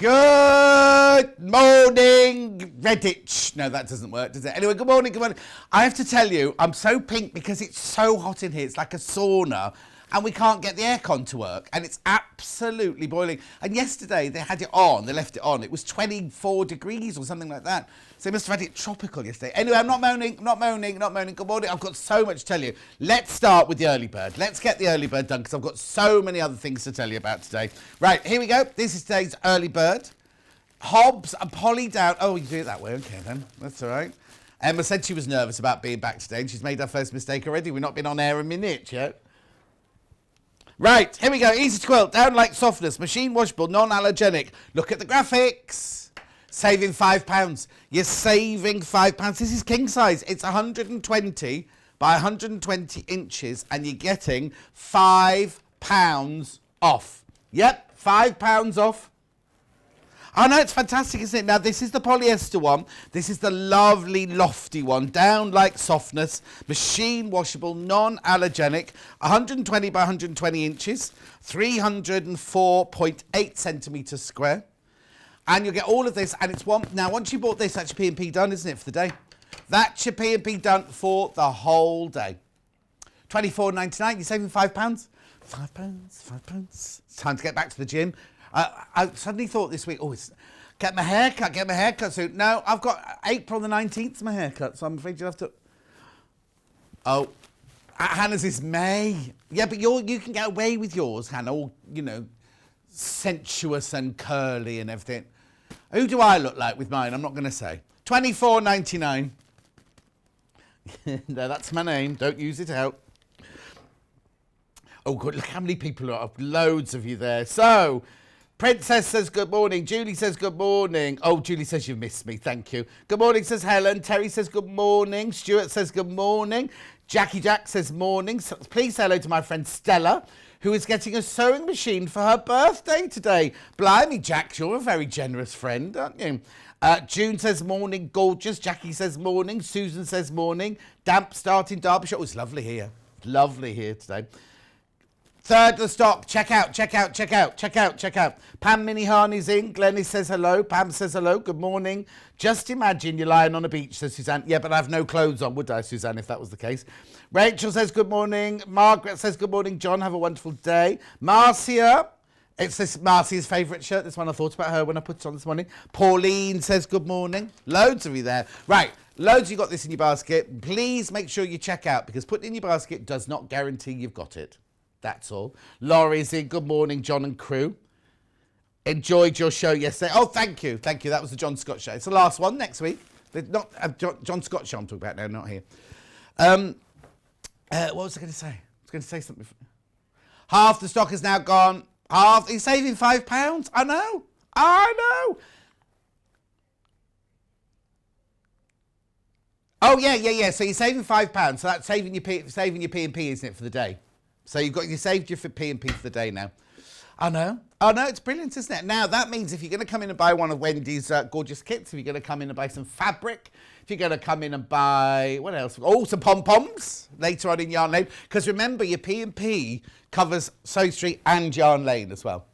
Good morning, Redditch. No, that doesn't work, does it? Anyway, good morning, good morning. I have to tell you, I'm so pink because it's so hot in here. It's like a sauna. And we can't get the aircon to work. And it's absolutely boiling. And yesterday, they had it on. They left it on. It was 24 degrees or something like that. So they must have had it tropical yesterday. Anyway, I'm not moaning. Good morning. I've got so much to tell you. Let's start with the early bird. Let's get the early bird done because I've got so many other things to tell you about today. Right, here we go. This is today's early bird. Hobbs and Polly down. Oh, you do it that way. Okay, then. That's all right. Emma said she was nervous about being back today, and she's made her first mistake already. We've not been on air a minute yet. Right, here we go. Easy to quilt, down like softness, machine washable, non-allergenic. Look at the graphics. Saving £5. You're saving £5. This is king size. It's 120 by 120 inches, and you're getting £5 off. Yep, £5 off. Oh, no, it's fantastic, isn't it? Now, this is the polyester one. This is the lovely, lofty one. Down like softness, machine washable, non-allergenic, 120 by 120 inches, 304.8 centimetres square. And you'll get all of this, and it's one. Now, once you bought this, that's your P&P done, isn't it, for the day? That's your P&P done for the whole day. £24.99, you're saving £5. £5. It's time to get back to the gym. I suddenly thought this week, get my haircut soon. No, I've got April the 19th is my haircut, so I'm afraid you'll have to... Oh, Hannah's is May. Yeah, but you can get away with yours, Hannah, all, sensuous and curly and everything. Who do I look like with mine? I'm not going to say. £24.99. No, that's my name. Don't use it out. Oh, good. Look how many people are up. Loads of you there. So... Princess says good morning. Julie says good morning. Oh, Julie says you've missed me. Thank you. Good morning, says Helen. Terry says good morning. Stuart says good morning. Jackie Jack says morning. So please say hello to my friend Stella, who is getting a sewing machine for her birthday today. Blimey, Jack, you're a very generous friend, aren't you? June says morning, gorgeous. Jackie says morning. Susan says morning. Damp start in Derbyshire. Oh, it's lovely here. Lovely here today. Third the stock. Check out. Pam Miniharni's in. Glennis says hello. Pam says hello. Good morning. Just imagine you're lying on a beach, says Suzanne. Yeah, but I have no clothes on, would I, Suzanne, if that was the case? Rachel says good morning. Margaret says good morning. John, have a wonderful day. Marcia. It's this Marcia's favourite shirt. This one I thought about her when I put it on this morning. Pauline says good morning. Loads of you there. Right. Loads of you got this in your basket. Please make sure you check out because putting it in your basket does not guarantee you've got it. That's all. Laurie's in. Good morning, John and crew. Enjoyed your show yesterday. Oh, thank you. Thank you. That was the John Scott show. It's the last one next week. Not John Scott show I'm talking about now, not here. What was I going to say? I was going to say something. Half the stock is now gone. He's saving £5. I know. Oh, yeah. So you're saving £5. So that's saving your P&P, isn't it, for the day? So you saved your P&P for the day now. I know, it's brilliant, isn't it? Now, that means if you're going to come in and buy one of Wendy's gorgeous kits, if you're going to come in and buy some fabric, if you're going to come in and buy, what else? Oh, some pom-poms later on in Yarn Lane. Because remember, your P&P covers Sew Street and Yarn Lane as well.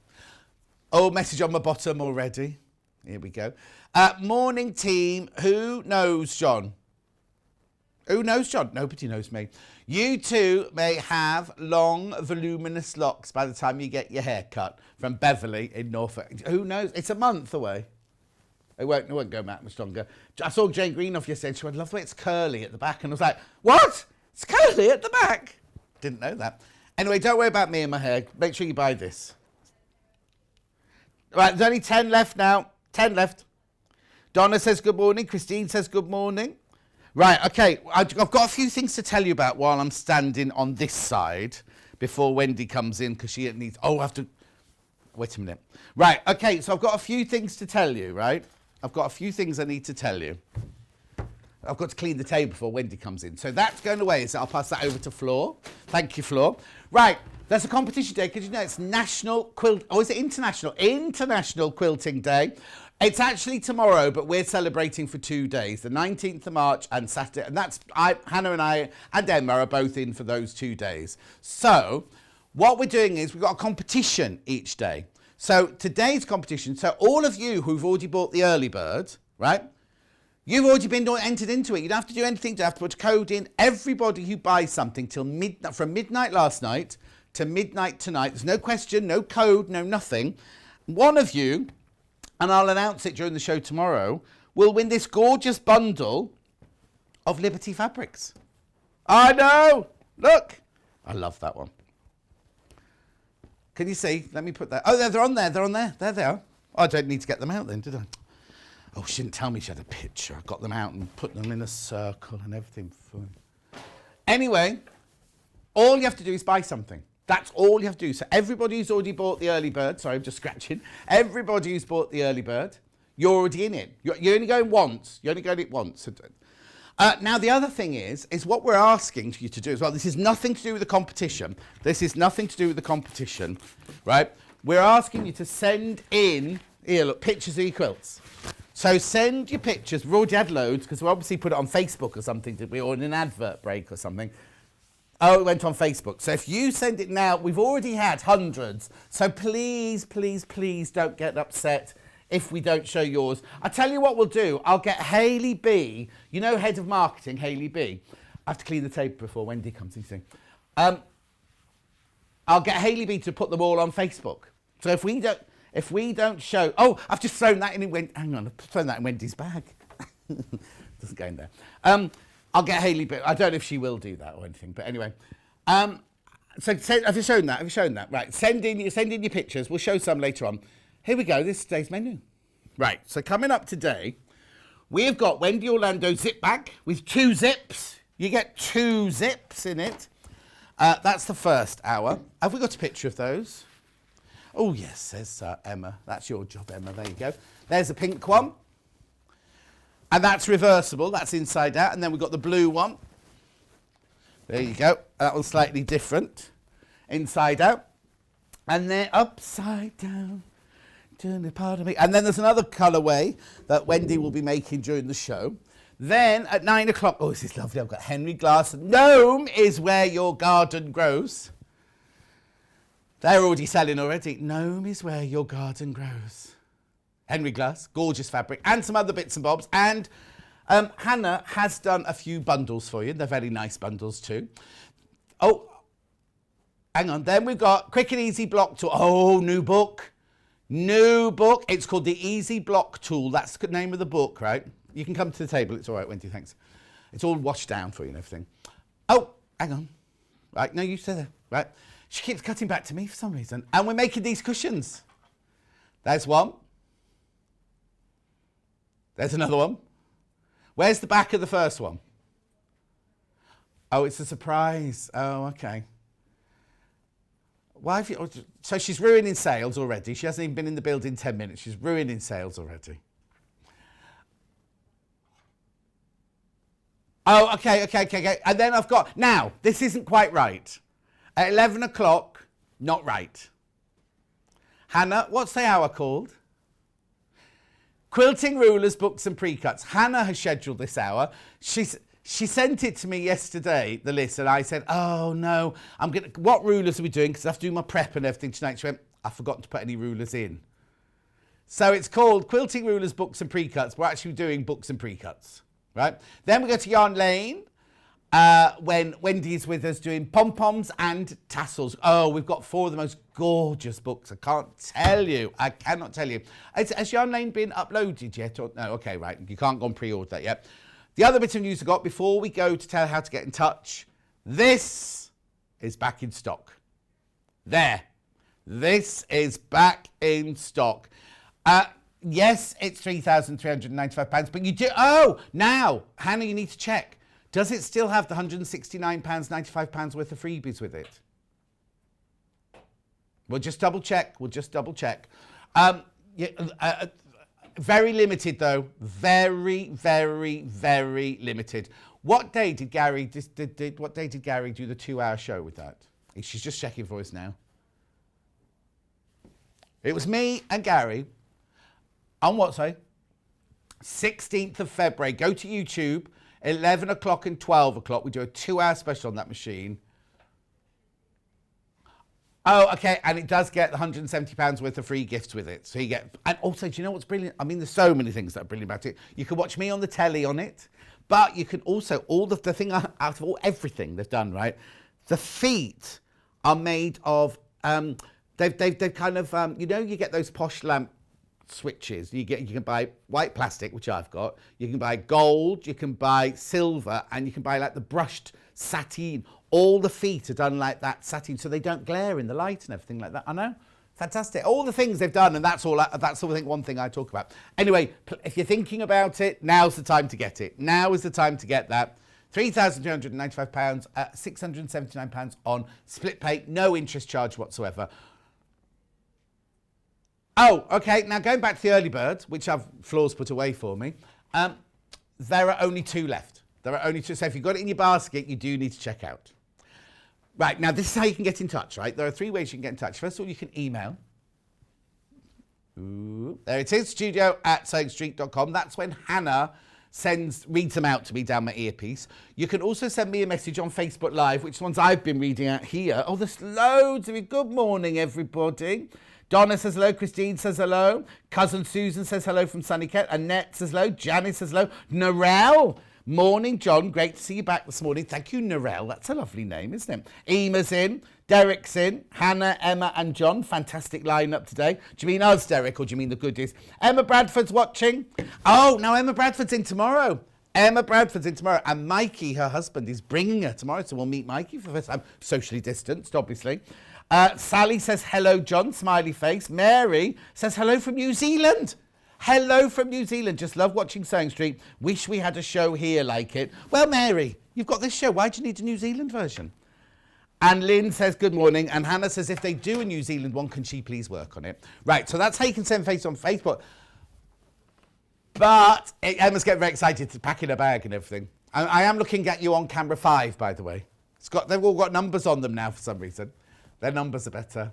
Oh, message on my bottom already. Here we go. Morning, team. Who knows John? Who knows John? Nobody knows me. You too may have long, voluminous locks by the time you get your hair cut from Beverly in Norfolk. Who knows? It's a month away. It won't go much longer. I saw Jane Greenoff yesterday and she went, I love the way it's curly at the back. And I was like, what? It's curly at the back? Didn't know that. Anyway, don't worry about me and my hair. Make sure you buy this. Right, there's only 10 left now. 10 left. Donna says good morning. Christine says good morning. Right, okay, I've got a few things to tell you about while I'm standing on this side before Wendy comes in because she needs... Oh, I have to... Wait a minute. Right, okay, so I've got a few things to tell you, right? I've got a few things I need to tell you. I've got to clean the table before Wendy comes in. So that's going away, so I'll pass that over to Flor. Thank you, Flor. Right, there's a competition day because, you know, it's National Quilt... Oh, is it International? International Quilting Day. It's actually tomorrow, but we're celebrating for 2 days, the 19th of March and Saturday. And that's, Hannah and I and Emma are both in for those 2 days. So what we're doing is we've got a competition each day. So today's competition, so all of you who've already bought the early bird, right? You've already been entered into it. You don't have to do anything. You don't have to put a code in. Everybody who buys something till midnight, from midnight last night to midnight tonight, there's no question, no code, no nothing. One of you, and I'll announce it during the show tomorrow, will win this gorgeous bundle of Liberty fabrics. I know. Look. I love that one. Can you see? Let me put that. Oh, they're on there. They're on there. There they are. Oh, I don't need to get them out then, did I? Oh, she didn't tell me she had a picture. I got them out and put them in a circle and everything. Anyway, all you have to do is buy something. That's all you have to do. So everybody who's already bought the early bird, sorry, I'm just scratching. Everybody who's bought the early bird, you're already in it. You're only going once. You're only going it once. Now, the other thing is what we're asking you to do as well. This is nothing to do with the competition. This is nothing to do with the competition, right? We're asking you to send in, here, look, pictures of your quilts. So send your pictures. We've already had loads because we obviously put it on Facebook or something, did we? Or in an advert break or something. Oh, it went on Facebook. So if you send it now, we've already had hundreds. So please, please, please don't get upset if we don't show yours. I'll tell you what we'll do. I'll get Hayley B, you know, head of marketing, Hayley B. I have to clean the table before Wendy comes in soon. I'll get Hayley B to put them all on Facebook. So if we don't show, oh, I've just thrown that in, hang on, I've thrown that in Wendy's bag. Doesn't go in there. I'll get Hayley B. I don't know if she will do that or anything, but anyway. So have you shown that? Have you shown that? Right, send in your pictures. We'll show some later on. Here we go, this is today's menu. Right, so coming up today, we've got Wendy Orlando zip bag with 2 zips. You get 2 zips in it. That's the first hour. Have we got a picture of those? Oh, yes, says Emma. That's your job, Emma. There you go. There's a pink one. And that's reversible. That's inside out. And then we've got the blue one. There you go. That one's slightly different. Inside out. And then upside down. Pardon me. And then there's another colourway that Wendy will be making during the show. Then at 9 o'clock, oh, this is lovely. I've got Henry Glass. Gnome is where your garden grows. They're already selling already. Gnome is where your garden grows. Henry Glass, gorgeous fabric, and some other bits and bobs. And Hannah has done a few bundles for you. They're very nice bundles too. Oh, hang on. Then we've got Quick and Easy Block Tool. Oh, new book. New book. It's called the Easy Block Tool. That's the name of the book, right? You can come to the table. It's all right, Wendy, thanks. It's all washed down for you and everything. Oh, hang on. Right, no, you stay there. Right. She keeps cutting back to me for some reason. And we're making these cushions. There's one. There's another one. Where's the back of the first one? Oh, it's a surprise. Oh, okay. Why have you... So she's ruining sales already. She hasn't even been in the building 10 minutes. She's ruining sales already. Oh, okay. And then I've got... Now, this isn't quite right. At 11 o'clock, not right. Hannah, what's the hour called? Quilting rulers, books and pre-cuts. Hannah has scheduled this hour. She sent it to me yesterday, the list, and I said, oh no, what rulers are we doing? Because I have to do my prep and everything tonight. She went, I've forgotten to put any rulers in. So it's called Quilting Rulers, Books and Pre-cuts. We're actually doing books and pre-cuts, right? Then we go to Yarn Lane, when Wendy's with us doing pom-poms and tassels. Oh, we've got 4 of the most gorgeous books. I can't tell you. I cannot tell you. Has Yarn Lane been uploaded yet? Or, no, okay, right. You can't go and pre-order that yet. The other bit of news I got before we go to tell how to get in touch, this is back in stock. There. This is back in stock. Yes, it's £3,395, but you do... Oh, now, Hannah, you need to check. Does it still have the £169, £95 worth of freebies with it? We'll just double check. Very limited, though. Very, very, very limited. What day did Gary do the 2-hour show with that? She's just checking for us now. It was me and Gary on what, sorry? 16th of February. Go to YouTube, 11 o'clock and 12 o'clock. We do a 2-hour special on that machine. Oh, okay, and it does get the £170 worth of free gifts with it. So you get, and also, do you know what's brilliant? I mean, there's so many things that are brilliant about it. You can watch me on the telly on it, but you can also, all the thing out of everything they've done, right? The feet are made of, they've kind of, you know, you get those posh lamp switches. You can buy white plastic, which I've got. You can buy gold, you can buy silver, and you can buy like the brushed sateen. All the feet are done like that sateen, so they don't glare in the light and everything like that. I know, fantastic. All the things they've done, and that's all. That's all. I think one thing I talk about. Anyway, if you're thinking about it, now's the time to get it. Now is the time to get that. £3,395, £679 on split pay, no interest charge whatsoever. Oh, okay. Now going back to the early bird, which I've Floor's put away for me. There are only 2 left. There are only 2. So if you've got it in your basket, you do need to check out. Right, now this is how you can get in touch, right? There are 3 ways you can get in touch. First of all, you can email. Ooh, there it is, studio@sewingstreet.com. That's when Hannah reads them out to me down my earpiece. You can also send me a message on Facebook Live, which ones I've been reading out here. Oh, there's loads of you. Good morning, everybody. Donna says hello. Christine says hello. Cousin Susan says hello from Sunny Kent. Annette says hello. Janice says hello. Narelle. Morning, John. Great to see you back this morning. Thank you, Narelle. That's a lovely name, isn't it? Ema's in. Derek's in. Hannah, Emma and John. Fantastic lineup today. Do you mean us, Derek, or do you mean the goodies? Emma Bradford's watching. Oh, no, Emma Bradford's in tomorrow. Emma Bradford's in tomorrow. And Mikey, her husband, is bringing her tomorrow. So we'll meet Mikey for the first time. Socially distanced, obviously. Sally says hello, John. Smiley face. Mary says hello from New Zealand. Hello from New Zealand. Just love watching Sewing Street. Wish we had a show here like it. Well, Mary, you've got this show. Why do you need a New Zealand version? And Lynn says good morning. And Hannah says if they do a New Zealand one, can she please work on it? Right, so that's how you can send face on Facebook. But Emma's getting very excited to pack in her bag and everything. I am looking at you on camera 5, by the way. They've all got numbers on them now for some reason. Their numbers are better.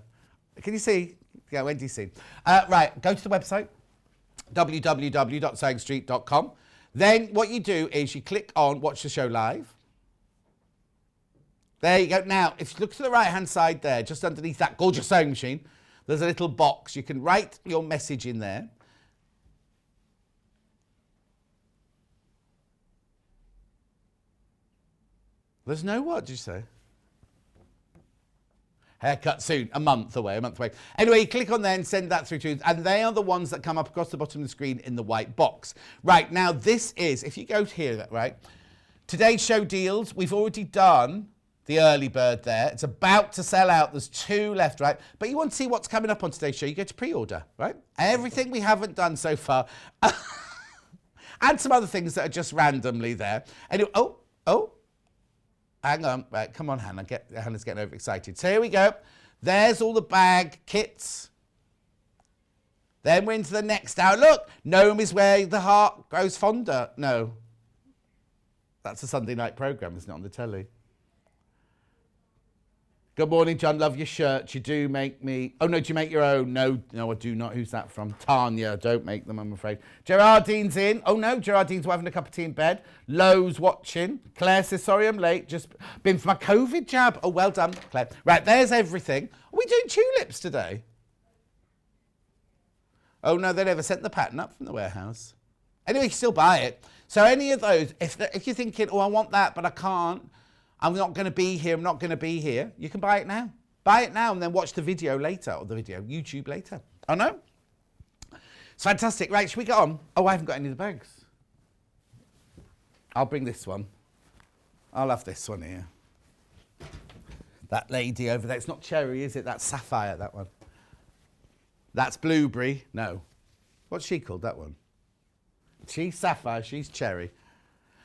Can you see? Yeah, Wendy's seen. Right, go to the website. www.sewingstreet.com. Then what you do is you click on watch the show live. There you go. Now, if you look to the right hand side there, just underneath that gorgeous sewing machine, there's a little box. You can write your message in there. There's no what, did you say? Haircut soon, a month away. Anyway, you click on there and send that through to, and they are the ones that come up across the bottom of the screen in the white box. Right, now this is, if you go here, right, today's show deals, we've already done the early bird there. It's about to sell out. There's 2 left, right? But you want to see what's coming up on today's show, you go to pre-order, right? Everything we haven't done so far. And some other things that are just randomly there. Anyway, oh. Hang on, right, come on, Hannah. Hannah's getting overexcited. So here we go. There's all the bag kits. Then we're into the next hour. Look, Gnome is where the heart grows fonder. No, that's a Sunday night programme, isn't it, on the telly? Good morning, John. Love your shirt. You do make me... Oh, no, do you make your own? No, I do not. Who's that from? Tanya. Don't make them, I'm afraid. Gerardine's in. Oh, no, Gerardine's having a cup of tea in bed. Lowe's watching. Claire says, sorry, I'm late. Just been for my COVID jab. Oh, well done, Claire. Right, there's everything. Are we doing tulips today? Oh, no, they never sent the pattern up from the warehouse. Anyway, you can still buy it. So any of those, if you're thinking, oh, I want that, but I can't, I'm not going to be here, you can buy it now. Buy it now and then watch the video later, or the video, YouTube later. Oh, no? It's fantastic. Right, should we get on? Oh, I haven't got any of the bags. I'll bring this one. I'll have this one here. That lady over there. It's not cherry, is it? That's sapphire, that one. That's blueberry. No. What's she called, that one? She's sapphire, she's cherry.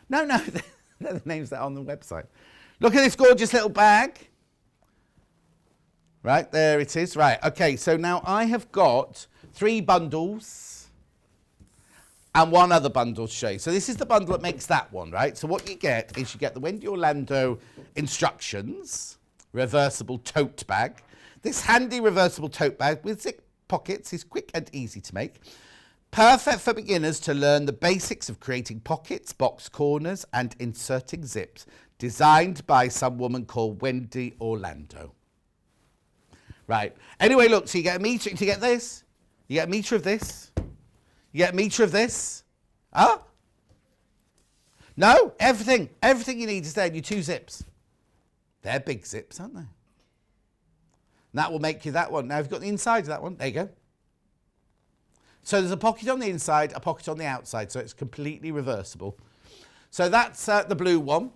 No, they're the names that are on the website. Look at this gorgeous little bag. Right, there it is. Right, okay, so now I have got 3 bundles and 1 other bundle to show you. So this is the bundle that makes that one, right? So what you get is you get the Wendy Orlando instructions, reversible tote bag. This handy reversible tote bag with zip pockets is quick and easy to make. Perfect for beginners to learn the basics of creating pockets, box corners, and inserting zips. Designed by some woman called Wendy Orlando. Right. Anyway, look, so you get a metre, to get this, you get a metre of this, you get a metre of this. Huh? No, everything you need is there in your 2 zips. They're big zips, aren't they? And that will make you that one. Now, you've got the inside of that one. There you go. So there's a pocket on the inside, a pocket on the outside, so it's completely reversible. So that's the blue one.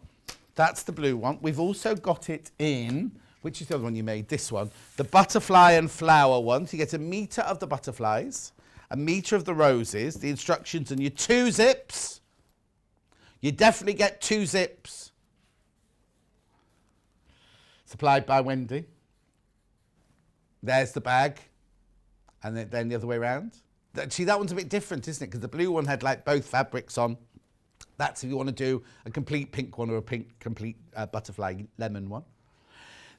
That's the blue one. We've also got it in, which is the other one you made, this one, the butterfly and flower one. So you get a metre of the butterflies, a metre of the roses, the instructions, and your 2 zips. You definitely get 2 zips. Supplied by Wendy. There's the bag. And then the other way around. See, that one's a bit different, isn't it? Because the blue one had like both fabrics on. That's if you want to do a complete pink one or a pink complete butterfly lemon one.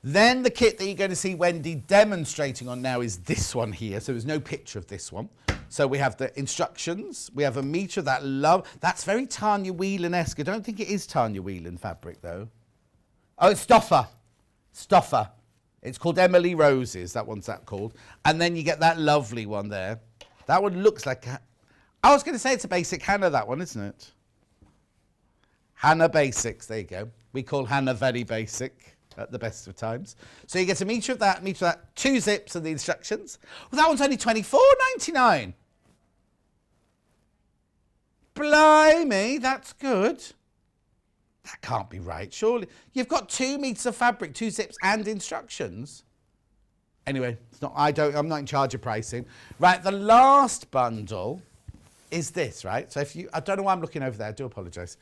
Then the kit that you're going to see Wendy demonstrating on now is this one here. So there's no picture of this one. So we have the instructions. We have a metre of that love. That's very Tanya Whelan-esque. I don't think it is Tanya Whelan fabric, though. Oh, it's Stoffer. Stoffer. It's called Emily Roses. That one's that called. And then you get that lovely one there. That one looks like... I was going to say it's a basic Hannah, that one, isn't it? Hannah Basics. There you go. We call Hannah very basic at the best of times. So you get a metre of that, 2 zips and the instructions. Well, that one's only $24.99. Blimey, that's good. That can't be right, surely. You've got 2 metres of fabric, 2 zips and instructions. Anyway, I'm not in charge of pricing. Right, the last bundle is this, right? So I don't know why I'm looking over there, I do apologise.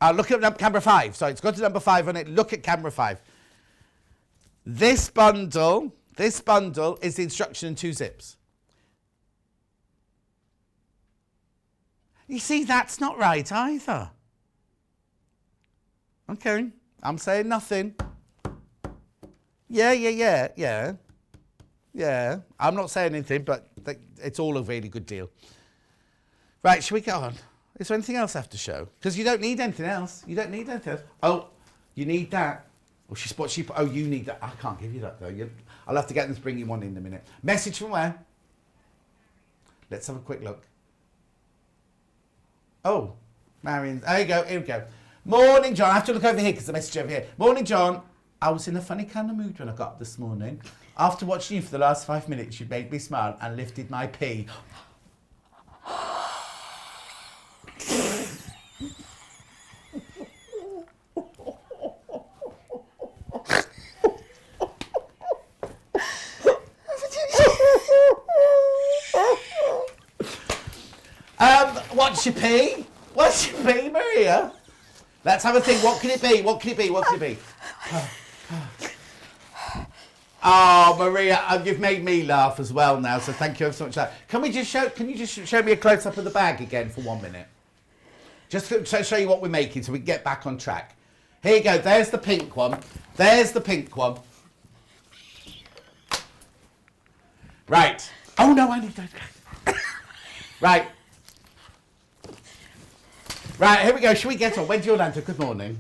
I'll look at camera 5. So it's got a number 5 on it. Look at camera 5. This bundle is the instruction and 2 zips. You see, that's not right either. Okay, I'm saying nothing. Yeah. I'm not saying anything, but it's all a really good deal. Right, shall we go on? Is there anything else I have to show? Because you don't need anything else. You don't need anything else. Oh, you need that. Oh, you need that. I can't give you that, though. I'll have to get them to bring you one in a minute. Message from where? Let's have a quick look. Oh, Marion. There you go. Here we go. Morning, John. I have to look over here because the message over here. Morning, John. I was in a funny kind of mood when I got up this morning. After watching you for the last 5 minutes, you made me smile and lifted my pee. What's your pee? What's your pee, Maria? Let's have a think. What can it be? What can it be? What can it be? Oh, Maria, you've made me laugh as well now, so thank you so much for that. Can you just show me a close-up of the bag again for 1 minute? Just to show you what we're making so we can get back on track. Here you go. There's the pink one. There's the pink one. Right. Oh, no, I need those. Right. Right, here we go. Shall we get on? Wendy Orlando, good morning.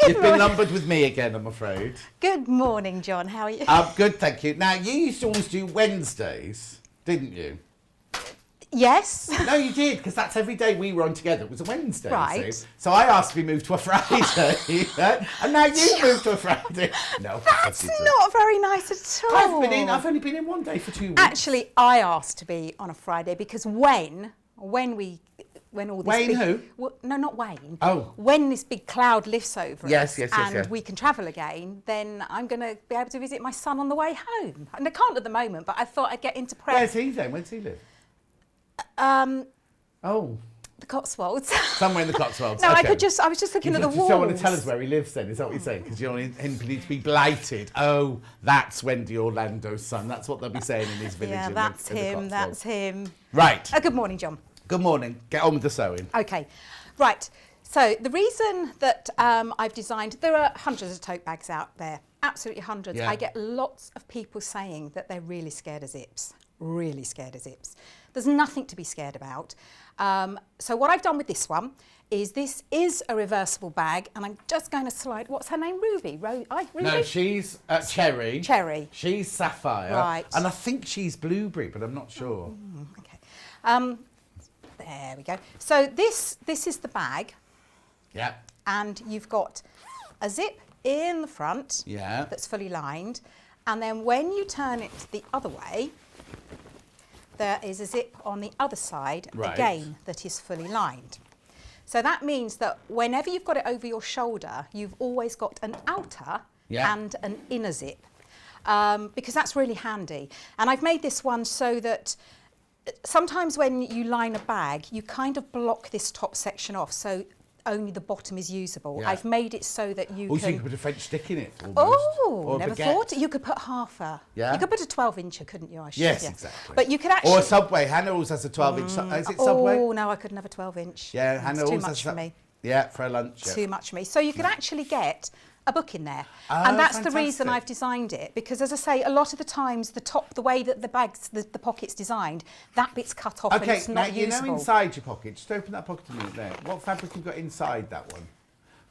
You've been lumbered with me again, I'm afraid. Good morning, John. How are you? Good, thank you. Now, you used to always do Wednesdays, didn't you? Yes. No, you did, because that's every day we were on together. It was a Wednesday. Right. So I asked to be moved to a Friday, and now you moved to a Friday. No, that's not very nice at all. I've only been in 1 day for 2 weeks. Actually, I asked to be on a Friday because when all this Wayne who? Well, no, not Wayne. Oh. When this big cloud lifts over us and we can travel again, then I'm going to be able to visit my son on the way home. And I can't at the moment, but I thought I'd get into prep. Where's he then? Where does he live? The Cotswolds. Somewhere in the Cotswolds. No, okay. I was just looking at the walls. You don't want to tell us where he lives then, is that what you're saying? Because you don't want him to be blighted. Oh, that's Wendy Orlando's son. That's what they'll be saying in his village. Yeah, that's him, that's him. Right. Good morning, John. Good morning. Get on with the sewing. Okay, right. So the reason that I've designed, there are hundreds of tote bags out there, absolutely hundreds. Yeah. I get lots of people saying that they're really scared of zips, really scared of zips. There's nothing to be scared about. So what I've done with this one is this is a reversible bag, and I'm just going to slide. What's her name? Ruby. Ruby? No, she's Cherry. Cherry. She's Sapphire. Right. And I think she's Blueberry, but I'm not sure. Okay. There we go. So this is the bag. Yeah. And you've got a zip in the front. Yeah. That's fully lined, and then when you turn it the other way, there is a zip on the other side again that is fully lined. So that means that whenever you've got it over your shoulder, you've always got an outer and an inner zip, because that's really handy. And I've made this one so that sometimes when you line a bag, you kind of block this top section off, so only the bottom is usable. Yeah. I've made it so that you can... So you could put a French stick in it, almost. Oh, or never thought. You could put half a... Yeah. You could put a 12-incher, couldn't you? Yes, exactly. But you could actually... Or a Subway. Hannah always has a 12-inch. Is it Subway? Oh, no, I couldn't have a 12-inch. Yeah, Hannah always too has much for me. Yeah, for a lunch. Yeah. Too much for me. So you could actually get a book in there. Oh, and that's the reason fantastic. I've designed it, because as I say, a lot of the times the way that the bags, the pocket's designed, that bit's cut off and it's not you usable. know inside your pocket, just open that pocket a minute there. What fabric have you got inside that one?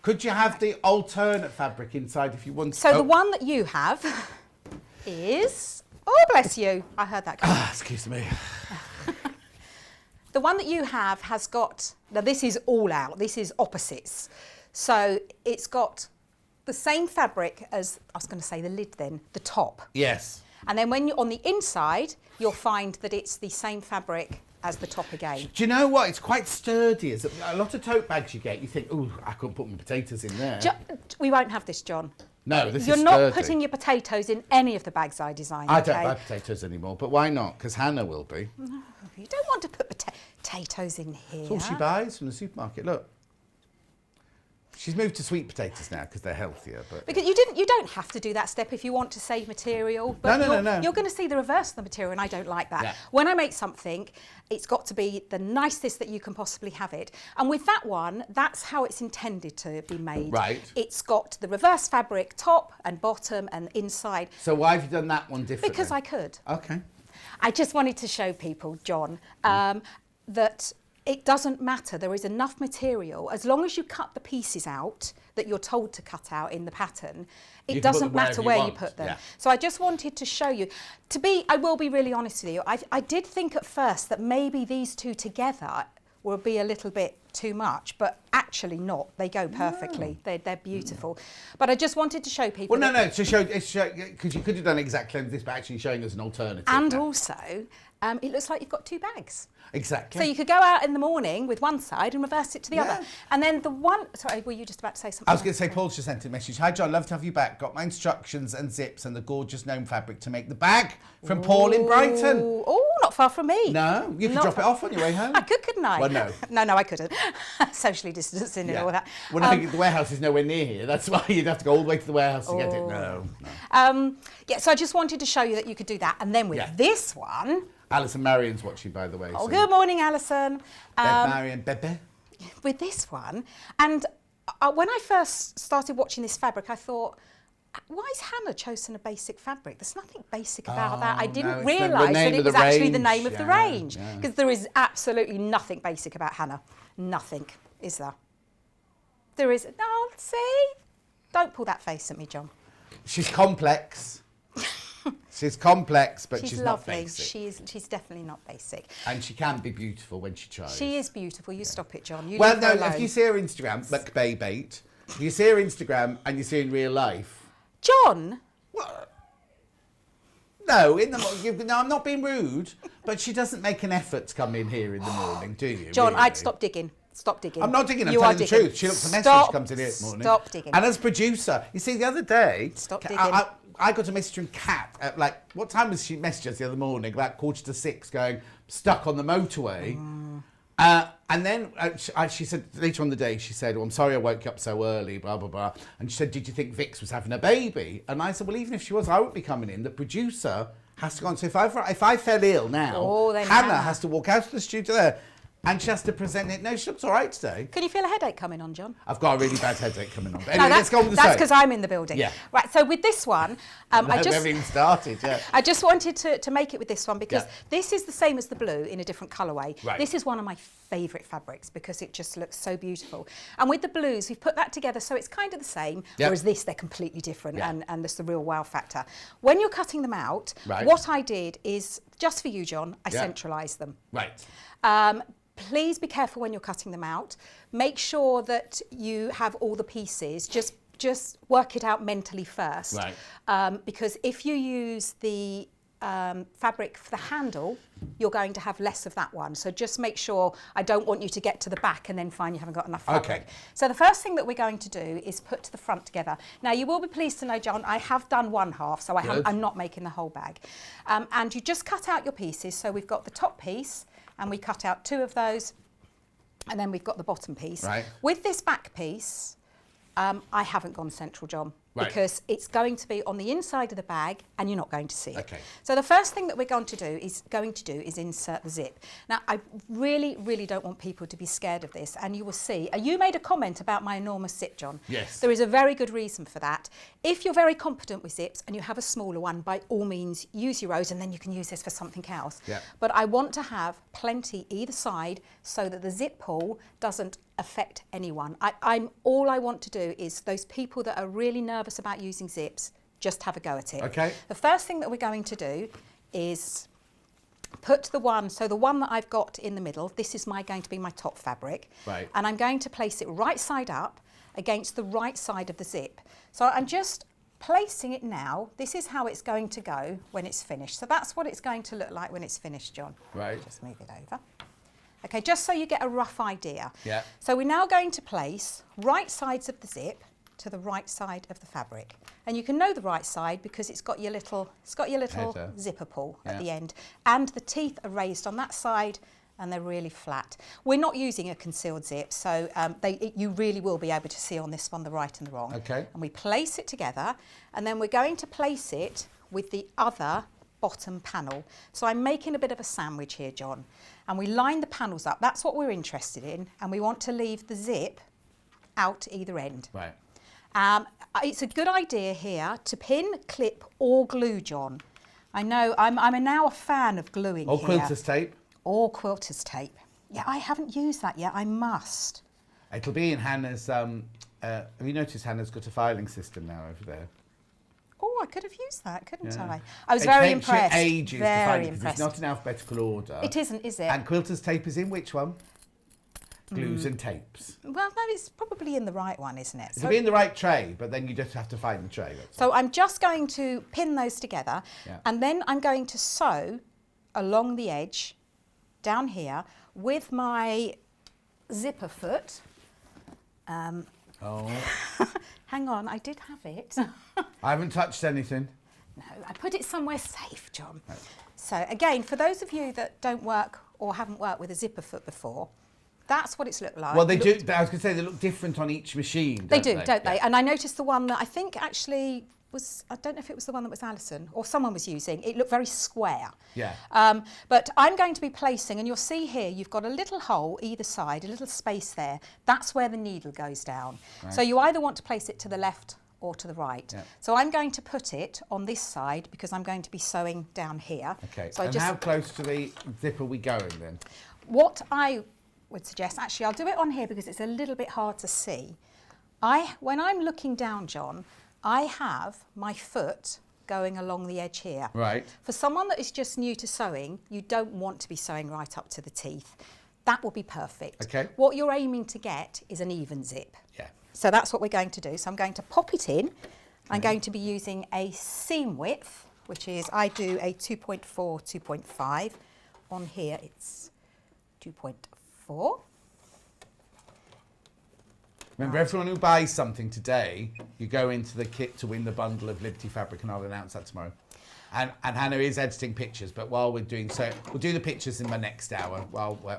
Could you have the alternate fabric inside if you want? So the one that you have is... Oh, bless you. I heard that coming. Excuse me. The one that you have has got... Now, this is all out. This is opposites. So it's got the same fabric as, I was going to say the lid then, the top. Yes. And then when you're on the inside, you'll find that it's the same fabric as the top again. Do you know what? It's quite sturdy. A lot of tote bags you get, you think, oh, I couldn't put my potatoes in there. We won't have this, John. No, this You're is not sturdy. putting your potatoes in any of the bags I designed. I don't buy potatoes anymore, but why not? Because Hannah will be. No, you don't want to put potatoes in here. That's all she buys from the supermarket. Look. She's moved to sweet potatoes now because they're healthier. But Because you don't have to do that step if you want to save material. But No. You're going to see the reverse of the material, and I don't like that. Yeah. When I make something, it's got to be the nicest that you can possibly have it. And with that one, that's how it's intended to be made. Right. It's got the reverse fabric, top and bottom and inside. So why have you done that one differently? Because I could. Okay. I just wanted to show people, John, that it doesn't matter. There is enough material. As long as you cut the pieces out that you're told to cut out in the pattern, it doesn't matter where you put them. Yeah. So I just wanted to show you. I will be really honest with you, I did think at first that maybe these two together will be a little bit too much, but actually not. They go perfectly. They're beautiful. But I just wanted to show people. Well, no, to show, because you could have done exactly this, but actually showing us an alternative. And now. also, it looks like you've got two bags. Exactly. So you could go out in the morning with one side and reverse it to the other. And then the one... Sorry, were you just about to say something? I was going to say, Paul's just sent a message. Hi, John, love to have you back. Got my instructions and zips and the gorgeous gnome fabric to make the bag from Paul in Brighton. Oh, not far from me. No, you could drop it off on your way home. I could, couldn't I? Well, no. No, I couldn't. Socially distancing and all that. Well, no, the warehouse is nowhere near here. That's why you'd have to go all the way to the warehouse to get it. No. Yeah, so I just wanted to show you that you could do that. And then with this one... Alison Marion's watching, by the way. Oh, good morning, Alison. Marion, Bebe. With this one, and when I first started watching this fabric, I thought, why has Hannah chosen a basic fabric? There's nothing basic about that. I didn't realise that it was actually the name of the range. Because there is absolutely nothing basic about Hannah. Nothing, is there? There is, no, see? Don't pull that face at me, John. She's complex. She's complex, but she's lovely. not basic. She's definitely not basic. And she can be beautiful when she tries. She is beautiful. You stop it, John. You well, leave no, her alone. if you see her Instagram, McBaybait, if you see her Instagram and you see her in real life... John? Well, no, no, I'm not being rude, but she doesn't make an effort to come in here in the morning, do you? John, really? I'd stop digging. Stop digging. I'm not digging, I'm You telling are the digging. truth. She looks a mess when she comes in here this morning. Stop digging. And as producer, you see, the other day... Stop digging. I got a message from Kat at what time was she messaged us the other morning? About 5:45, going, stuck on the motorway. And then she said, later on the day, she said, I'm sorry I woke you up so early, blah, blah, blah. And she said, did you think Vix was having a baby? And I said, well, even if she was, I wouldn't be coming in. The producer has to go on. So if I fell ill now, Hannah has to walk out of the studio there. And she has to present it. No, she looks all right today. Can you feel a headache coming on, John? I've got a really bad headache coming on. But anyway, let's go on with the That's because I'm in the building. Yeah. Right, so with this one, we haven't even started, yeah. I just wanted to make it with this one because this is the same as the blue in a different colourway. Right. This is one of my favourite fabrics because it just looks so beautiful. And with the blues, we've put that together so it's kind of the same, whereas this, they're completely different, and there's the real wow factor. When you're cutting them out, what I did is, just for you, John, I centralised them. Please be careful when you're cutting them out. Make sure that you have all the pieces. Just work it out mentally first. Because if you use the fabric for the handle, you're going to have less of that one. So just make sure, I don't want you to get to the back and then find you haven't got enough fabric. So the first thing that we're going to do is put the front together. Now you will be pleased to know, John, I have done one half, so I'm not making the whole bag. And you just cut out your pieces. So we've got the top piece, and we cut out 2 of those, and then we've got the bottom piece. With this back piece, I haven't gone central, John, because it's going to be on the inside of the bag and you're not going to see it. So the first thing that we're going to do is insert the zip. Now, I really, really don't want people to be scared of this, and you will see. You made a comment about my enormous zip, John. Yes. There is a very good reason for that. If you're very competent with zips and you have a smaller one, by all means, use your own, and then you can use this for something else. But I want to have plenty either side so that the zip pull doesn't affect anyone. All I want to do is those people that are really nervous about using zips, just have a go at it. The first thing that we're going to do is put the one that I've got in the middle, this is going to be my top fabric, and I'm going to place it right side up against the right side of the zip. So I'm just placing it now. This is how it's going to go when it's finished. So that's what it's going to look like when it's finished, John. Just move it over. Okay, just so you get a rough idea. So we're now going to place right sides of the zip to the right side of the fabric. And you can know the right side because it's got your little zipper pull at the end. And the teeth are raised on that side and they're really flat. We're not using a concealed zip, so you really will be able to see on this one the right and the wrong. And we place it together, and then we're going to place it with the other bottom panel. So I'm making a bit of a sandwich here, John. And we line the panels up. That's what we're interested in. And we want to leave the zip out either end. It's a good idea here to pin, clip or glue, John. I know, I'm now a fan of gluing or here. Or quilter's tape. Or quilter's tape. Yeah, I haven't used that yet. I must. It'll be in Hannah's, have you noticed Hannah's got a filing system now over there? Oh, I could have used that, couldn't I? I was very impressed. It takes you ages to find it because it's not in alphabetical order. It isn't, is it? And quilter's tape is in which one? Glues and tapes. Well, no, it's probably in the right one, isn't it? It'll be in the right tray, but then you just have to find the tray. So I'm just going to pin those together, and then I'm going to sew along the edge down here with my zipper foot. Hang on, I did have it. I haven't touched anything. No, I put it somewhere safe, John. So again, for those of you that don't work or haven't worked with a zipper foot before, that's what it's looked like. Well, they do. I was going to say they look different on each machine. They do, don't they? And I noticed the one that I think actually was, I don't know if it was the one that was Alison or someone was using. It looked very square. But I'm going to be placing, and you'll see here, you've got a little hole either side, a little space there. That's where the needle goes down. So you either want to place it to the left or to the right. So I'm going to put it on this side because I'm going to be sewing down here. So and how close to the zipper are we going then? What I would suggest, actually I'll do it on here because it's a little bit hard to see. When I'm looking down, John, I have my foot going along the edge here. For someone that is just new to sewing, you don't want to be sewing right up to the teeth. That will be perfect. What you're aiming to get is an even zip. So that's what we're going to do. So I'm going to pop it in. I'm going to be using a seam width, which is, I do a 2.4, 2.5. On here it's 2.4. Remember, everyone who buys something today, you go into the kit to win the bundle of Liberty fabric, and I'll announce that tomorrow. And Hannah is editing pictures, but while we're doing so, we'll do the pictures in the next hour,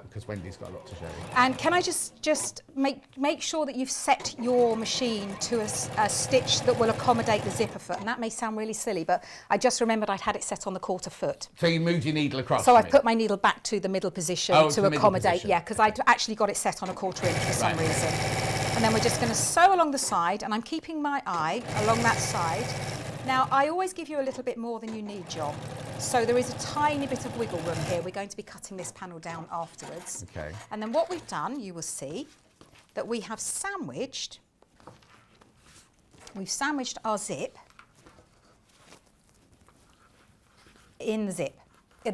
because Wendy's got a lot to show you. And can I just make sure that you've set your machine to a stitch that will accommodate the zipper foot? And that may sound really silly, but I just remembered I'd had it set on the quarter foot. So you moved your needle across? So I put my needle back to the middle position to accommodate, because I'd actually got it set on a quarter inch for some reason. And then we're just going to sew along the side, and I'm keeping my eye along that side. Now, I always give you a little bit more than you need, John. So there is a tiny bit of wiggle room here. We're going to be cutting this panel down afterwards. Okay. And then what we've done, you will see, that we have sandwiched, our zip in the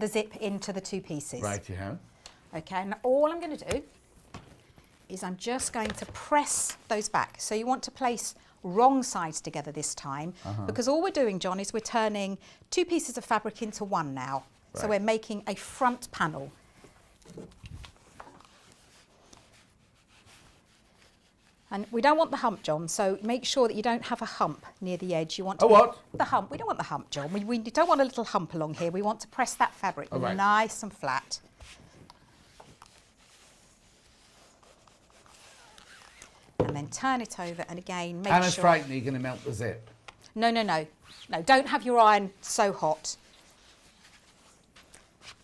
zip into the 2 pieces. Right, you have. Okay, and all I'm going to do is I'm just going to press those back. So you want to place wrong sides together this time, because all we're doing, John, is we're turning 2 pieces of fabric into one now. Right. So we're making a front panel. And we don't want the hump, John, so make sure that you don't have a hump near the edge. You want to what? The hump. We don't want the hump, John. We don't want a little hump along here. We want to press that fabric nice and flat. And then turn it over, and again, make Anna's sure... frightened you're going to melt the zip. No, don't have your iron so hot.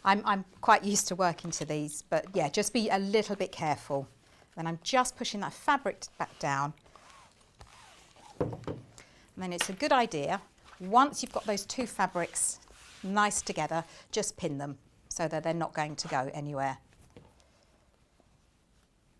I'm quite used to working to these, but yeah, just be a little bit careful. Then I'm just pushing that fabric back down. And then it's a good idea, once you've got those 2 fabrics nice together, just pin them so that they're not going to go anywhere.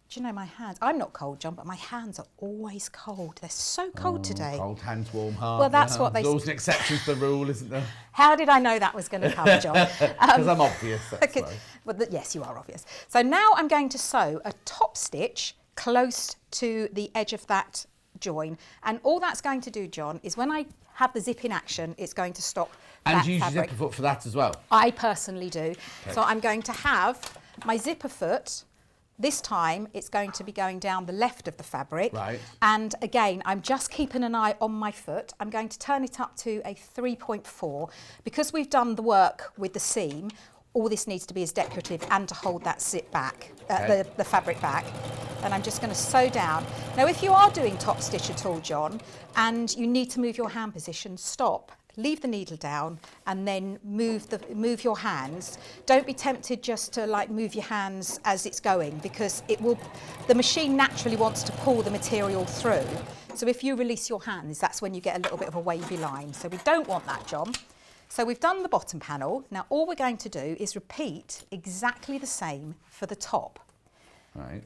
Do you know my hands? I'm not cold, John, but my hands are always cold. They're so cold today. Cold hands, warm heart. Well, that's what they... There's always an exception to the rule, isn't there? How did I know that was going to come, John? Because I'm obvious, that's why. Well, yes, you are obvious. So now I'm going to sew a top stitch close to the edge of that join. And all that's going to do, John, is when I have the zip in action, it's going to stop and that you use fabric. your zipper foot for that as well? I personally do. Okay. So I'm going to have my zipper foot. This time it's going to be going down the left of the fabric. Right. And again, I'm just keeping an eye on my foot. I'm going to turn it up to a 3.4. Because we've done the work with the seam, all this needs to be is decorative and to hold that zip back, the fabric back. And I'm just going to sew down. Now, if you are doing top stitch at all, John, and you need to move your hand position, stop. Leave the needle down and then move your hands. Don't be tempted just to like move your hands as it's going, because the machine naturally wants to pull the material through. So if you release your hands, that's when you get a little bit of a wavy line. So we don't want that, John. So we've done the bottom panel. Now all we're going to do is repeat exactly the same for the top. Right.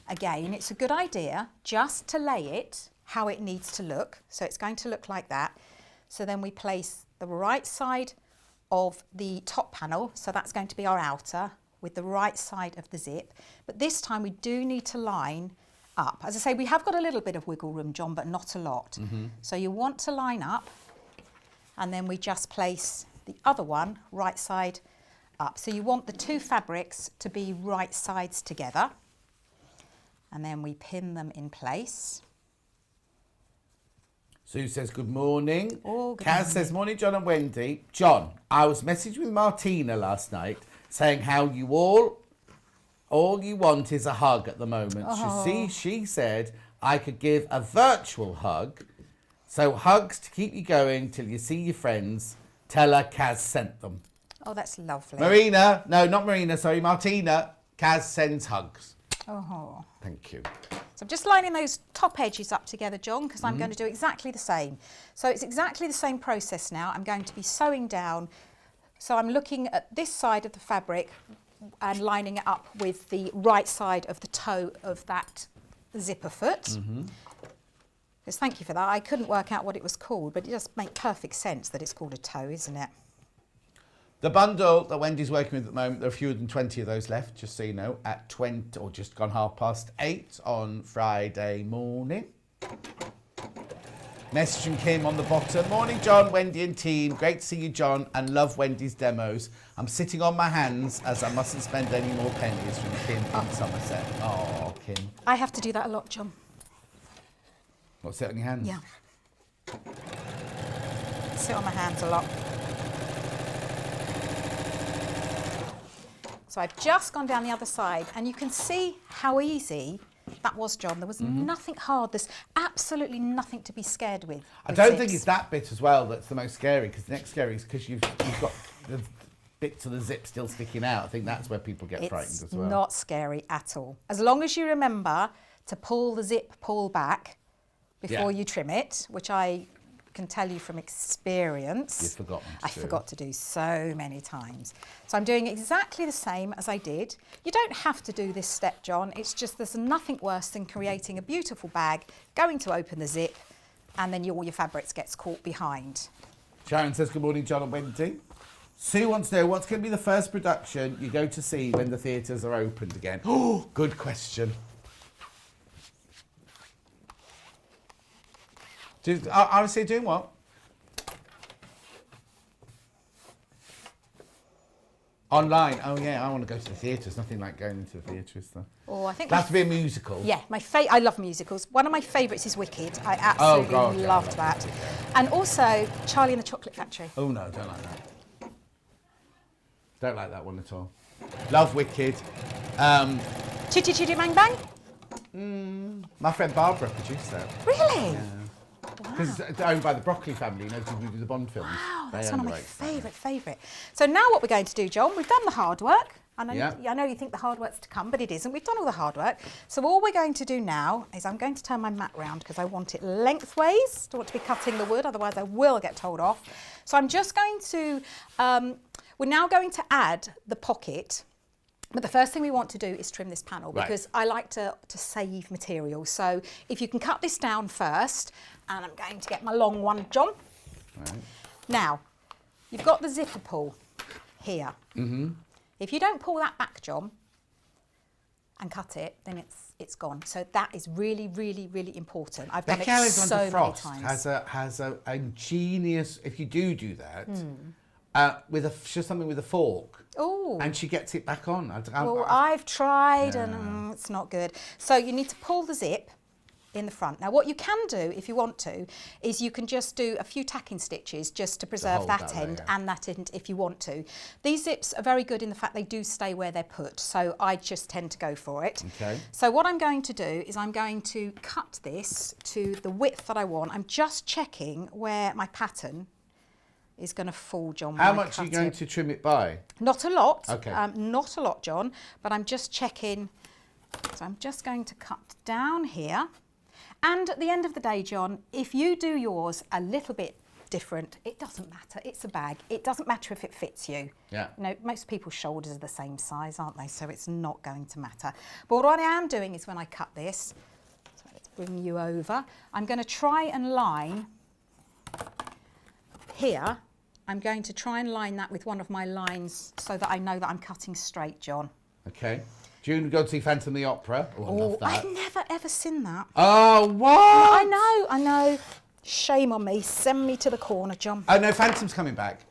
Again, it's a good idea just to lay it how it needs to look. So it's going to look like that. So then we place the right side of the top panel, so that's going to be our outer, with the right side of the zip. But this time we do need to line up. As I say, we have got a little bit of wiggle room, John, but not a lot. So you want to line up, and then we just place the other one right side up. So you want the 2 fabrics to be right sides together, and then we pin them in place. Sue says good morning. Oh, good Kaz morning. says morning, John and Wendy. John, I was messaging with Martina last night saying how you all you want is a hug at the moment. Oh. She said I could give a virtual hug. So hugs to keep you going till you see your friends. Tell her Kaz sent them. Oh, that's lovely. Marina, no, not Marina, sorry, Martina. Kaz sends hugs. Oh. Thank you. So I'm just lining those top edges up together, John, because I'm going to do exactly the same. So it's exactly the same process now. I'm going to be sewing down. So I'm looking at this side of the fabric and lining it up with the right side of the toe of that zipper foot. Because thank you for that. I couldn't work out what it was called, but it does make perfect sense that it's called a toe, isn't it? The bundle that Wendy's working with at the moment, there are fewer than 20 of those left, just so you know, at 20, or just gone 8:30 on Friday morning. Message from Kim on the bottom. Morning, John, Wendy and team. Great to see you, John, and love Wendy's demos. I'm sitting on my hands as I mustn't spend any more pennies, from Kim in Somerset. Oh, Kim. I have to do that a lot, John. What, sit on your hands? Yeah. Sit on my hands a lot. So I've just gone down the other side, and you can see how easy that was, John. There was nothing hard. There's absolutely nothing to be scared with. I don't think it's that bit as well that's the most scary, because the next scary is because you've got the bits of the zip still sticking out. I think that's where people get frightened as well. It's not scary at all. As long as you remember to pull the zip pull back before you trim it, which I can tell you from experience. You've forgotten to I do. forgot to do so many times. So I'm doing exactly the same as I did. You don't have to do this step, John. It's just there's nothing worse than creating a beautiful bag, going to open the zip, and then all your fabrics gets caught behind. Sharon says, good morning, John and Wendy. Sue wants to know, what's going to be the first production you go to see when the theatres are opened again? Oh, good question. Honestly, doing what? Online. Oh, yeah, I want to go to the theatres. Nothing like going into the theatre, is there? Oh, I think It has to be a musical. Yeah, I love musicals. One of my favourites is Wicked. I absolutely loved that. And also Charlie and the Chocolate Factory. Oh, no, don't like that. Don't like that one at all. Love Wicked. Chitty Chitty Bang Bang? My friend Barbara produced that. Really? Yeah. Because it's owned by the Broccoli family, you know, who do the Bond films. Wow, They that's own one of the my rights. favourite. So now what we're going to do, John, we've done the hard work. And Yeah. I know you think the hard work's to come, but it isn't. We've done all the hard work. So all we're going to do now is I'm going to turn my mat round because I want it lengthways. Don't want to be cutting the wood, otherwise I will get told off. So I'm just going to, we're now going to add the pocket. But the first thing we want to do is trim this panel because I like to save material. So if you can cut this down first, and I'm going to get my long one, John. Right. Now, you've got the zipper pull here. Mm-hmm. If you don't pull that back, John, and cut it, then it's gone. So that is really, really, really important. I've done it so many times. Has a ingenious, if you do that, with just something with a fork. Oh. And she gets it back on. I've tried and it's not good. So you need to pull the zip in the front. Now what you can do if you want to is you can just do a few tacking stitches just to preserve that end and that end if you want to. These zips are very good in the fact they do stay where they're put, so I just tend to go for it. Okay. So what I'm going to do is I'm going to cut this to the width that I want. I'm just checking where my pattern is going to fall, John. How much are you going to trim it by? Not a lot. Okay. Not a lot, John, but I'm just checking. So I'm just going to cut down here. And at the end of the day, John, if you do yours a little bit different, it doesn't matter. It's a bag. It doesn't matter if it fits you. Yeah. You know, most people's shoulders are the same size, aren't they? So it's not going to matter. But what I am doing is when I cut this, so let's bring you over, I'm going to try and line here. I'm going to try and line that with one of my lines so that I know that I'm cutting straight, John. Okay. Do you go to see Phantom of the Opera? Oh, I love that. I've never ever seen that. Oh, what? I know. Shame on me. Send me to the corner, John. Oh, no, Phantom's coming back.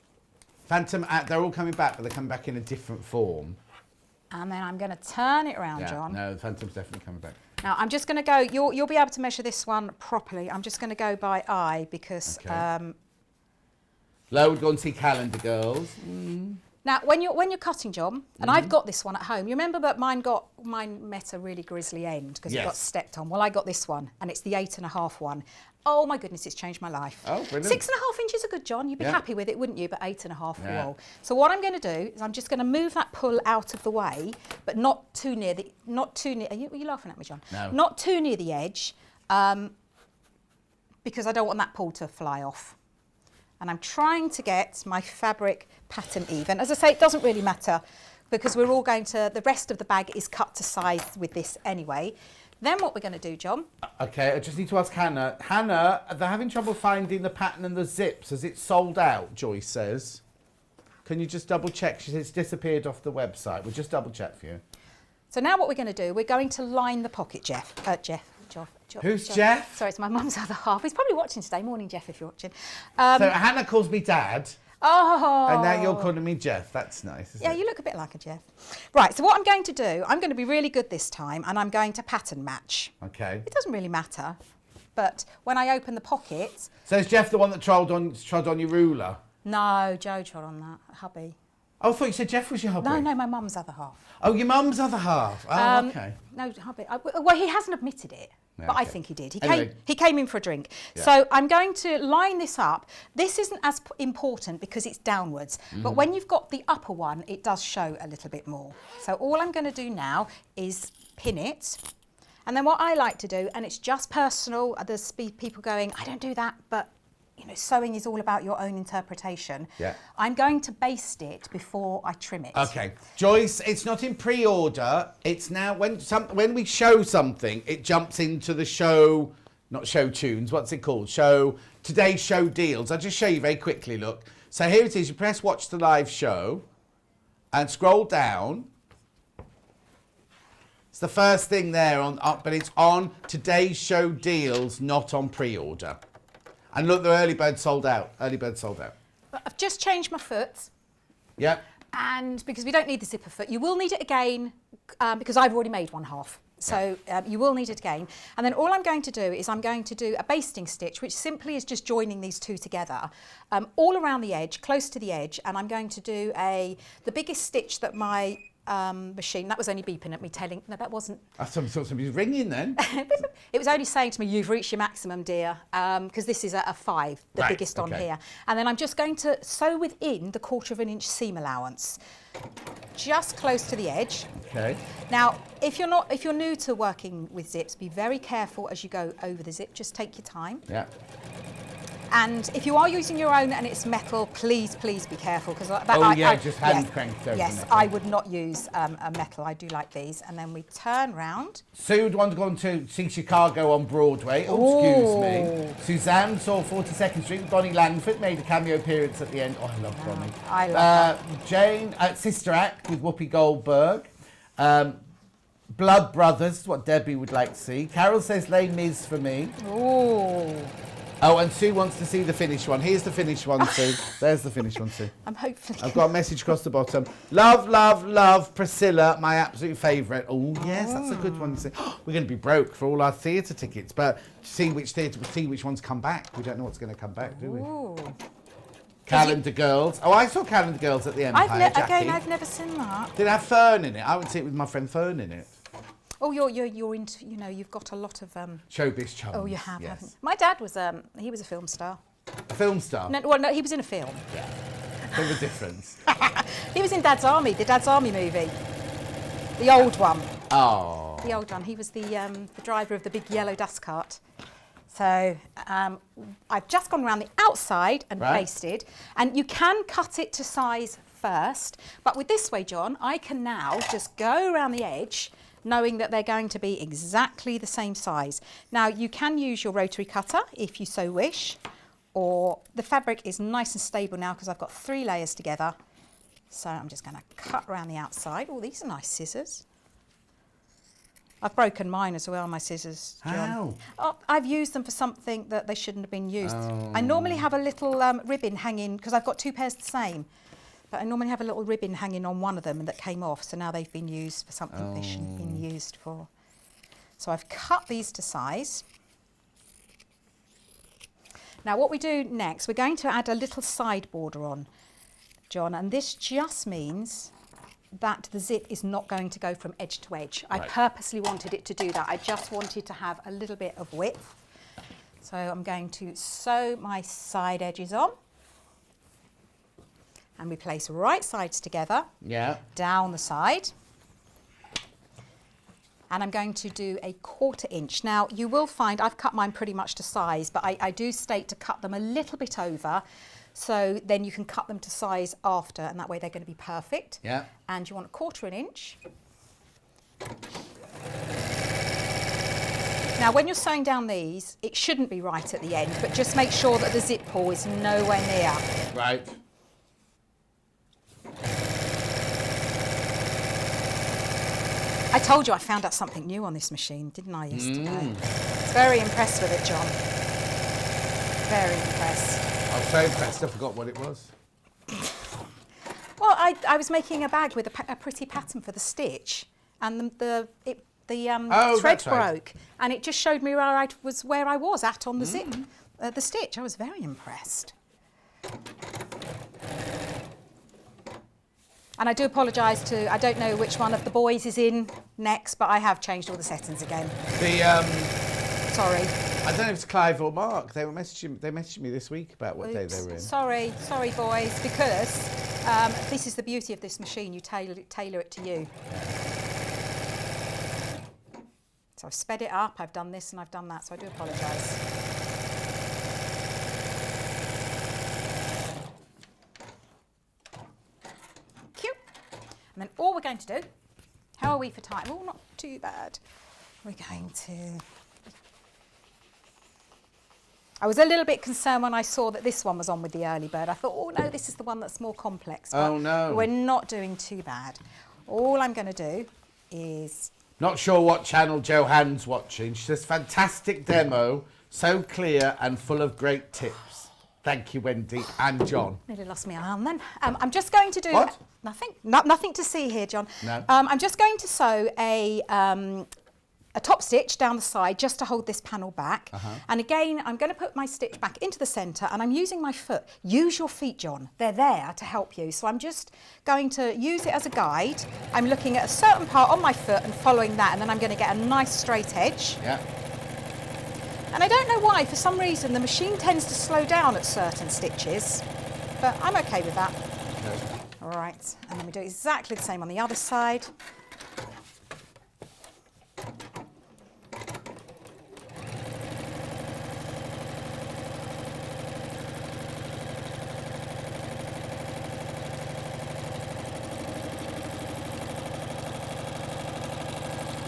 Phantom, they're all coming back, but they're coming back in a different form. And then I'm going to turn it around, Yeah, John. no, Phantom's definitely coming back. Now, I'm just going to go, you'll be able to measure this one properly. I'm just going to go by eye because... Okay. Low would go and see Calendar Girls. Now, when you're cutting, John, and I've got this one at home. You remember that mine met a really grisly end because it got stepped on. Well, I got this one, and it's the 8.5 one. Oh my goodness, it's changed my life. Oh, brilliant. 6.5 inches are good, John. You'd be happy with it, wouldn't you? But 8.5, whoa. So what I'm going to do is I'm just going to move that pull out of the way, but not too near. Are you laughing at me, John? No. Not too near the edge, because I don't want that pull to fly off. And I'm trying to get my fabric pattern even. As I say, it doesn't really matter because we're all going to, the rest of the bag is cut to size with this anyway. Then what we're going to do, John. Okay, I just need to ask Hannah. Hannah, they're having trouble finding the pattern and the zips. Has it sold out, Joyce says? Can you just double check? She says it's disappeared off the website. We'll just double check for you. So now what we're going to do, we're going to line the pocket, Jeff. Who's Jeff? Sorry, it's my mum's other half. He's probably watching today. Morning, Jeff, if you're watching. So Hannah calls me Dad. Oh. And now you're calling me Jeff. That's nice, isn't it? You look a bit like a Jeff. Right, so what I'm going to do, I'm going to be really good this time, and I'm going to pattern match. Okay. It doesn't really matter, but when I open the pocket... So is Jeff the one that trod on your ruler? No, Joe trod on that, hubby. Oh, I thought you said Jeff was your hubby. No, my mum's other half. Oh, your mum's other half. Oh, okay. No, hubby. Well, he hasn't admitted it. Yeah, but I okay. think he did. Anyway. He came in for a drink. Yeah. So I'm going to line this up. This isn't as important because it's downwards. But when you've got the upper one, it does show a little bit more. So all I'm going to do now is pin it. And then what I like to do, and it's just personal, there's people going, I don't do that, but sewing is all about your own interpretation. Yeah. I'm going to baste it before I trim it. Okay. Joyce, it's not in pre-order. It's now when we show something, it jumps into the show, not show tunes, what's it called? Today's show deals. I'll just show you very quickly, look. So here it is. You press watch the live show and scroll down. It's the first thing there but it's on today's show deals, not on pre-order. And look, the early bird sold out. Early bird sold out. I've just changed my foot. Yep. And because we don't need the zipper foot, you will need it again because I've already made one half. So you will need it again. And then all I'm going to do is I'm going to do a basting stitch, which simply is just joining these two together, all around the edge, close to the edge. And I'm going to do the biggest stitch that my machine, that was only beeping at me telling, no, that wasn't. I thought somebody was ringing then. It was only saying to me, you've reached your maximum, dear, because this is a 5, the biggest on here. And then I'm just going to sew within the 1/4 inch seam allowance, just close to the edge. Okay. Now, if you're new to working with zips, be very careful as you go over the zip. Just take your time. Yeah. And if you are using your own and it's metal, please be careful because just hand cranked over. Yes, I would not use a metal. I do like these. And then we turn round. Sue would want to go to see Chicago on Broadway. Oh, excuse me. Suzanne saw 42nd Street with Bonnie Langford, made a cameo appearance at the end. Oh, I love Bonnie. I love that. Jane at Sister Act with Whoopi Goldberg. Blood Brothers, what Debbie would like to see. Carol says Les Mis for me. Ooh. Oh, and Sue wants to see the finished one. Here's the finished one, Sue. There's the finished one, Sue. I'm hopefully. I've got a message across the bottom. Love, love, love, Priscilla, my absolute favourite. Oh, yes, that's a good one. We're going to be broke for all our theatre tickets, but see which ones come back. We don't know what's going to come back, do we? Ooh. Calendar Girls. Oh, I saw Calendar Girls at the Empire, Jackie. I've never seen that. Did it have Fern in it? I would see it with my friend Fern in it. Oh, you're into, you've got a lot of showbiz chums. Oh, you have, yes. haven't you? My dad was he was a film star. A film star? No, he was in a film. Yeah. Bit of a difference. He was in Dad's Army, the Dad's Army movie. The old one. Oh. The old one. He was the driver of the big yellow dust cart. So I've just gone around the outside and basted. And you can cut it to size first. But with this way, John, I can now just go around the edge knowing that they're going to be exactly the same size. Now, you can use your rotary cutter if you so wish, or the fabric is nice and stable now because I've got 3 layers together. So I'm just going to cut around the outside. Oh, these are nice scissors. I've broken mine as well, my scissors, John. How? Oh, I've used them for something that they shouldn't have been used. Oh. I normally have a little ribbon hanging, because I've got 2 pairs the same. But I normally have a little ribbon hanging on one of them and that came off, so now they've been used for something they shouldn't have been used for. So I've cut these to size. Now what we do next, we're going to add a little side border on, John, and this just means that the zip is not going to go from edge to edge. I purposely wanted it to do that. I just wanted to have a little bit of width. So I'm going to sew my side edges on. And we place right sides together, down the side. And I'm going to do a 1/4 inch. Now, you will find I've cut mine pretty much to size, but I do state to cut them a little bit over, so then you can cut them to size after, and that way they're going to be perfect. Yeah. And you want 1/4 inch. Now, when you're sewing down these, it shouldn't be right at the end, but just make sure that the zip pull is nowhere near. Right. I told you I found out something new on this machine, didn't I, yesterday? Very impressed with it, John. Very impressed. I was so impressed, I forgot what it was. Well, I was making a bag with a pretty pattern for the stitch, and the thread broke, and it just showed me where I was at on the zip, the stitch. I was very impressed. And I do apologise to, I don't know which one of the boys is in next, but I have changed all the settings again. Sorry. I don't know if it's Clive or Mark. They messaged me this week about what day they were in. Sorry boys, because this is the beauty of this machine. You tailor it to you. So I've sped it up, I've done this and I've done that, so I do apologise. going to do, how are we for time? Oh, not too bad. We're going to... I was a little bit concerned when I saw that this one was on with the early bird. I thought, oh no, this is the one that's more complex. But oh no. We're not doing too bad. All I'm going to do is... Not sure what channel Johanne's watching. She says, fantastic demo, so clear and full of great tips. Thank you, Wendy and John. Nearly lost my arm then. I'm just going to do... What? Nothing. Nothing to see here, John. No. I'm just going to sew a top stitch down the side just to hold this panel back. And again, I'm going to put my stitch back into the centre and I'm using my foot. Use your feet, John. They're there to help you. So I'm just going to use it as a guide. I'm looking at a certain part on my foot and following that, and then I'm going to get a nice straight edge. Yeah. And I don't know why, for some reason, the machine tends to slow down at certain stitches, but I'm okay with that. Okay. All right, and then we do exactly the same on the other side.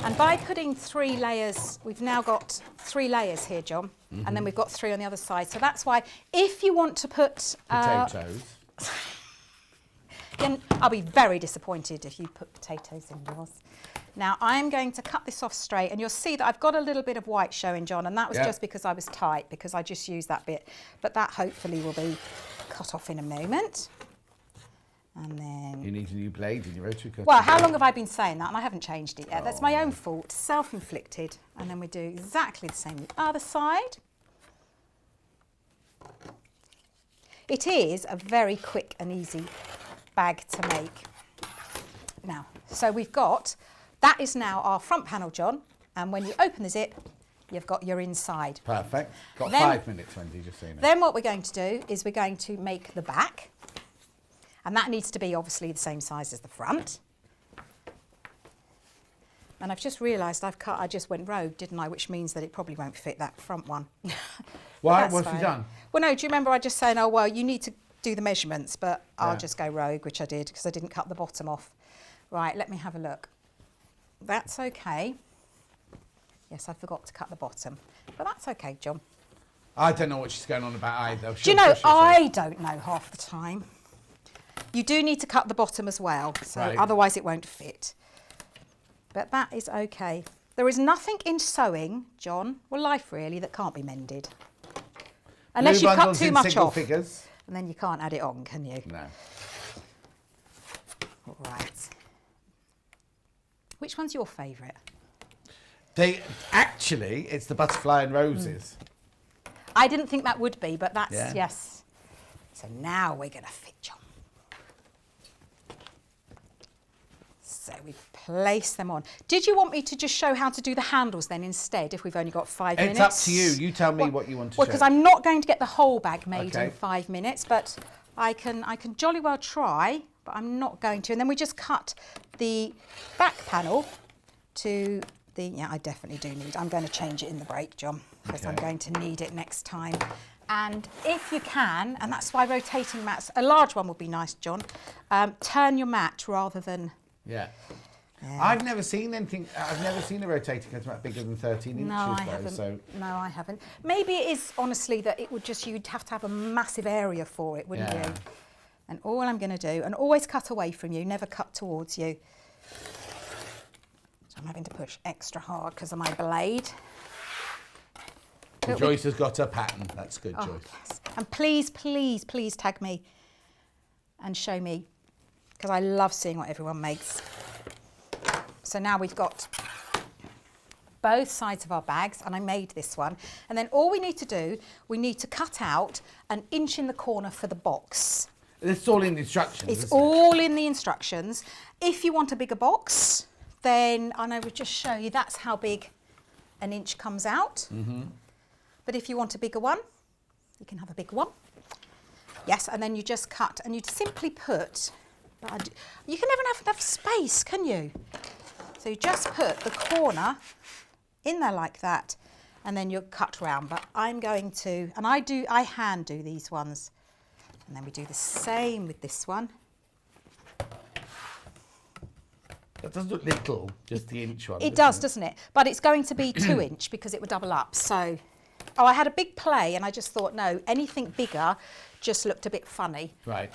And by putting 3 layers, we've now got 3 layers here, John, and then we've got 3 on the other side. So that's why, if you want to put... Potatoes. I'll be very disappointed if you put potatoes in yours. Now, I'm going to cut this off straight, and you'll see that I've got a little bit of white showing, John, and that was just because I was tight, because I just used that bit. But that hopefully will be cut off in a moment. And then... You need a new blade in your rotary cutter. Well, how long have I been saying that? And I haven't changed it yet. That's my own fault, self-inflicted. And then we do exactly the same with the other side. It is a very quick and easy bag to make. Now, so we've got, that is now our front panel, John. And when you open the zip, you've got your inside. Perfect. Got Then, 5 minutes, Wendy, just so you know. Then what we're going to do is we're going to make the back. And that needs to be obviously the same size as the front. And I've just realised I just went rogue, didn't I? Which means that it probably won't fit that front one. Why? What's you done? Well, no, do you remember I just saying, oh, well, you need to do the measurements, but Yeah. I'll just go rogue, which I did because I didn't cut the bottom off. Right, let me have a look. That's okay. Yes, I forgot to cut the bottom, but that's okay, John. I don't know what she's going on about either. Do you know, I don't know half the time. You do need to cut the bottom as well, so otherwise it won't fit. But that is okay. There is nothing in sewing, John, or life really, that can't be mended. Unless you cut too much off. Figures. And then you can't add it on, can you? No. All right. Which one's your favourite? Actually, it's the butterfly and roses. I didn't think that would be, but that's, yes. So now we're going to fit, John. So we place them on. Did you want me to just show how to do the handles then instead, if we've only got 5 minutes? It's up to you. You tell me what you want to show. Well, because I'm not going to get the whole bag made in 5 minutes, but I can jolly well try, but I'm not going to. And then we just cut the back panel to the, yeah, I definitely do need, I'm going to change it in the break, John, because I'm going to need it next time. And if you can, and that's why rotating mats, a large one would be nice, John, turn your mat rather than... Yeah. I've never seen anything. I've never seen a rotating cutter mat bigger than 13 inches. No, I haven't. So. No, I haven't. Maybe it is honestly that it would just, you'd have to have a massive area for it, wouldn't you? And all I'm going to do, and always cut away from you, never cut towards you. So I'm having to push extra hard because of my blade. Well, Joyce has got a pattern. That's good, Joyce. Yes. And please, please, please tag me and show me, because I love seeing what everyone makes. So now we've got both sides of our bags, and I made this one. And then all we need to do, we need to cut out 1 inch in the corner for the box. It's all in the instructions, It's all in the instructions. If you want a bigger box, then, and I would just show you, that's how big 1 inch comes out. But if you want a bigger one, you can have a bigger one. Yes, and then you just cut, and you simply put, you can never have enough space, can you? So you just put the corner in there like that, and then you cut round. But I'm going to, and I hand do these ones. And then we do the same with this one. That does look little, just the inch one. It does, doesn't it? But it's going to be 2 inch because it would double up. So, I had a big play and I just thought, no, anything bigger just looked a bit funny. Right.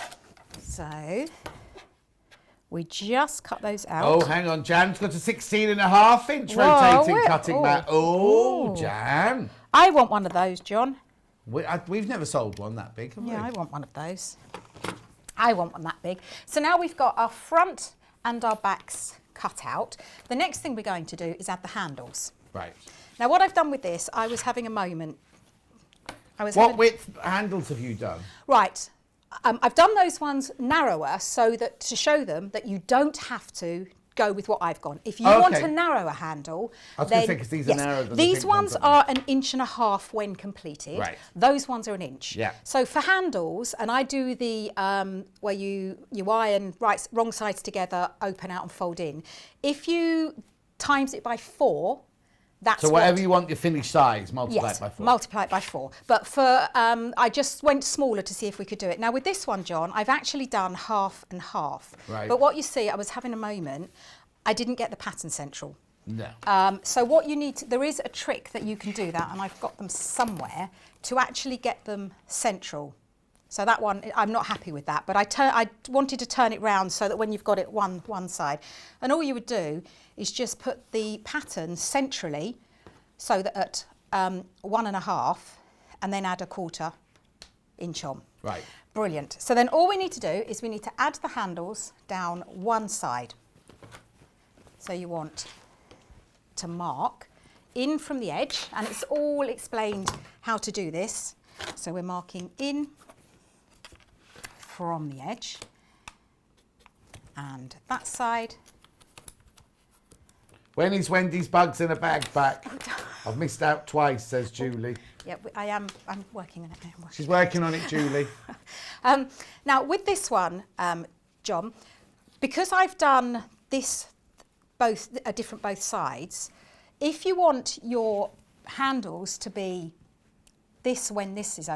So, we just cut those out. Oh, hang on, Jan's got a 16.5-inch rotating cutting mat. Oh, Jan. I want one of those, John. We've never sold one that big, have we? Yeah, I want one of those. I want one that big. So now we've got our front and our backs cut out. The next thing we're going to do is add the handles. Right. Now, what I've done with this, I was having a moment. What width handles have you done? Right. I've done those ones narrower so that to show them that you don't have to go with what I've gone. If you want a narrower handle, I was going to say, because these are narrower than these ones are 1.5 inches when completed. Right. Those ones are 1 inch. Yeah. So for handles, and I do the where you iron wrong sides together, open out and fold in. If you times it by 4, that's so whatever you want your finished size, multiply it by 4. Multiply it by 4. But for I just went smaller to see if we could do it. Now with this one, John, I've actually done 1/2 and 1/2. Right. But what you see, I was having a moment. I didn't get the pattern central. No. So what you need to, there is a trick that you can do that, and I've got them somewhere to actually get them central. So that one, I'm not happy with that, but I wanted to turn it round so that when you've got it one side, and all you would do is just put the pattern centrally, so that at 1.5, and then add a 1/4 inch on. Right. Brilliant. So then all we need to do is we need to add the handles down one side. So you want to mark in from the edge, and it's all explained how to do this. So we're marking in from the edge, and that side. When is Wendy's bugs in a bag back? I've missed out twice, says Julie. Yeah, I'm working on it now. She's working on it, Julie. Now with this one, John, because I've done this different both sides, if you want your handles to be this when this is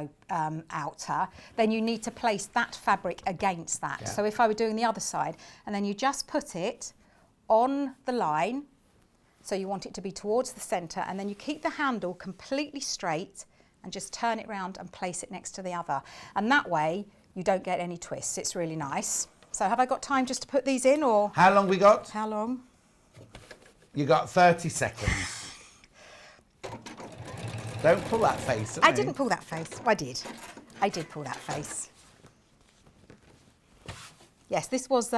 outer, then you need to place that fabric against that. Yeah. So if I were doing the other side, and then you just put it on the line, so you want it to be towards the centre, and then you keep the handle completely straight and just turn it round and place it next to the other. And that way you don't get any twists. It's really nice. So have I got time just to put these in, or? How long we got? How long? You got 30 seconds. Don't pull that face at I me. didn't pull that face. I did. I did pull that face. Yes, this was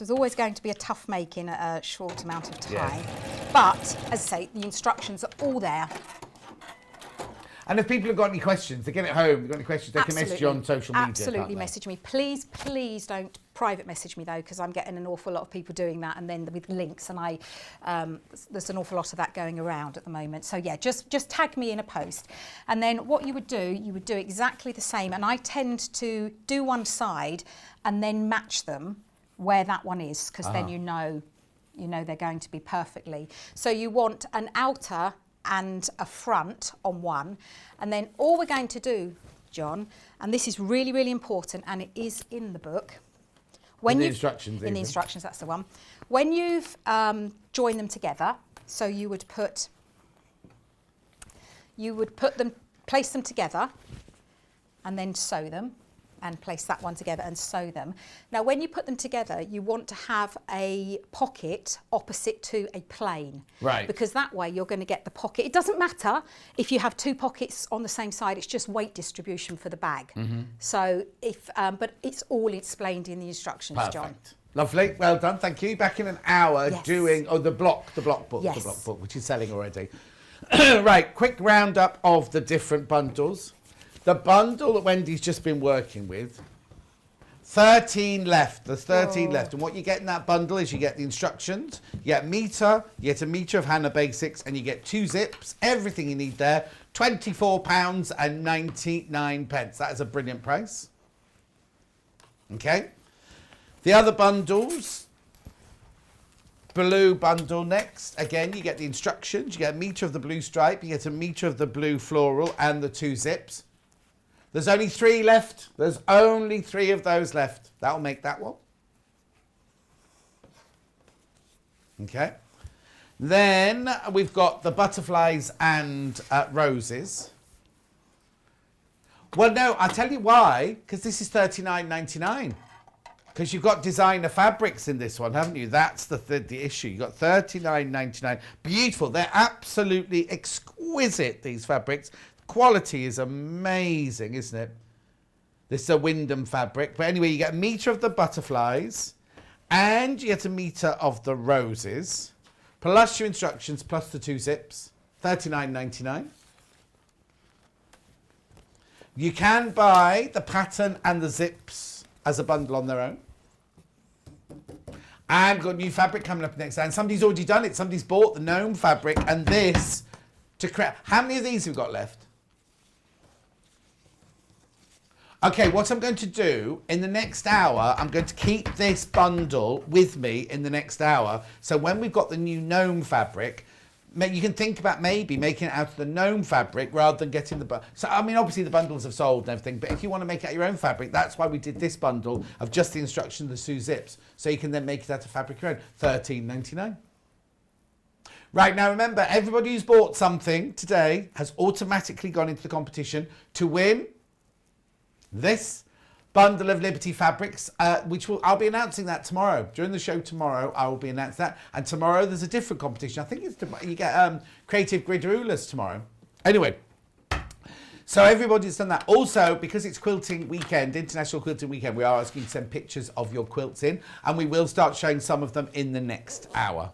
always going to be a tough make in a short amount of time. Yes. But, as I say, the instructions are all there. And if people have got any questions, they get it home, they've got any questions, they can message you on social media. Absolutely, message me. Please don't private message me though, because I'm getting an awful lot of people doing that, and then with links, and there's an awful lot of that going around at the moment. So yeah, just tag me in a post, and then what you would do exactly the same. And I tend to do one side and then match them where that one is, because then you know they're going to be perfectly. So you want an outer and a front on one, and then all we're going to do, John, and this is really, really important, and it is in the book. In the instructions. In the instructions, that's the one. When you've joined them together, so you would place them together, and then sew them, and place that one together and sew them. Now when you put them together, you want to have a pocket opposite to a plane. Right. Because that way you're going to get the pocket. It doesn't matter if you have two pockets on the same side, it's just weight distribution for the bag. Mm-hmm. So but it's all explained in the instructions, Perfect. John. Lovely, well done, thank you. Back in an hour doing, the block book, yes. The block book, which is selling already. Right, quick roundup of the different bundles. The bundle that Wendy's just been working with, 13 left. There's 13 left. And what you get in that bundle is you get the instructions, you get a metre of Hannah Basics, and you get 2 zips, everything you need there. £24.99. That is a brilliant price. Okay. The other bundles, blue bundle next. Again, you get the instructions, you get a metre of the blue stripe, you get a metre of the blue floral, and the 2 zips. There's only 3 left. There's only 3 of those left. That'll make that one. Okay. Then we've got the butterflies and roses. Well, no, I'll tell you why, because this is $39.99. Because you've got designer fabrics in this one, haven't you? That's the issue. You've got $39.99. Beautiful. They're absolutely exquisite, these fabrics. Quality is amazing, isn't it? This is a Wyndham fabric. But anyway, you get a metre of the butterflies and you get a metre of the roses, plus your instructions, plus the 2 zips. $39.99. You can buy the pattern and the zips as a bundle on their own. And got new fabric coming up next. And somebody's already done it. Somebody's bought the Gnome fabric and this to create. How many of these have we got left? Okay, what I'm going to do in the next hour, I'm going to keep this bundle with me in the next hour. So when we've got the new Gnome fabric, you can think about maybe making it out of the Gnome fabric rather than getting the... So, I mean, obviously the bundles have sold and everything, but if you want to make it out your own fabric, that's why we did this bundle of just the instructions, the 2 zips. So you can then make it out of fabric your own. $13.99. Right, now remember, everybody who's bought something today has automatically gone into the competition to win this bundle of Liberty fabrics, which I'll be announcing that tomorrow. During the show tomorrow, I will be announcing that. And tomorrow there's a different competition. I think it's you get creative grid rulers tomorrow. Anyway, so everybody's done that. Also, because it's quilting weekend, International Quilting Weekend, we are asking you to send pictures of your quilts in, and we will start showing some of them in the next hour.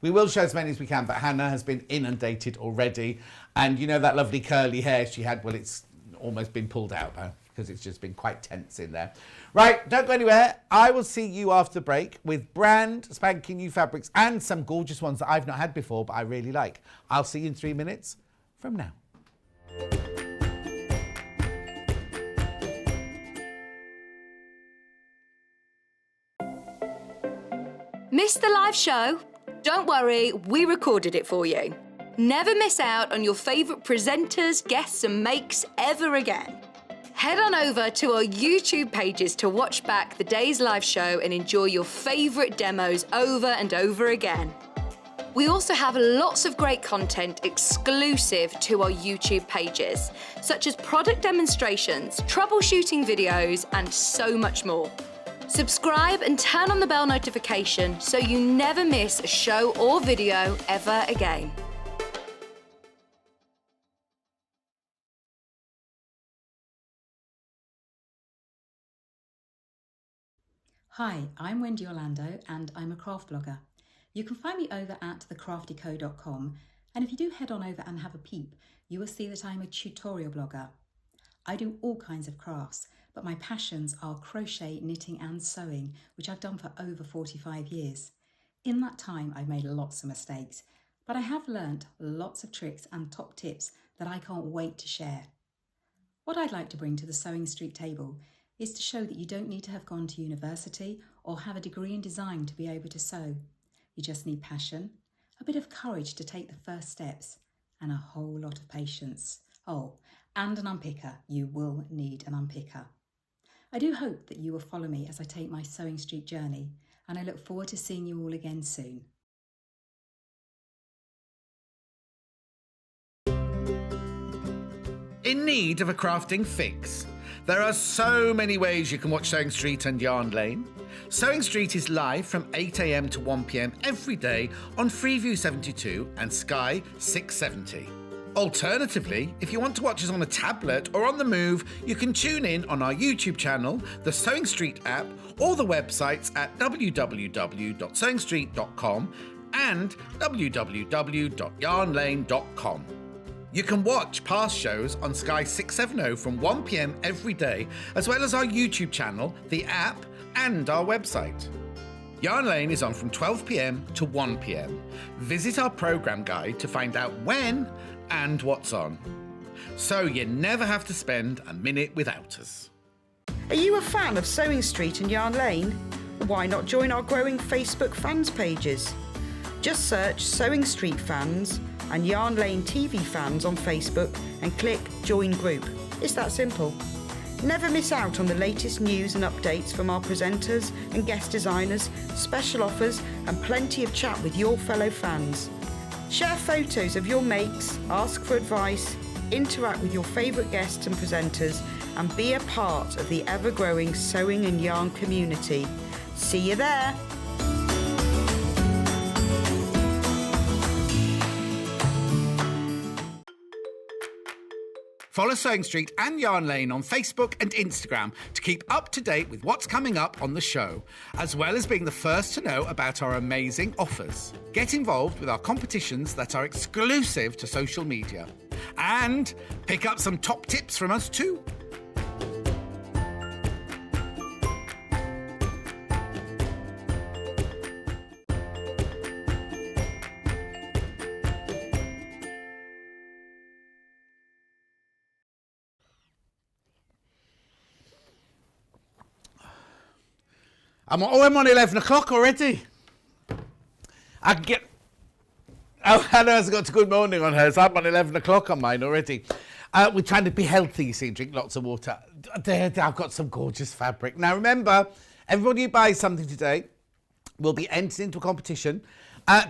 We will show as many as we can, but Hannah has been inundated already. And you know that lovely curly hair she had? Well, it's almost been pulled out now because it's just been quite tense in there. Right, don't go anywhere. I will see you after the break with brand spanking new fabrics and some gorgeous ones that I've not had before, but I really like. I'll see you in 3 minutes from now. Missed the live show? Don't worry, we recorded it for you. Never miss out on your favourite presenters, guests and makes ever again. Head on over to our YouTube pages to watch back the day's live show and enjoy your favourite demos over and over again. We also have lots of great content exclusive to our YouTube pages, such as product demonstrations, troubleshooting videos, and so much more. Subscribe and turn on the bell notification so you never miss a show or video ever again. Hi, I'm Wendy Orlando and I'm a craft blogger. You can find me over at thecraftyco.com, and if you do head on over and have a peep, you will see that I'm a tutorial blogger. I do all kinds of crafts, but my passions are crochet, knitting and sewing, which I've done for over 45 years. In that time, I've made lots of mistakes, but I have learnt lots of tricks and top tips that I can't wait to share. What I'd like to bring to the Sewing Street table is to show that you don't need to have gone to university or have a degree in design to be able to sew. You just need passion, a bit of courage to take the first steps, and a whole lot of patience. Oh, and an unpicker. You will need an unpicker. I do hope that you will follow me as I take my Sewing Street journey, and I look forward to seeing you all again soon. In need of a crafting fix? There are so many ways you can watch Sewing Street and Yarn Lane. Sewing Street is live from 8 AM to 1 PM every day on Freeview 72 and Sky 670. Alternatively, if you want to watch us on a tablet or on the move, you can tune in on our YouTube channel, the Sewing Street app, or the websites at www.sewingstreet.com and www.yarnlane.com. You can watch past shows on Sky 670 from 1 PM every day, as well as our YouTube channel, the app, and our website. Yarn Lane is on from 12 PM to 1 PM. Visit our programme guide to find out when and what's on. So you never have to spend a minute without us. Are you a fan of Sewing Street and Yarn Lane? Why not join our growing Facebook fans pages? Just search Sewing Street Fans and Yarn Lane TV Fans on Facebook and click Join Group. It's that simple. Never miss out on the latest news and updates from our presenters and guest designers, special offers and plenty of chat with your fellow fans. Share photos of your makes, ask for advice, interact with your favourite guests and presenters and be a part of the ever-growing sewing and yarn community. See you there! Follow Sewing Street and Yarn Lane on Facebook and Instagram to keep up to date with what's coming up on the show, as well as being the first to know about our amazing offers. Get involved with our competitions that are exclusive to social media. And pick up some top tips from us too. I'm on 11 o'clock already. I can get... Oh, Hannah's got a good morning on hers. I'm on 11 o'clock on mine already. We're trying to be healthy, you see, drink lots of water. There, I've got some gorgeous fabric. Now, remember, everybody who buys something today will be entered into a competition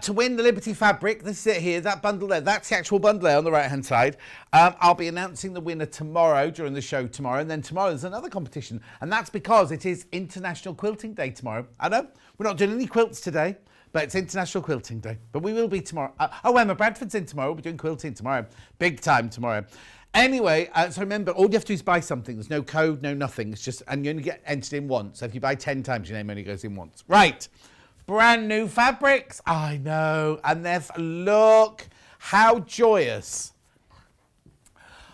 to win the Liberty fabric. This is it here, that bundle there. That's the actual bundle there on the right-hand side. I'll be announcing the winner tomorrow, during the show tomorrow. And then tomorrow there's another competition. And that's because it is International Quilting Day tomorrow. I know, we're not doing any quilts today, but it's International Quilting Day. But we will be tomorrow. Emma Bradford's in tomorrow. We'll be doing quilting tomorrow. Big time tomorrow. Anyway, so remember, all you have to do is buy something. There's no code, no nothing. It's just, and you only get entered in once. So if you buy 10 times, your name only goes in once. Right. Brand new fabrics. I know. And look how joyous.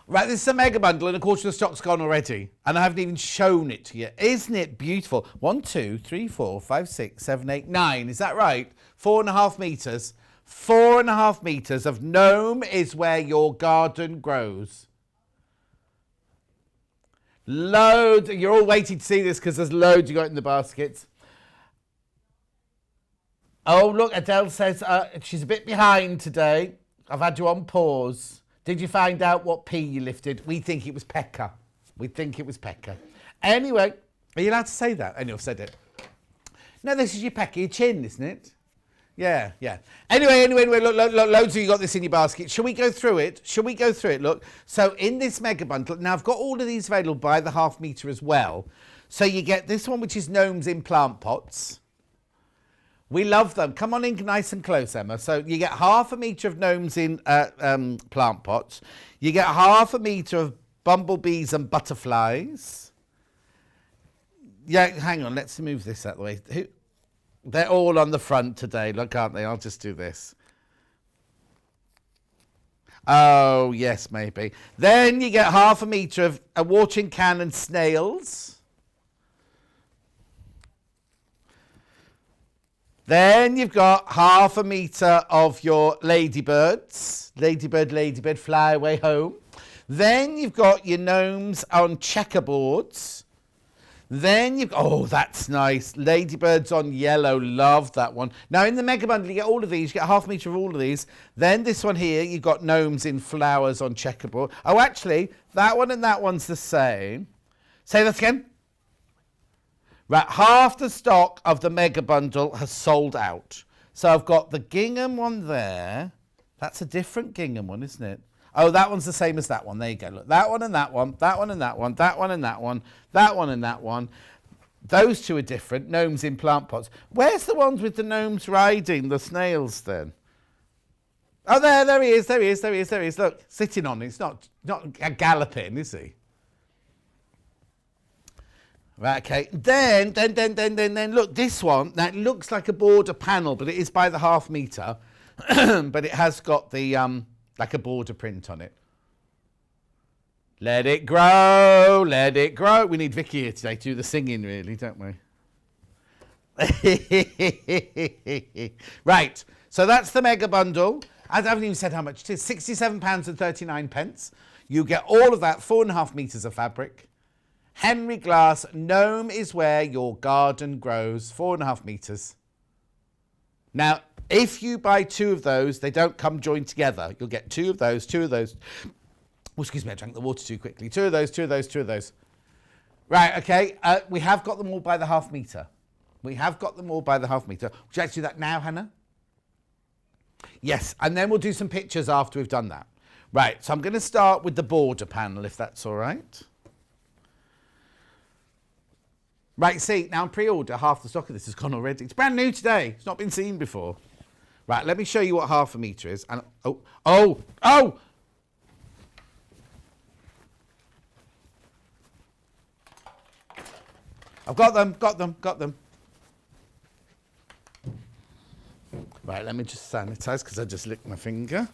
Right, this is a mega bundle and a quarter of the stock's gone already. And I haven't even shown it to you. Isn't it beautiful? 1, 2, 3, 4, 5, 6, 7, 8, 9. Is that right? 4.5 metres. 4.5 metres of Gnome is where your garden grows. Loads. You're all waiting to see this because there's loads you got in the baskets. Oh, look, Adele says she's a bit behind today. I've had you on pause. Did you find out what P you lifted? We think it was Pekka. We think it was Pekka. Anyway, are you allowed to say that? Anyway, I've said it. No, this is your Pekka, your chin, isn't it? Yeah. Anyway, look, loads of you got this in your basket. Shall we go through it? Look. So in this mega bundle, now I've got all of these available by the half metre as well. So you get this one, which is Gnomes in plant pots. We love them. Come on in nice and close, Emma. So you get 1/2 metre of Gnomes in plant pots. You get 1/2 metre of bumblebees and butterflies. Yeah, hang on. Let's move this out of the way. They're all on the front today. Look, aren't they? I'll just do this. Oh, yes, maybe. Then you get 1/2 metre of a watering can and snails. Then you've got 1/2 metre of your ladybirds. Ladybird, fly away home. Then you've got your gnomes on checkerboards. Then you've got, oh, that's nice. Ladybirds on yellow, love that one. Now in the mega bundle, you get all of these. You get 1/2 metre of all of these. Then this one here, you've got gnomes in flowers on checkerboard. Oh, actually, that one and that one's the same. Say that again. Right, half the stock of the mega bundle has sold out. So I've got the gingham one there. That's a different gingham one, isn't it? Oh, that one's the same as that one. There you go. Look, that one and that one, that one and that one, that one and that one, that one and that one. Those two are different. Gnomes in plant pots. Where's the ones with the gnomes riding the snails then? Oh, there he is. Look, sitting on it. It's not galloping, is he? Right, okay. Then, look, this one, that looks like a border panel, but it is by the 1/2 metre. But it has got the, like a border print on it. Let it grow. We need Vicky here today to do the singing, really, don't we? Right, so that's the mega bundle. I haven't even said how much it is. £67.39. You get all of that, 4.5 metres of fabric. Henry Glass, Gnome is where your garden grows, 4.5 metres. Now, if you buy 2 of those, they don't come joined together. You'll get 2 of those. Oh, excuse me, I drank the water too quickly. 2 of those. Right, okay. We have got them all by the half metre. We have got them all by the half metre. Would you like to do that now, Hannah? Yes, and then we'll do some pictures after we've done that. Right, so I'm going to start with the border panel, if that's all right. Right, see, now on pre-order, half the stock of this has gone already. It's brand new today. It's not been seen before. Right, let me show you what half a metre is. And oh! I've got them. Right, let me just sanitise because I just licked my finger.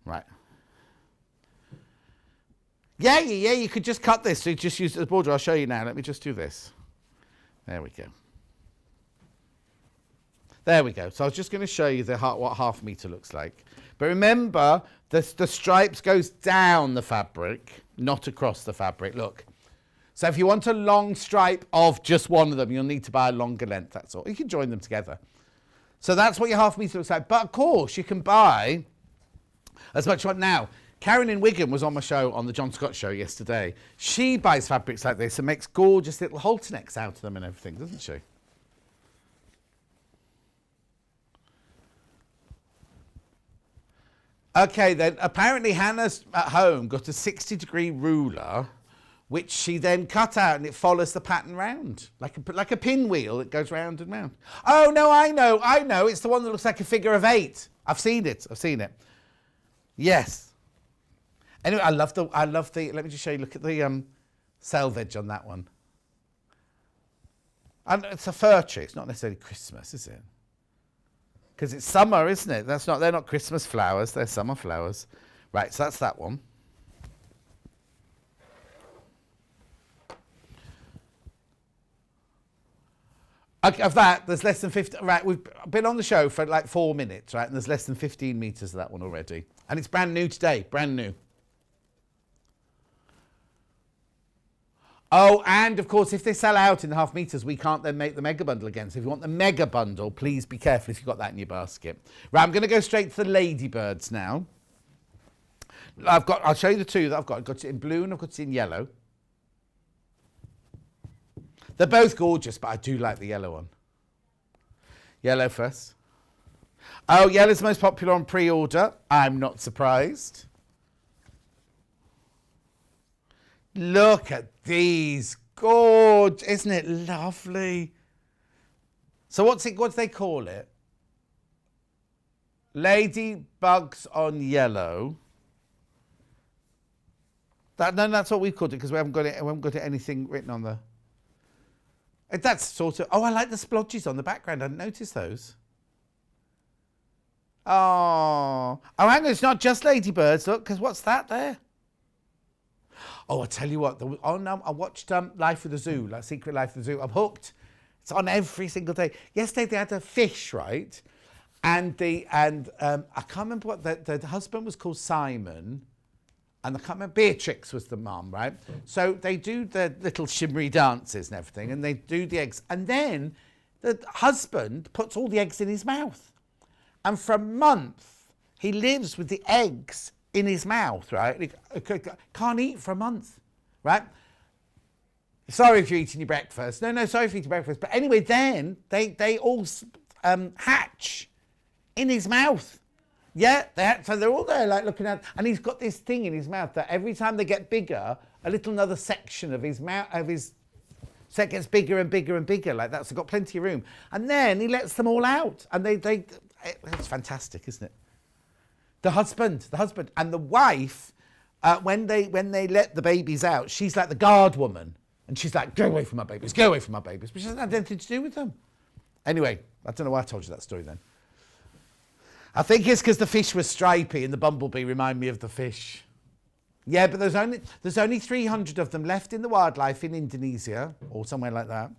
Right. Yeah, you could just cut this. So you just use it as a border. I'll show you now. Let me just do this. There we go. There we go. So I was just going to show you what half metre looks like. But remember, the stripes goes down the fabric, not across the fabric. Look. So if you want a long stripe of just one of them, you'll need to buy a longer length, that's all. You can join them together. So that's what your half metre looks like. But of course, you can buy as much as you want. Now, Karen in Wigan was on my show, on the John Scott show yesterday. She buys fabrics like this and makes gorgeous little halter necks out of them and everything, doesn't she? Okay, then apparently Hannah's at home got a 60-degree ruler, which she then cut out, and it follows the pattern round, like a pinwheel that goes round and round. Oh, no, I know. It's the one that looks like a figure of 8. I've seen it. Yes. Anyway, I love the, let me just show you, look at the selvage on that one. And it's a fir tree. It's not necessarily Christmas, is it? Because it's summer, isn't it? They're not Christmas flowers, they're summer flowers. Right, so that's that one. Okay, of that, there's less than 50. Right, we've been on the show for like 4 minutes, right? And there's less than 15 metres of that one already. And it's brand new today, brand new. Oh, and of course, if they sell out in the half metres, we can't then make the mega bundle again. So if you want the mega bundle, please be careful if you've got that in your basket. Right, I'm going to go straight to the ladybirds now. I'll show you the two that I've got. I've got it in blue and I've got it in yellow. They're both gorgeous, but I do like the yellow one. Yellow first. Oh, yellow's the most popular on pre-order. I'm not surprised. Look at these. Gorgeous. Isn't it lovely? So what do they call it? Ladybugs on yellow. That's what we've called it because we haven't got anything written on the... That's sort of... Oh, I like the splodges on the background. I didn't notice those. Oh, hang on. It's not just ladybirds. Look, because what's that there? Oh, I tell you what. I watched Life of the Zoo, like Secret Life of the Zoo. I'm hooked. It's on every single day. Yesterday they had a fish, right? And I can't remember what the husband was called Simon. And I can't remember, Beatrix was the mum, right? So they do the little shimmery dances and everything, and they do the eggs. And then the husband puts all the eggs in his mouth. And for a month, he lives with the eggs in his mouth, right? He can't eat for a month, right? Sorry if you're eating your breakfast. No, sorry if you're eating breakfast. But anyway, then they all hatch in his mouth. Yeah, so they're all there, like looking at, and he's got this thing in his mouth that every time they get bigger, another section of his mouth, so it gets bigger and bigger and bigger, like that. So got plenty of room, and then he lets them all out, and it's fantastic, isn't it? The husband, and the wife, when they let the babies out, she's like the guard woman, and she's like, go away from my babies, but she doesn't have anything to do with them. Anyway, I don't know why I told you that story then. I think it's because the fish was stripy and the bumblebee reminded me of the fish. Yeah, but there's only 300 of them left in the wildlife in Indonesia or somewhere like that.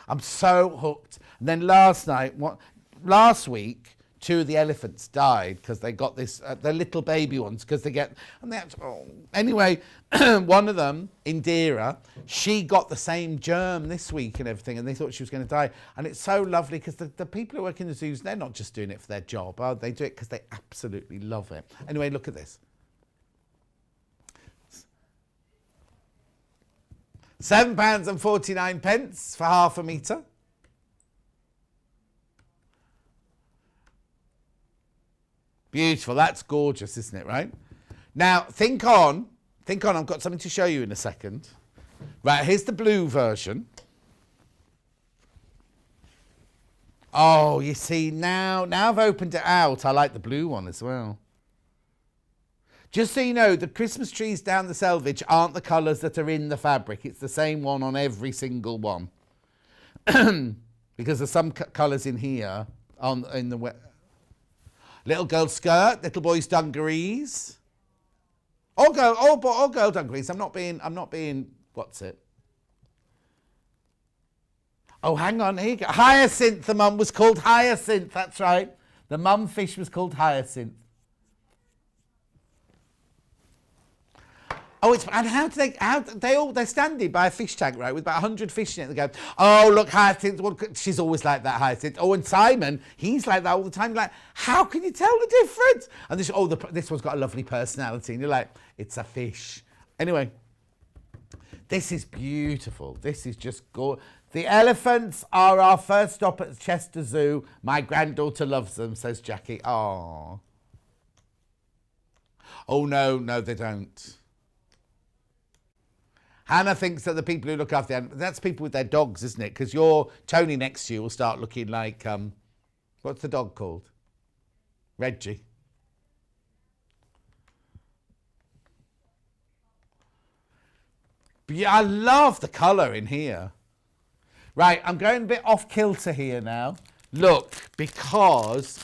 I'm so hooked. And then last week, 2 of the elephants died because they got this, they're little baby ones because they get, and they have to, oh. Anyway, one of them, Indira, she got the same germ this week and everything, and they thought she was going to die. And it's so lovely because the people who work in the zoos, they're not just doing it for their job, they do it because they absolutely love it. Anyway, look at this. £7.49 for half a metre. Beautiful. That's gorgeous, isn't it, right? Now, think on. I've got something to show you in a second. Right, here's the blue version. Oh, you see, now I've opened it out. I like the blue one as well. Just so you know, the Christmas trees down the selvage aren't the colours that are in the fabric. It's the same one on every single one. Because there's some colours in here. In the little girl skirt, little boy's dungarees. All girl dungarees. I'm not being, what's it? Oh, hang on, here you go. Hyacinth, the mum was called Hyacinth, that's right. The mum fish was called Hyacinth. Oh, they're standing by a fish tank, right, with about 100 fish in it. They go, oh, look, Hyacinth, well, she's always like that, Hyacinth. Oh, and Simon, he's like that all the time. Like, how can you tell the difference? And this one's got a lovely personality. And you're like, it's a fish. Anyway, this is beautiful. This is just gorgeous. The elephants are our first stop at Chester Zoo. My granddaughter loves them, says Jackie. Oh. Oh, no, they don't. Hannah thinks that the people who look after the animals, that's people with their dogs, isn't it? Because your Tony next to you will start looking like, what's the dog called? Reggie. But yeah, I love the colour in here. Right, I'm going a bit off kilter here now. Look, because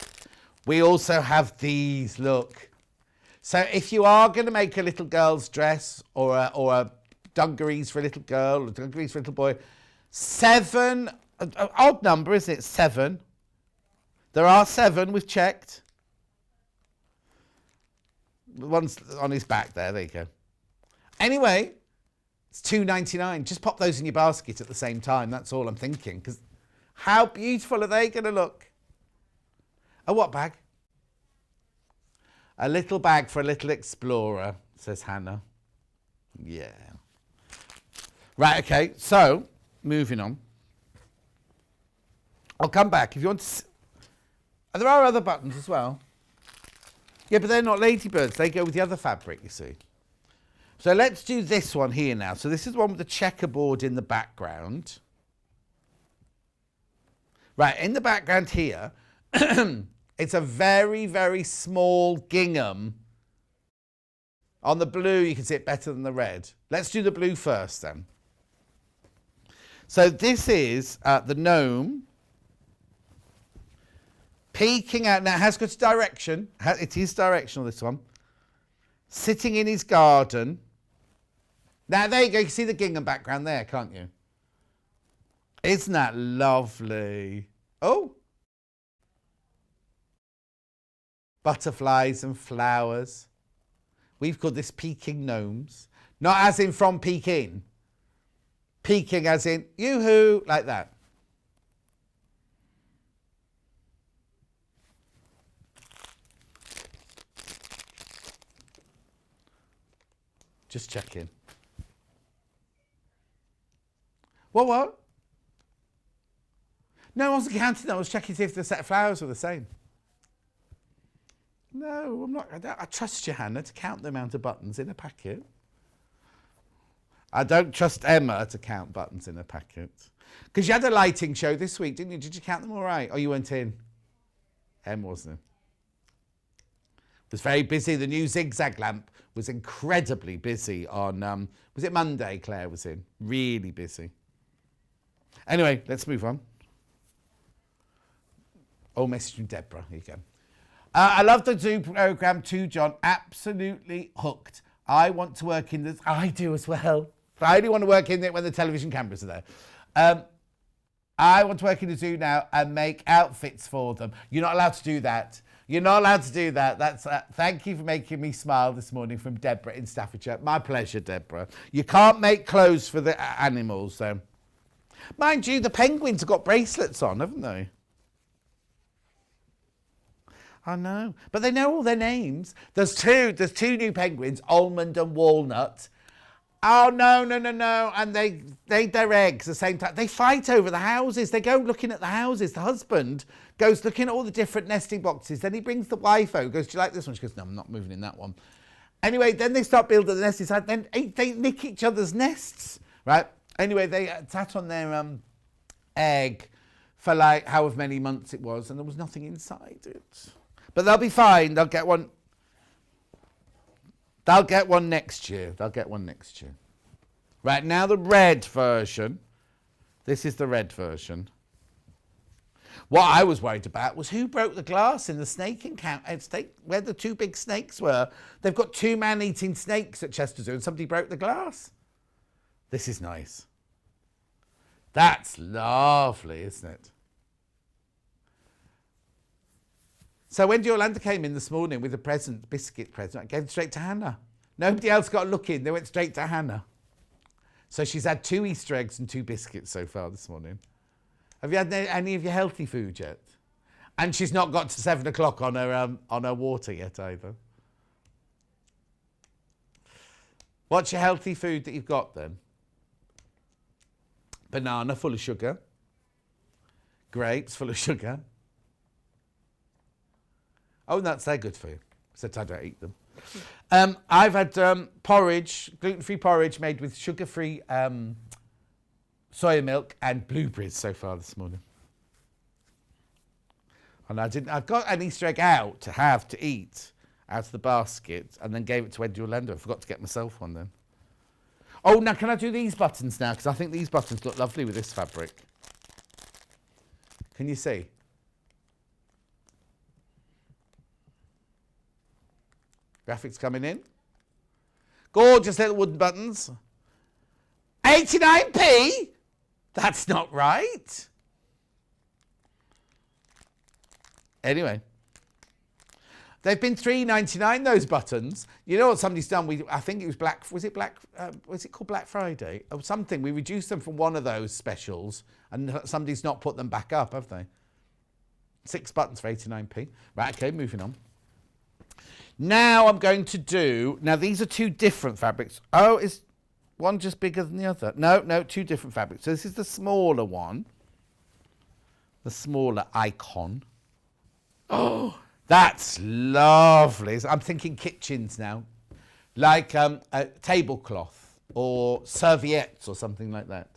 we also have these, look. So if you are going to make a little girl's dress or a dungarees for a little girl or dungarees for a little boy, 7, odd number, isn't it? 7. There are 7, we've checked. The one's on his back there you go. Anyway, it's $2.99. Just pop those in your basket at the same time. That's all I'm thinking. Because how beautiful are they going to look? A what bag? A little bag for a little explorer, says Hannah. Yeah. Right, okay. So, moving on. I'll come back. If you want to... There are other buttons as well. Yeah, but they're not ladybirds. They go with the other fabric, you see. So let's do this one here now. So this is one with the checkerboard in the background. Right, in the background here, it's a very, very small gingham. On the blue, you can see it better than the red. Let's do the blue first then. So this is the gnome peeking out. Now it has got a direction. It is directional, this one. Sitting in his garden. Now, there you go. You can see the gingham background there, can't you? Isn't that lovely? Oh. Butterflies and flowers. We've called this peeking gnomes. Not as in from Peking. Peeking as in, yoo-hoo, like that. Just checking. What? No, I wasn't counting that. I was checking to see if the set of flowers were the same. No, I'm not. I trust you, Hannah, to count the amount of buttons in a packet. I don't trust Emma to count buttons in a packet. Because you had a lighting show this week, didn't you? Did you count them all right? Or you weren't in? Emma wasn't in. It was very busy. The new zigzag lamp was incredibly busy on, was it Monday Claire was in? Really busy. Anyway, let's move on. Oh, message from Deborah. Here you go. I love the Zoo programme too, John. Absolutely hooked. I want to work in this. I do as well. But I only want to work in it when the television cameras are there. I want to work in the zoo now and make outfits for them. You're not allowed to do that. You're not allowed to do that. That's thank you for making me smile this morning from Deborah in Staffordshire. My pleasure, Deborah. You can't make clothes for the animals, though. Mind you, the penguins have got bracelets on, haven't they? I know. But they know all their names. There's two new penguins, Almond and Walnut. Oh, no. And they laid their eggs at the same time. They fight over the houses. They go looking at the houses. The husband goes looking at all the different nesting boxes. Then he brings the wife over, goes, do you like this one? She goes, no, I'm not moving in that one. Anyway, then they start building the nests inside. Then they nick each other's nests, right? Anyway, they sat on their egg for like however many months it was, and there was nothing inside it. But they'll be fine. They'll get one. They'll get one next year. Right, now the red version. This is the red version. What I was worried about was who broke the glass in the snake encounter, where the two big snakes were. They've got 2 man-eating snakes at Chester Zoo and somebody broke the glass. This is nice. That's lovely, isn't it? So Wendy Orlando came in this morning with a biscuit present. I gave it straight to Hannah. Nobody else got a look in. They went straight to Hannah. So she's had 2 Easter eggs and 2 biscuits so far this morning. Have you had any of your healthy food yet? And she's not got to 7 o'clock on her water yet either. What's your healthy food that you've got then? Banana full of sugar. Grapes full of sugar. Oh, they're good for you. Except I don't eat them. I've had porridge, gluten-free porridge made with sugar-free soya milk and blueberries so far this morning. And I've got an Easter egg out to eat out of the basket and then gave it to Wendy Orlando. I forgot to get myself one then. Oh, now can I do these buttons now? Because I think these buttons look lovely with this fabric. Can you see? Graphics coming in. Gorgeous little wooden buttons. 89p? That's not right. Anyway. They've been $3.99, those buttons. You know what somebody's done? I think it was was it called Black Friday? Or something. We reduced them from one of those specials and somebody's not put them back up, have they? 6 buttons for 89p. Right, okay, moving on. Now I'm going to do, now these are 2 different fabrics. Oh, is one just bigger than the other? No, 2 different fabrics. So this is the smaller one. The smaller icon. Oh, that's lovely. I'm thinking kitchens now. Like a tablecloth or serviettes or something like that.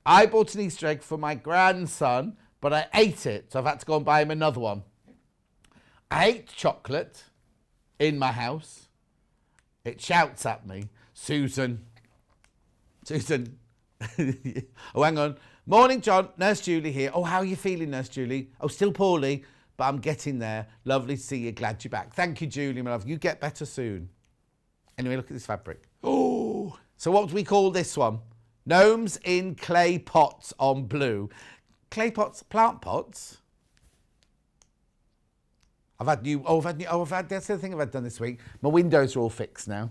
I bought an Easter egg for my grandson, but I ate it, so I've had to go and buy him another one. I hate chocolate in my house. It shouts at me, Susan. Oh, hang on. Morning, John. Nurse Julie here. Oh, how are you feeling, Nurse Julie? Oh, still poorly, but I'm getting there. Lovely to see you. Glad you're back. Thank you, Julie, my love. You get better soon. Anyway, look at this fabric. Oh, so what do we call this one? Gnomes in clay pots on blue. Clay pots, plant pots. That's the other thing I've done this week. My windows are all fixed now.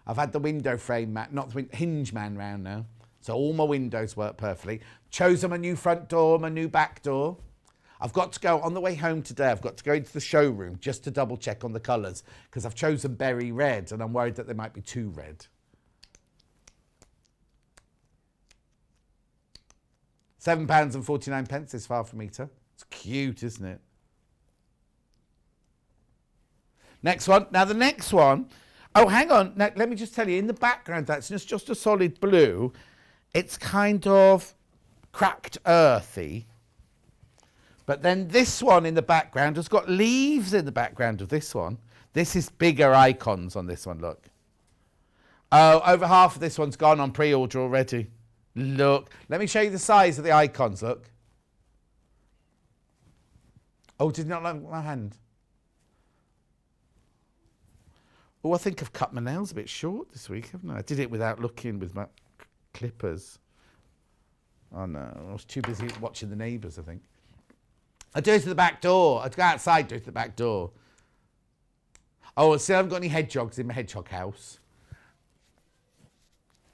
I've had the window frame mat, not the hinge man round now. So all my windows work perfectly. Chosen my new front door, my new back door. I've got to go, on the way home today, I've got to go into the showroom just to double check on the colours because I've chosen berry red and I'm worried that they might be too red. £7.49 is far from metre. It's cute, isn't it? Next one. Now the next one. Oh, hang on. Now, let me just tell you, in the background, that's just a solid blue. It's kind of cracked earthy. But then this one in the background has got leaves in the background of this one. This is bigger icons on this one, look. Oh, over half of this one's gone on pre-order already. Look. Let me show you the size of the icons, look. Oh, did not like my hand. Oh, I think I've cut my nails a bit short this week, haven't I? I did it without looking with my clippers. Oh, no. I was too busy watching The Neighbours, I think. I do it to the back door. I'd go outside, do it to the back door. Oh, see, I haven't got any hedgehogs in my hedgehog house.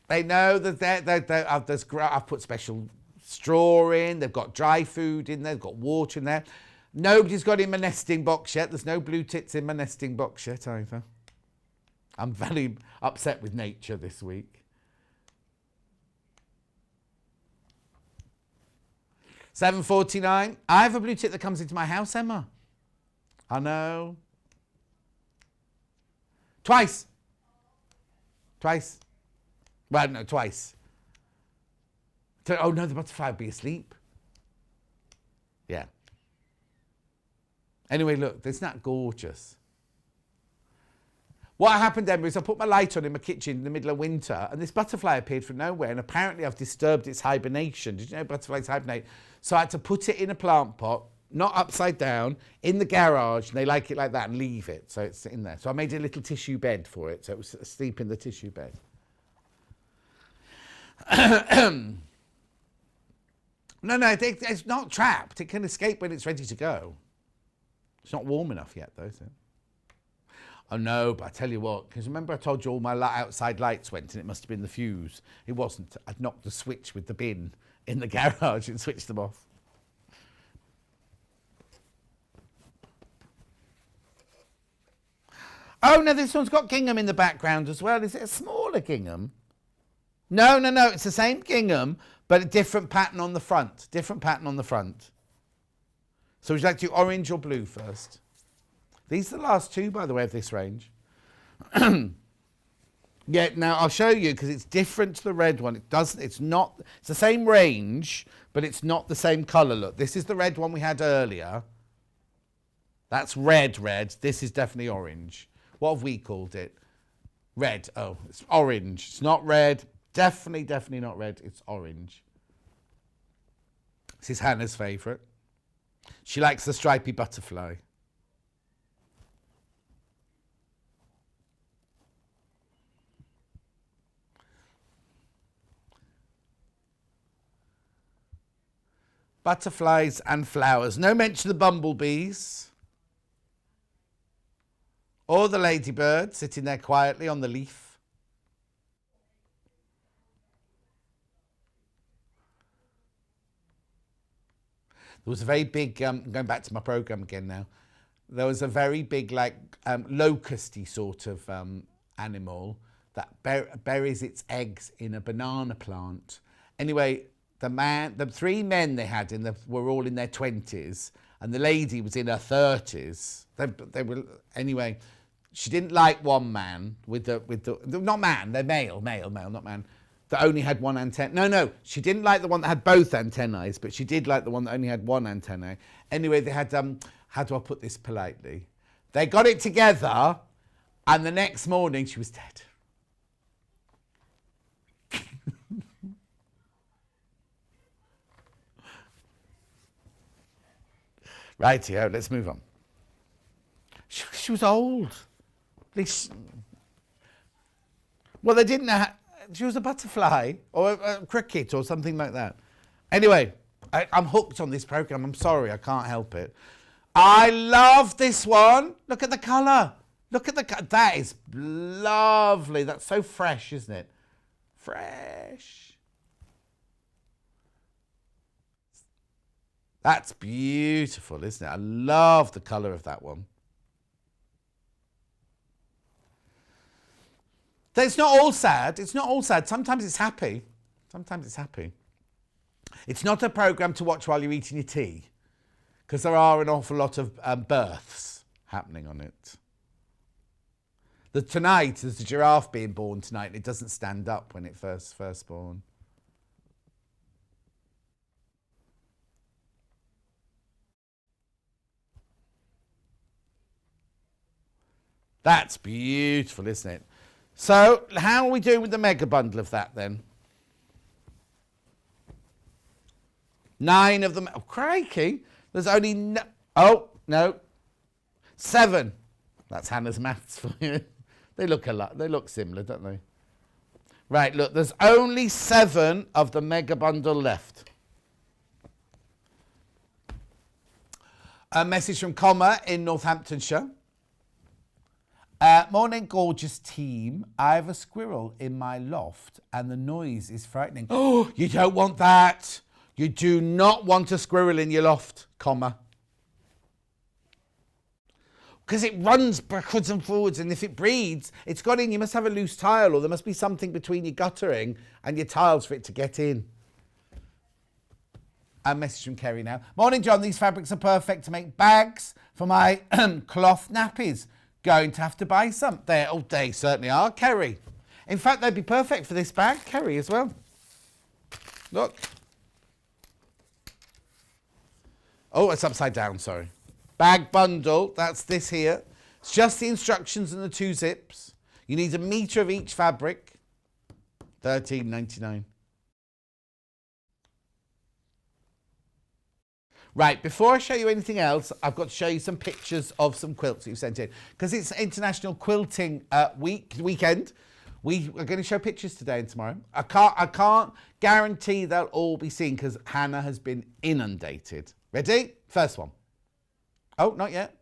They know that I've put special straw in. They've got dry food in there. They've got water in there. Nobody's got in my nesting box yet. There's no blue tits in my nesting box yet either. I'm very upset with nature this week. 7:49. I have a blue tip that comes into my house, Emma. I know. Twice. Well, no, twice. Oh, no, the butterfly would be asleep. Yeah. Anyway, look, isn't that gorgeous? What happened, Emma, is I put my light on in my kitchen in the middle of winter, and this butterfly appeared from nowhere, and apparently I've disturbed its hibernation. Did you know butterflies hibernate? So I had to put it in a plant pot, not upside down, in the garage, and they like it like that, and leave it. So it's in there. So I made a little tissue bed for it, so it was asleep in the tissue bed. No, it's not trapped. It can escape when it's ready to go. It's not warm enough yet, though, is it? Oh, no, but I tell you what, because remember I told you all my outside lights went and it must have been the fuse. It wasn't. I'd knocked the switch with the bin in the garage and switched them off. Oh, no, this one's got gingham in the background as well. Is it a smaller gingham? No, it's the same gingham, but a different pattern on the front. So would you like to do orange or blue first? These are the last two, by the way, of this range. Yeah, now I'll show you because it's different to the red one. It's the same range, but it's not the same colour. Look, this is the red one we had earlier. That's red. This is definitely orange. What have we called it? Red. Oh, it's orange. It's not red. Definitely not red. It's orange. This is Hannah's favourite. She likes the stripy butterfly. Butterflies and flowers. No mention of the bumblebees. Or the ladybird sitting there quietly on the leaf. There was a very big, going back to my programme again now, there was a very big, locusty sort of animal that buries its eggs in a banana plant. Anyway, the three men they had were all in their 20s, and the lady was in her 30s. They were anyway. She didn't like one man not man. They're male, not man. That only had one antenna. No, she didn't like the one that had both antennae, but she did like the one that only had one antenna. Anyway, they had how do I put this politely? They got it together, and the next morning she was dead. Rightio, let's move on. She was old. Well, they didn't know. She was a butterfly or a cricket or something like that. Anyway, I'm hooked on this programme. I'm sorry, I can't help it. I love this one. Look at the colour. That is lovely. That's so fresh, isn't it? Fresh. That's beautiful, isn't it? I love the colour of that one. It's not all sad. Sometimes it's happy. It's not a programme to watch while you're eating your tea, because there are an awful lot of births happening on it. Tonight, there's a giraffe being born tonight, and it doesn't stand up when it first born. That's beautiful, isn't it? So, how are we doing with the mega bundle of that then? 9 of them. Oh, crikey. There's only no. 7. That's Hannah's maths for you. They look a lot. They look similar, don't they? Right, look, there's only 7 of the mega bundle left. A message from Comma in Northamptonshire. Morning, gorgeous team. I have a squirrel in my loft and the noise is frightening. Oh, you don't want that. You do not want a squirrel in your loft, Comma. because it runs backwards and forwards, and if it breathes, it's got in. You must have a loose tile, or there must be something between your guttering and your tiles for it to get in. A message from Kerry now. Morning, John. These fabrics are perfect to make bags for my cloth nappies. Going to have to buy some. They certainly are, Kerry. In fact, they'd be perfect for this bag, Kerry, as well. Look. Oh, it's upside down, sorry. Bag bundle, that's this here. It's just the instructions and the 2 zips. You need 1 metre of each fabric. $13.99. Right, before I show you anything else, I've got to show you some pictures of some quilts that you've sent in. Because it's International Quilting weekend. We are going to show pictures today and tomorrow. I can't guarantee they'll all be seen because Hannah has been inundated. Ready? First one. Oh, not yet.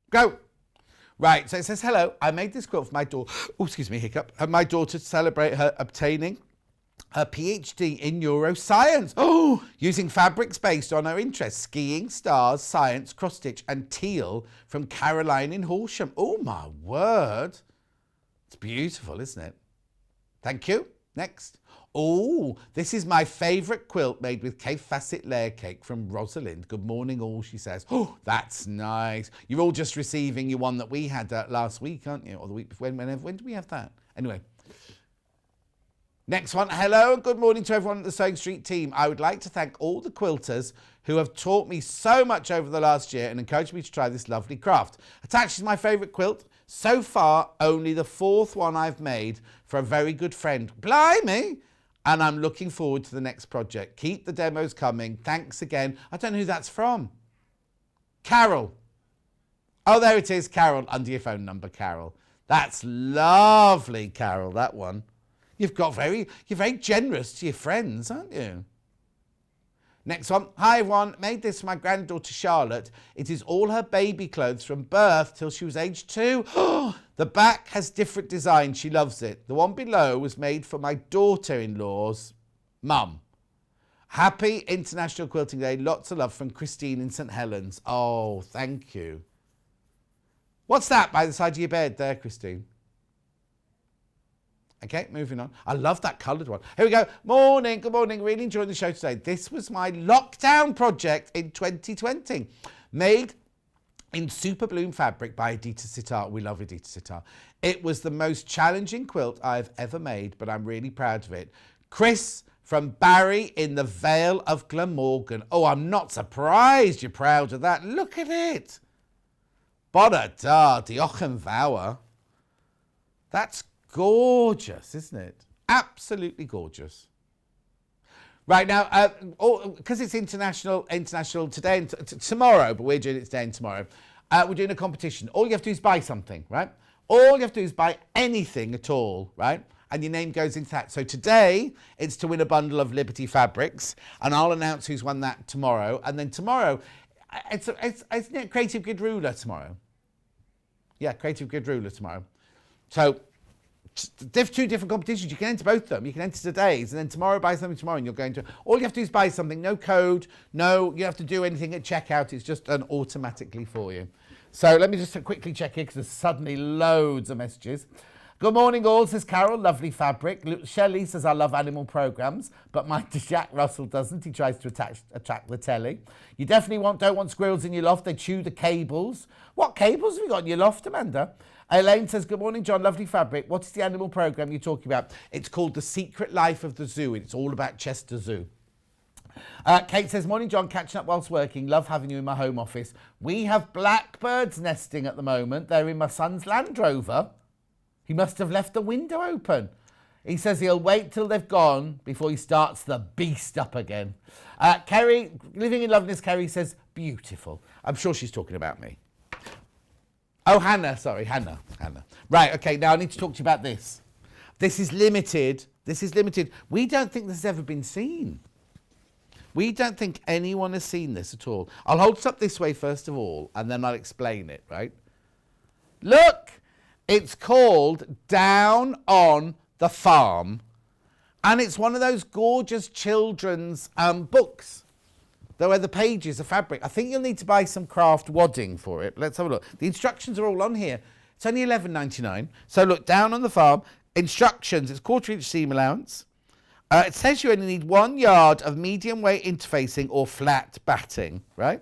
Go. Right, so it says, hello, I made this quilt for my daughter, my daughter to celebrate her obtaining her PhD in neuroscience. Oh, using fabrics based on her interests, skiing, stars, science, cross-stitch and teal from Caroline in Horsham. Oh, my word. It's beautiful, isn't it? Thank you. Next. Oh, this is my favourite quilt made with Cape Facet layer cake from Rosalind. Good morning all, she says. Oh, that's nice. You're all just receiving your one that we had last week, aren't you? Or the week before, when did we have that? Anyway. Next one. Hello and good morning to everyone at the Sewing Street team. I would like to thank all the quilters who have taught me so much over the last year and encouraged me to try this lovely craft. Attached is my favourite quilt. So far, only the 4th one I've made for a very good friend. Blimey! And I'm looking forward to the next project. Keep the demos coming. Thanks again. I don't know who that's from. Carol. Oh, there it is, Carol. Under your phone number, Carol. That's lovely, Carol, that one. You're very generous to your friends, aren't you? Next one. Hi, everyone. Made this for my granddaughter, Charlotte. It is all her baby clothes from birth till she was age 2. Oh, the back has different designs. She loves it. The one below was made for my daughter-in-law's mum. Happy International Quilting Day. Lots of love from Christine in St. Helens. Oh, thank you. What's that by the side of your bed there, Christine? Okay, moving on. I love that coloured one. Here we go. Morning, good morning. Really enjoying the show today. This was my lockdown project in 2020. Made in super bloom fabric by Adita Sitar. We love Adita Sitar. It was the most challenging quilt I've ever made, but I'm really proud of it. Chris from Barry in the Vale of Glamorgan. Oh, I'm not surprised you're proud of that. Look at it. Boda da, Diochem Vower. That's gorgeous, isn't it? Absolutely gorgeous. Right now, because it's international today and tomorrow, but we're doing it today and tomorrow. We're doing a competition. All you have to do is buy something, right? All you have to do is buy anything at all, right? And your name goes into that. So today, it's to win a bundle of Liberty fabrics, and I'll announce who's won that tomorrow. And then tomorrow, isn't it Creative Grid Ruler tomorrow? Yeah, Creative Grid Ruler tomorrow. So there's 2 different competitions. You can enter both of them. You can enter today's and then tomorrow buy something tomorrow and you're going to... All you have to do is buy something. No code. No, you don't have to do anything at checkout. It's just done automatically for you. So let me just quickly check here because there's suddenly loads of messages. Good morning all, says Carol. Lovely fabric. Shelley says, I love animal programmes, but my Jack Russell doesn't. He tries to attract the telly. You definitely don't want squirrels in your loft. They chew the cables. What cables have you got in your loft, Amanda? Elaine says, good morning, John. Lovely fabric. What is the animal programme you're talking about? It's called The Secret Life of the Zoo. It's all about Chester Zoo. Kate says, morning, John. Catching up whilst working. Love having you in my home office. We have blackbirds nesting at the moment. They're in my son's Land Rover. He must have left the window open. He says he'll wait till they've gone before he starts the beast up again. Kerry, living in Loveness, Kerry says, beautiful. I'm sure she's talking about me. Oh, Hannah, sorry, Hannah. Right, okay, now I need to talk to you about this. This is limited. We don't think this has ever been seen. We don't think anyone has seen this at all. I'll hold it up this way first of all, and then I'll explain it, right? Look, it's called Down on the Farm, And it's one of those gorgeous children's books, where the pages are fabric. I think you'll need to buy some craft wadding for it. Let's have a look. The instructions are all on here. It's only $11.99. So look, down on the farm, instructions, it's 1/4 inch seam allowance. It says you only need 1 yard of medium weight interfacing or flat batting, right?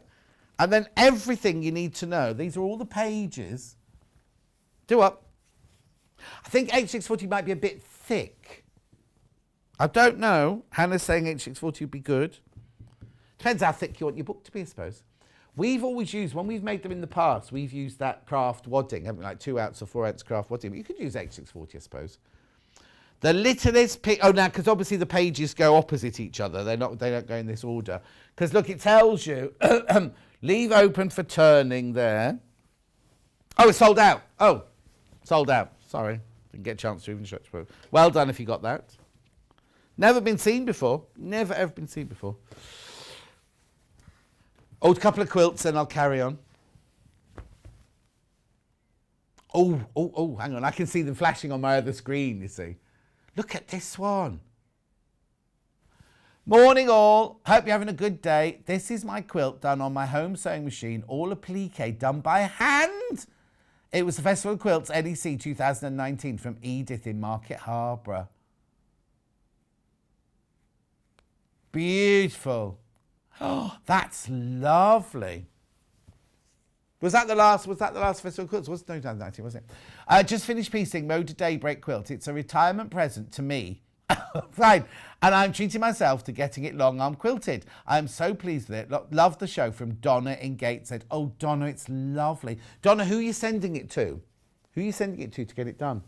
And then everything you need to know. These are all the pages. Do up. I think H640 might be a bit thick. I don't know. Hannah's saying H640 would be good. Depends how thick you want your book to be, I suppose. We've always used, when we've made them in the past, we've used that craft wadding, haven't we? Like 2 ounce or 4 ounce craft wadding. But you could use H640, I suppose. The littlest now, because obviously the pages go opposite each other. They don't go in this order. Because look, it tells you, leave open for turning there. Oh, it's sold out. Oh, sold out. Sorry. Didn't get a chance to even stretch. Well done if you got that. Never been seen before. Never ever been seen before. Oh, a couple of quilts and I'll carry on. Oh, hang on. I can see them flashing on my other screen, you see. Look at this one. Morning all. Hope you're having a good day. This is my quilt done on my home sewing machine, all applique done by hand. It was the Festival of Quilts NEC 2019 from Edith in Market Harborough. Beautiful. Oh, that's lovely. Was that the last Festival of Quilts? Was 2019, wasn't it? Just finished piecing Moda Daybreak quilt. It's a retirement present to me. Fine. And I'm treating myself to getting it long arm quilted. I'm so pleased with it. Love the show from Donna in Gateshead. Oh, Donna, it's lovely. Donna, who are you sending it to? Who are you sending it to get it done?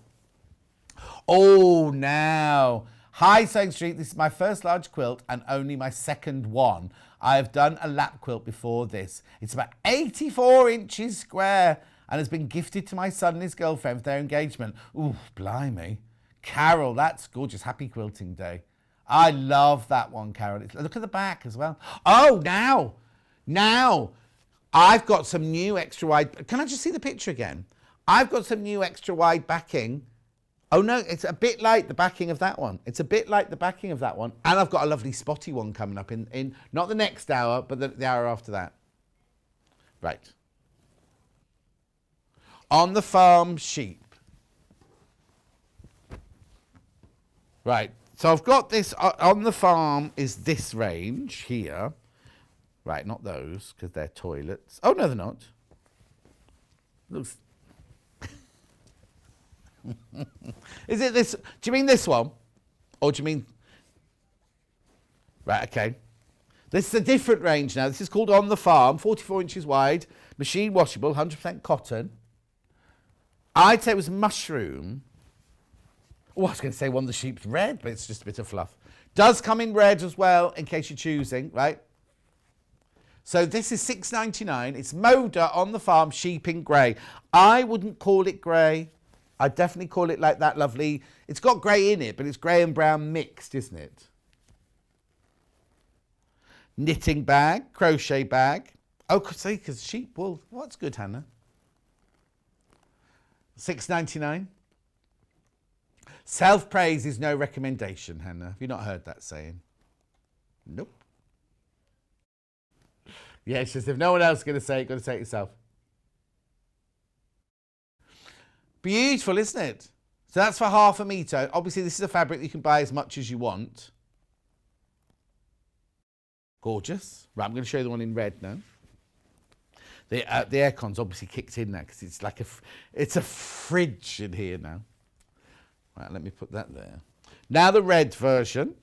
Oh, now. Hi, Sewing Street. This is my first large quilt and only my second one. I have done a lap quilt before this. It's about 84 inches square and has been gifted to my son and his girlfriend for their engagement. Ooh, blimey. Carol, that's gorgeous. Happy Quilting Day. I love that one, Carol. Look at the back as well. Oh, now, I've got some new extra wide. Can I just see the picture again? I've got some new extra wide backing. Oh, no, it's a bit like the backing of that one. It's a bit like the backing of that one. And I've got a lovely spotty one coming up in not the next hour, but the hour after that. Right. On the farm sheep. Right. So I've got this, on the farm is this range here. Right, not those, because they're toilets. Oh, no, they're not. Looks... Is it this? Do you mean this one? Or do you mean... Right, okay. This is a different range now. This is called On the Farm, 44 inches wide, machine washable, 100% cotton. I'd say it was mushroom. Oh, I was going to say one of the sheep's red, but it's just a bit of fluff. Does come in red as well, in case you're choosing, right? So this is $6.99. It's Moda On the Farm, sheep in grey. I wouldn't call it grey. I'd definitely call it like that lovely... It's got grey in it, but it's grey and brown mixed, isn't it? Knitting bag, crochet bag. Oh, see, because sheep wool. What's good, Hannah? $6.99. Self-praise is no recommendation, Hannah. Have you not heard that saying? Nope. Yeah, it's just if no one else is going to say it, you've got to say it yourself. Beautiful, isn't it? So that's for $1/2 metre. Obviously, this is a fabric you can buy as much as you want. Gorgeous. Right, I'm going to show you the one in red now. The aircon's obviously kicked in now because it's like it's a fridge in here now. Right, let me put that there. Now the red version.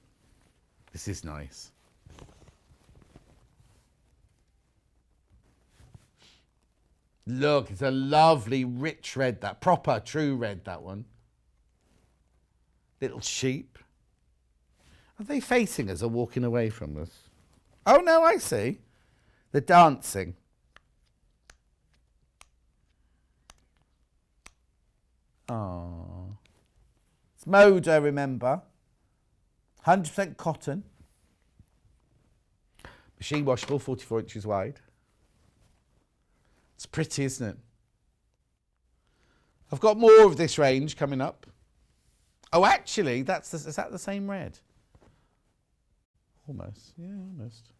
This is nice. Look, it's a lovely, rich red, that proper, true red, that one. Little sheep. Are they facing us or walking away from us? Oh, no, I see. They're dancing. Oh. It's Moda, remember. 100% cotton. Machine washable, 44 inches wide. It's pretty, isn't it? I've got more of this range coming up. Oh, actually, is that the same red? Almost. Yeah, almost.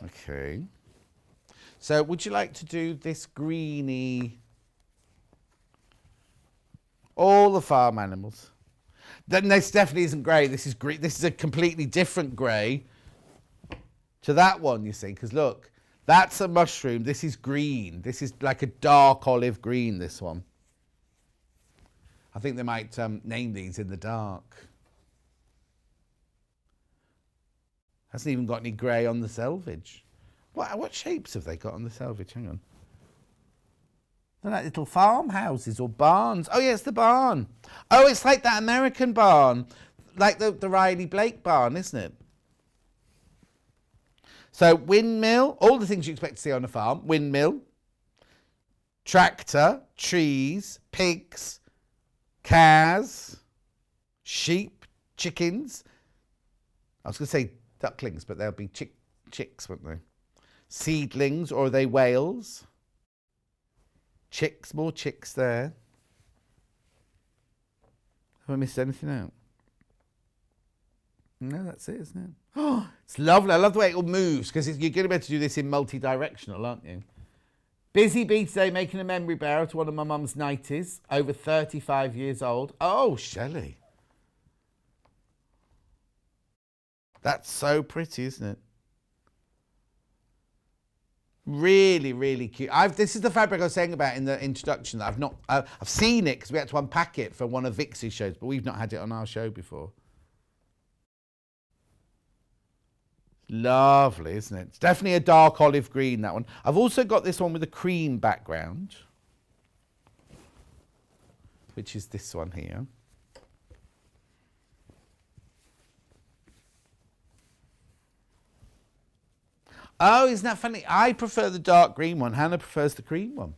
Okay. So would you like to do this greeny? All the farm animals. Then this definitely isn't grey. This is green. This is a completely different grey to that one, you see. Because look, that's a mushroom. This is green. This is like a dark olive green, this one. I think they might name these in the dark. Hasn't even got any grey on the selvage. What shapes have they got on the selvage? Hang on. They're like little farmhouses or barns. Oh, yeah, it's the barn. Oh, it's like that American barn. Like the Riley Blake barn, isn't it? So windmill, all the things you expect to see on a farm. Windmill, tractor, trees, pigs, cows, sheep, chickens. I was going to say ducklings, but they'll be chicks, won't they? Seedlings, or are they whales? Chicks, more chicks there. Have I missed anything out? No, that's it, isn't it? Oh, it's lovely. I love the way it all moves, because you're going to be able to do this in multi-directional, aren't you? Busy bee today making a memory bearer to one of my mum's 90s, over 35 years old. Oh, Shelley. That's so pretty, isn't it? Really, really cute. This is the fabric I was saying about in the introduction. That I've seen it because we had to unpack it for one of Vixie's shows, but we've not had it on our show before. Lovely, isn't it? It's definitely a dark olive green, that one. I've also got this one with a cream background, which is this one here. Oh, isn't that funny? I prefer the dark green one. Hannah prefers the cream one.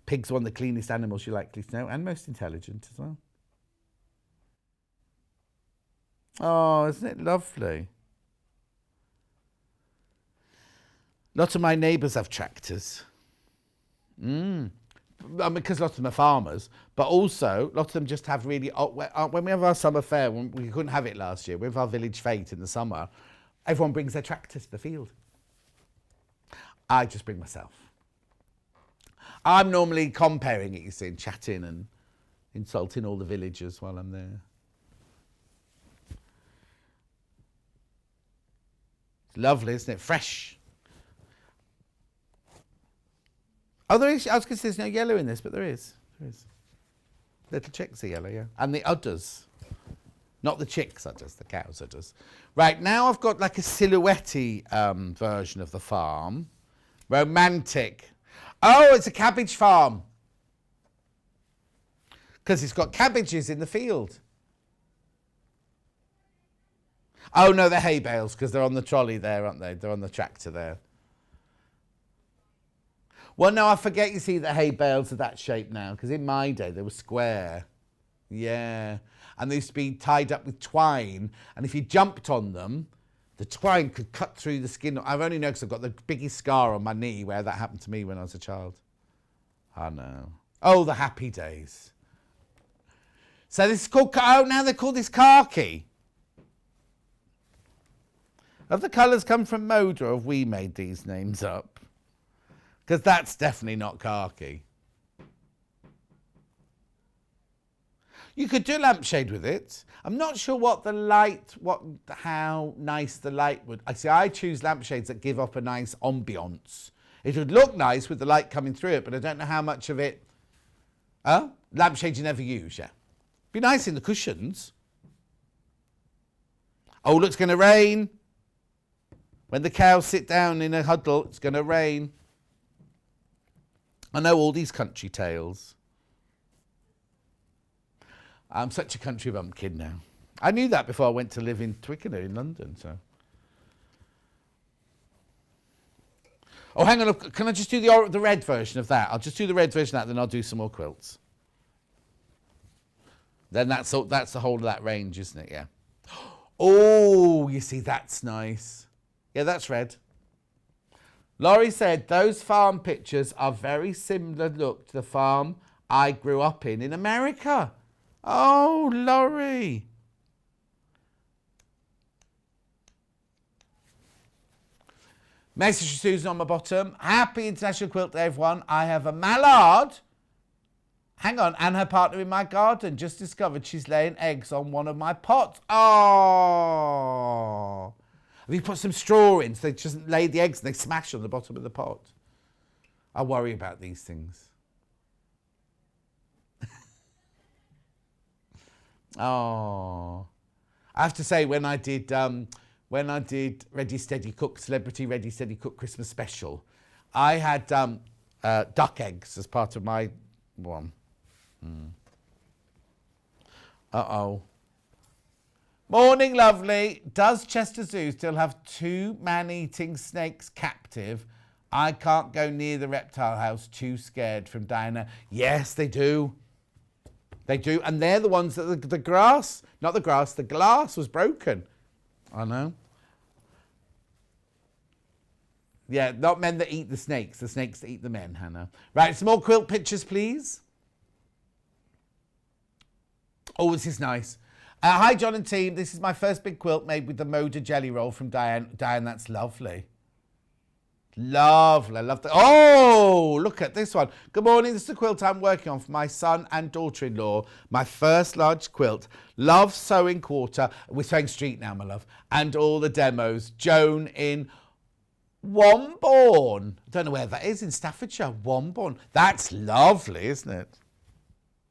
Pig's one of the cleanest animals you're likely to know, and most intelligent as well. Oh, isn't it lovely? Lots of my neighbours have tractors. Because lots of them are farmers, but also lots of them just have really... when we have our summer fair, we couldn't have it last year, with our village fete in the summer, everyone brings their tractors to the field. I just bring myself. I'm normally comparing it, you see, and chatting and insulting all the villagers while I'm there. It's lovely, isn't it? Fresh. Oh, there is. I was going to say there's no yellow in this, but there is. There is. Little chicks are yellow, yeah. And the udders. Not the chicks udders, the cows udders. Right, now I've got like a silhouette-y version of the farm. Romantic. Oh, it's a cabbage farm. Because it's got cabbages in the field. Oh, no, they're hay bales, because they're on the trolley there, aren't they? They're on the tractor there. Well, no, I forget, you see, the hay bales are that shape now, because in my day, they were square. Yeah. And they used to be tied up with twine, and if you jumped on them, the twine could cut through the skin. I've only known because I've got the biggest scar on my knee where that happened to me when I was a child. I know. Oh, the happy days. So this is called, oh, now they call this khaki. Have the colours come from Moda, or have we made these names up? Because that's definitely not khaki. You could do a lampshade with it. I'm not sure what the light, how nice the light would. I choose lampshades that give up a nice ambience. It would look nice with the light coming through it, but I don't know how much of it. Lampshades you never use, yeah. Be nice in the cushions. Oh, look, it's going to rain. When the cows sit down in a huddle, it's going to rain. I know all these country tales. I'm such a country bumpkin now. I knew that before I went to live in Twickenham in London. So. Oh, hang on. Look, can I just do the red version of that? I'll just do the red version of that, then I'll do some more quilts. Then that's the whole of that range, isn't it? Yeah. Oh, you see, that's nice. Yeah, that's red. Laurie said, those farm pictures are very similar look to the farm I grew up in America. Oh, Laurie. Message to Susan on my bottom. Happy International Quilt Day, everyone. I have a mallard. Hang on. And her partner in my garden. Just discovered she's laying eggs on one of my pots. Oh. Have you put some straw in so they just lay the eggs and they smash on the bottom of the pot? I worry about these things. Oh. I have to say, when I did Ready Steady Cook, Celebrity Ready Steady Cook Christmas Special, I had duck eggs as part of my one. Uh-oh. Morning, lovely. Does Chester Zoo still have 2 man-eating snakes captive? I can't go near the reptile house, too scared, from Diana. Yes, they do. They do. And they're the ones that the glass was broken. I know. Yeah, not men that eat the snakes that eat the men, Hannah. Right, some more quilt pictures, please. Oh, this is nice. Hi, John and team. This is my first big quilt made with the Moda jelly roll from Diane. Diane, that's lovely. Lovely. I love that. Oh, look at this one. Good morning. This is the quilt I'm working on for my son and daughter-in-law. My first large quilt. Love sewing quarter. We're sewing street now, my love. And all the demos. Joan in Wombourne. I don't know where that is, in Staffordshire. Wombourne. That's lovely, isn't it?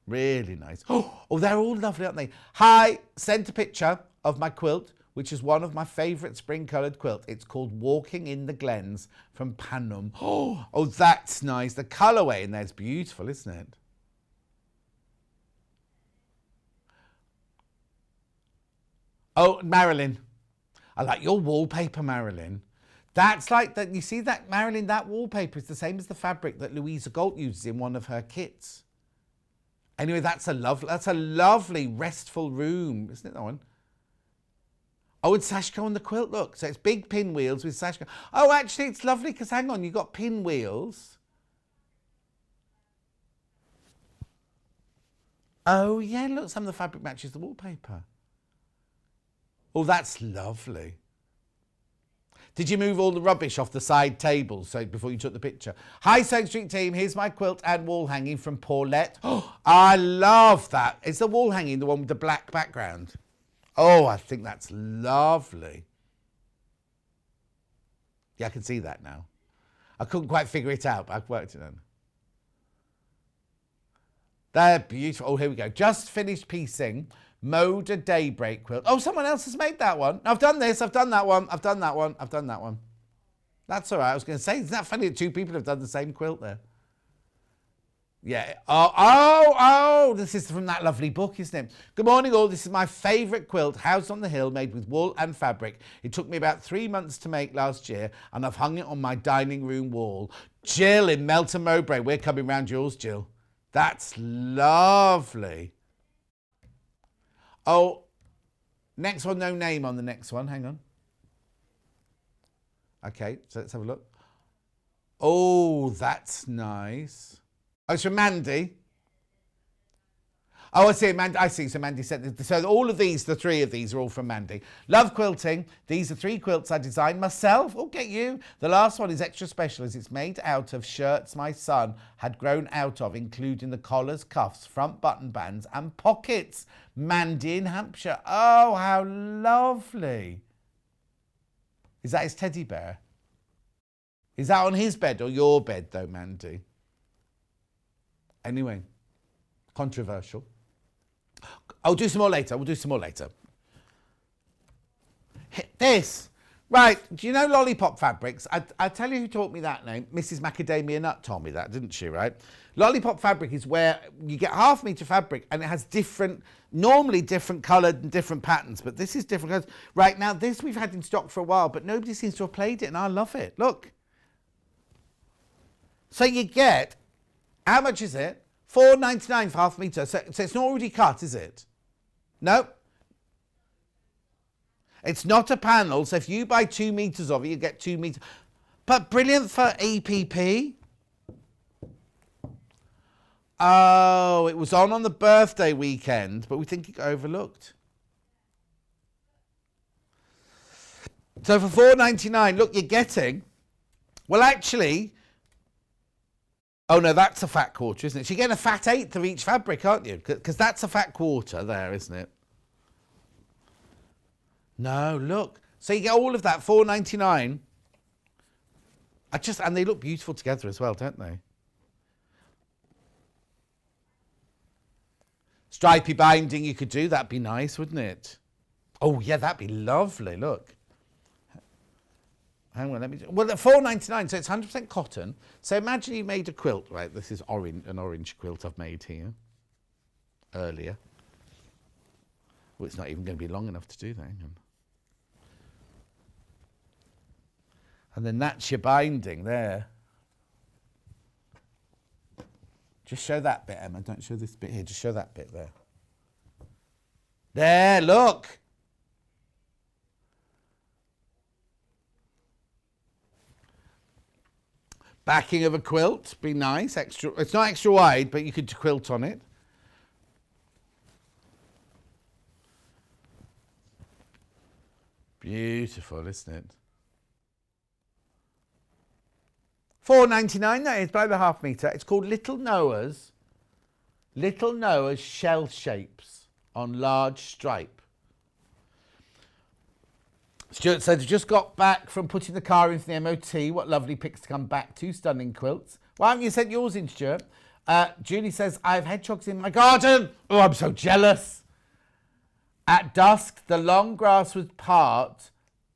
Really nice. Oh, they're all lovely, aren't they? Hi, sent a picture of my quilt, which is one of my favourite spring-coloured quilts. It's called Walking in the Glens from Panum. Oh, that's nice. The colourway in there is beautiful, isn't it? Oh, Marilyn. I like your wallpaper, Marilyn. That's like that. You see that, Marilyn, that wallpaper is the same as the fabric that Louisa Galt uses in one of her kits. Anyway, that's a lovely restful room, isn't it, that one? Oh, and Sashko on the quilt, look. So it's big pinwheels with Sashko. Oh, actually, it's lovely because, hang on, you've got pinwheels. Oh, yeah, look, some of the fabric matches the wallpaper. Oh, that's lovely. Did you move all the rubbish off the side tables before you took the picture? Hi, Sewing Street team. Here's my quilt and wall hanging from Paulette. Oh, I love that. Is the wall hanging the one with the black background? Oh, I think that's lovely. Yeah, I can see that now. I couldn't quite figure it out, but I've worked it out. They're beautiful. Oh, here we go. Just finished piecing Moda Daybreak quilt. Oh, someone else has made that one. I've done this. I've done that one. I've done that one. I've done that one. That's all right. I was going to say, isn't that funny that 2 people have done the same quilt there? Yeah. Oh, this is from that lovely book, isn't it? Good morning, all. This is my favourite quilt, House on the Hill, made with wool and fabric. It took me about 3 months to make last year, and I've hung it on my dining room wall. Jill in Melton Mowbray. We're coming round yours, Jill. That's lovely. Oh, next one, no name on the next one. Hang on. Okay, so let's have a look. Oh, that's nice. Oh, it's from Mandy. Oh, I see, Mandy. I see. So Mandy said, so all of these, the 3 of these are all from Mandy. Love quilting. These are 3 quilts I designed myself. Oh, get you. The last one is extra special as it's made out of shirts my son had grown out of, including the collars, cuffs, front button bands and pockets. Mandy in Hampshire. Oh, how lovely. Is that his teddy bear? Is that on his bed or your bed though, Mandy? Anyway, controversial. I'll do some more later. We'll do some more later. This. Right. Do you know Lollipop Fabrics? I tell you who taught me that name. Mrs. Macadamia Nut told me that, didn't she, right? Lollipop Fabric is where you get ½ metre fabric and it has normally different coloured and different patterns, but this is different colours. Right, now this we've had in stock for a while, but nobody seems to have played it and I love it. Look. So you get, how much is it? £4.99 for ½ metre. So it's not already cut, is it? No. It's not a panel. So if you buy 2 metres of it, you get 2 metres. But brilliant for EPP. Oh, it was on the birthday weekend, but we think it got overlooked. So for $4.99, look, you're getting... Well, actually... Oh, no, that's a fat quarter, isn't it? So you're getting a fat eighth of each fabric, aren't you? Because that's a fat quarter there, isn't it? No, look. So you get all of that, $4.99. And they look beautiful together as well, don't they? Stripy binding, you could do. That'd be nice, wouldn't it? Oh, yeah, that'd be lovely. Look. Hang on, let me... Well, at $4.99, so it's 100% cotton. So imagine you made a quilt. Right, this is an orange quilt I've made here. Earlier. Well, it's not even going to be long enough to do that. Hang on. And then that's your binding there. Just show that bit, Emma. Don't show this bit here. Just show that bit there. There, look. Backing of a quilt, be nice. Extra. It's not extra wide, but you could quilt on it. Beautiful, isn't it? $4.99, that is, by the half metre. It's called Little Noah's Shell Shapes on large stripe. Stuart said, just got back from putting the car into the MOT. What lovely pics to come back to. Stunning quilts. Why haven't you sent yours in, Stuart? Julie says, I have hedgehogs in my garden. Oh, I'm so jealous. At dusk, the long grass was part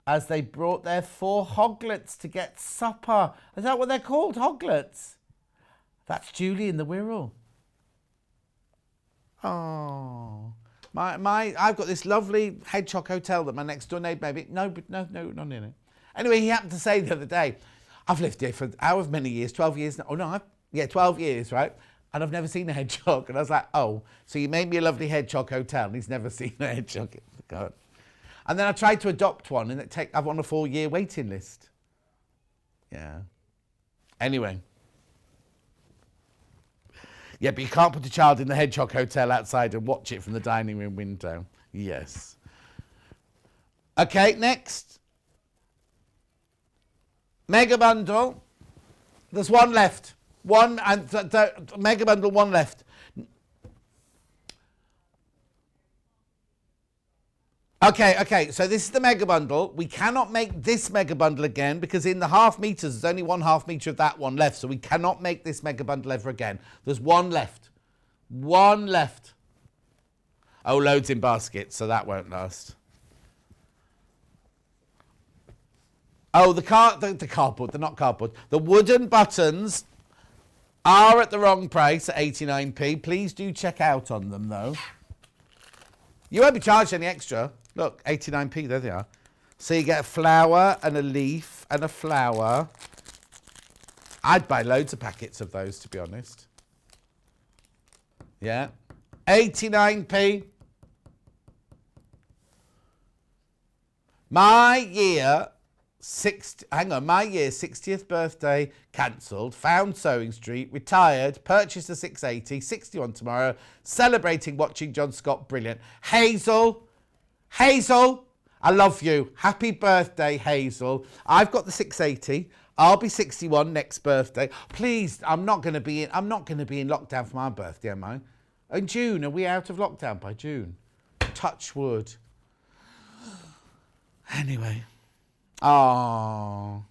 as they brought their 4 hoglets to get supper. Is that what they're called, hoglets? That's Julie in the Wirral. Oh, I've got this lovely hedgehog hotel that my next door neighbour maybe. No, not in it. Anyway, he happened to say the other day, I've lived here for however many years, 12 years now. Oh no, 12 years, right? And I've never seen a hedgehog. And I was like, oh, so you made me a lovely hedgehog hotel and he's never seen a hedgehog. God. And then I tried to adopt one and I'm on a 4-year waiting list. Yeah. Anyway. Yeah, but you can't put a child in the hedgehog hotel outside and watch it from the dining room window. Yes. Okay, next. Mega bundle. There's one left. Mega bundle, one left. Okay, so this is the mega bundle. We cannot make this mega bundle again because in the half meters, there's only 1/2 meter of that one left. So we cannot make this mega bundle ever again. There's one left. One left. Oh, loads in baskets, so that won't last. Oh, the cardboard, they're not cardboard. The wooden buttons are at the wrong price at 89p. Please do check out on them, though. You won't be charged any extra. Look, 89p, there they are. So you get a flower and a leaf and a flower. I'd buy loads of packets of those, to be honest. Yeah. 89p. My year 60th birthday, cancelled, found Sewing Street, retired, purchased a 680, 61 tomorrow, celebrating watching John Scott, brilliant. Hazel, I love you. Happy birthday, Hazel. I've got the 680. I'll be 61 next birthday. Please, I'm not going to be in lockdown for my birthday, am I? In June, are we out of lockdown by June? Touch wood. Anyway. Oh.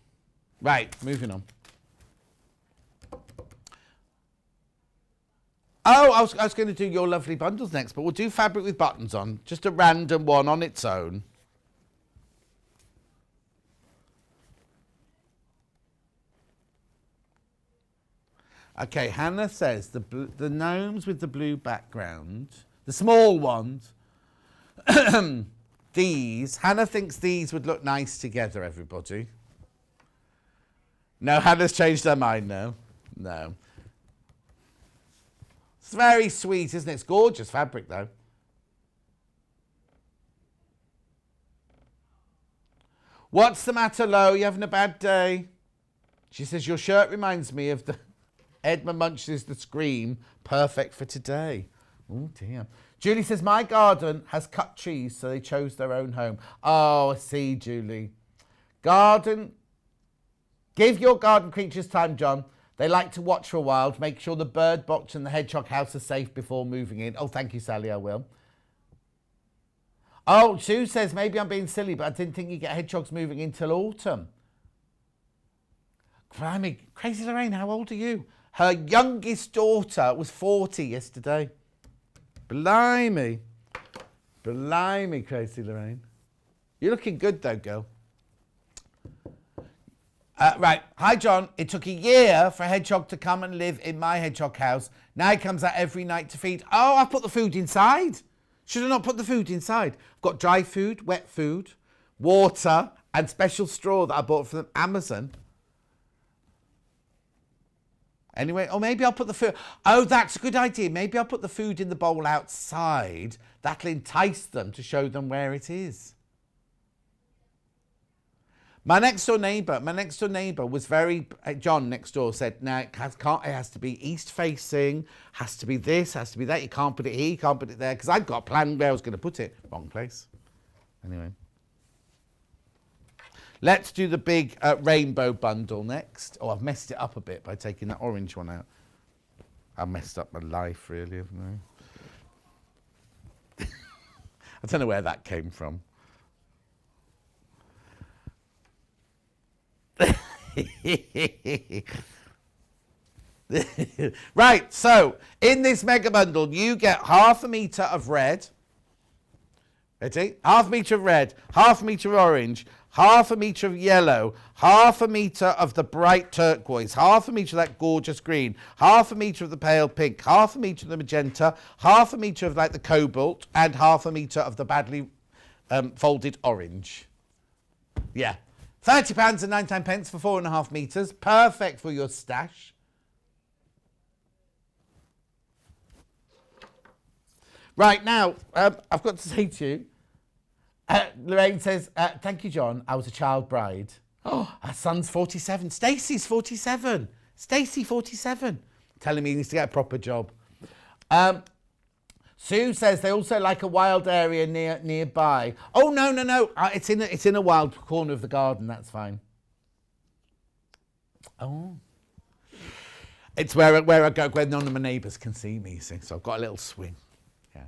Right, moving on. Oh, I was going to do your lovely bundles next, but we'll do fabric with buttons on. Just a random one on its own. Okay, Hannah says the gnomes with the blue background, the small ones, Hannah thinks these would look nice together, everybody. No, Hannah's changed her mind now. No. It's very sweet, isn't it? It's gorgeous fabric, though. What's the matter, Lo? You having a bad day? She says, your shirt reminds me of the Edmund Munch's The Scream. Perfect for today. Oh, dear. Julie says, my garden has cut trees, so they chose their own home. Oh, I see, Julie. Give your garden creatures time, John. They like to watch for a while to make sure the bird box and the hedgehog house are safe before moving in. Oh, thank you, Sally, I will. Oh, Sue says, maybe I'm being silly, but I didn't think you get hedgehogs moving in till autumn. Blimey, Crazy Lorraine, how old are you? Her youngest daughter was 40 yesterday. Blimey. Blimey, Crazy Lorraine. You're looking good, though, girl. Right. Hi, John. It took a year for a hedgehog to come and live in my hedgehog house. Now he comes out every night to feed. Oh, I've put the food inside. Should I not put the food inside? I've got dry food, wet food, water, and special straw that I bought from Amazon. Anyway, or maybe I'll put the food... Oh, that's a good idea. Maybe I'll put the food in the bowl outside. That'll entice them to show them where it is. My next door neighbour was very... John next door said, no, it has to be east facing, has to be this, has to be that. You can't put it here, you can't put it there. Because I'd got a plan where I was going to put it. Wrong place. Anyway. Let's do the big rainbow bundle next. Oh, I've messed it up a bit by taking that orange one out. I've messed up my life, really, haven't I? I don't know where that came from. Right, so in this mega bundle, you get half a metre of red. Ready? Half a metre of red, half a metre of orange, half a metre of yellow, half a metre of the bright turquoise, half a metre of that gorgeous green, half a metre of the pale pink, half a metre of the magenta, half a metre of like the cobalt, and half a metre of the badly folded orange. Yeah. £30.99 for 4.5 metres. Perfect for your stash. Right, now, I've got to say to you, Lorraine says, thank you, John. I was a child bride. Oh, our son's 47. Stacey's 47. Stacey, 47. Telling me he needs to get a proper job. Sue says they also like a wild area nearby. Oh, no. It's in a wild corner of the garden. That's fine. Oh. It's where I go, where none of my neighbours can see me, you see. So I've got a little swing. Yeah.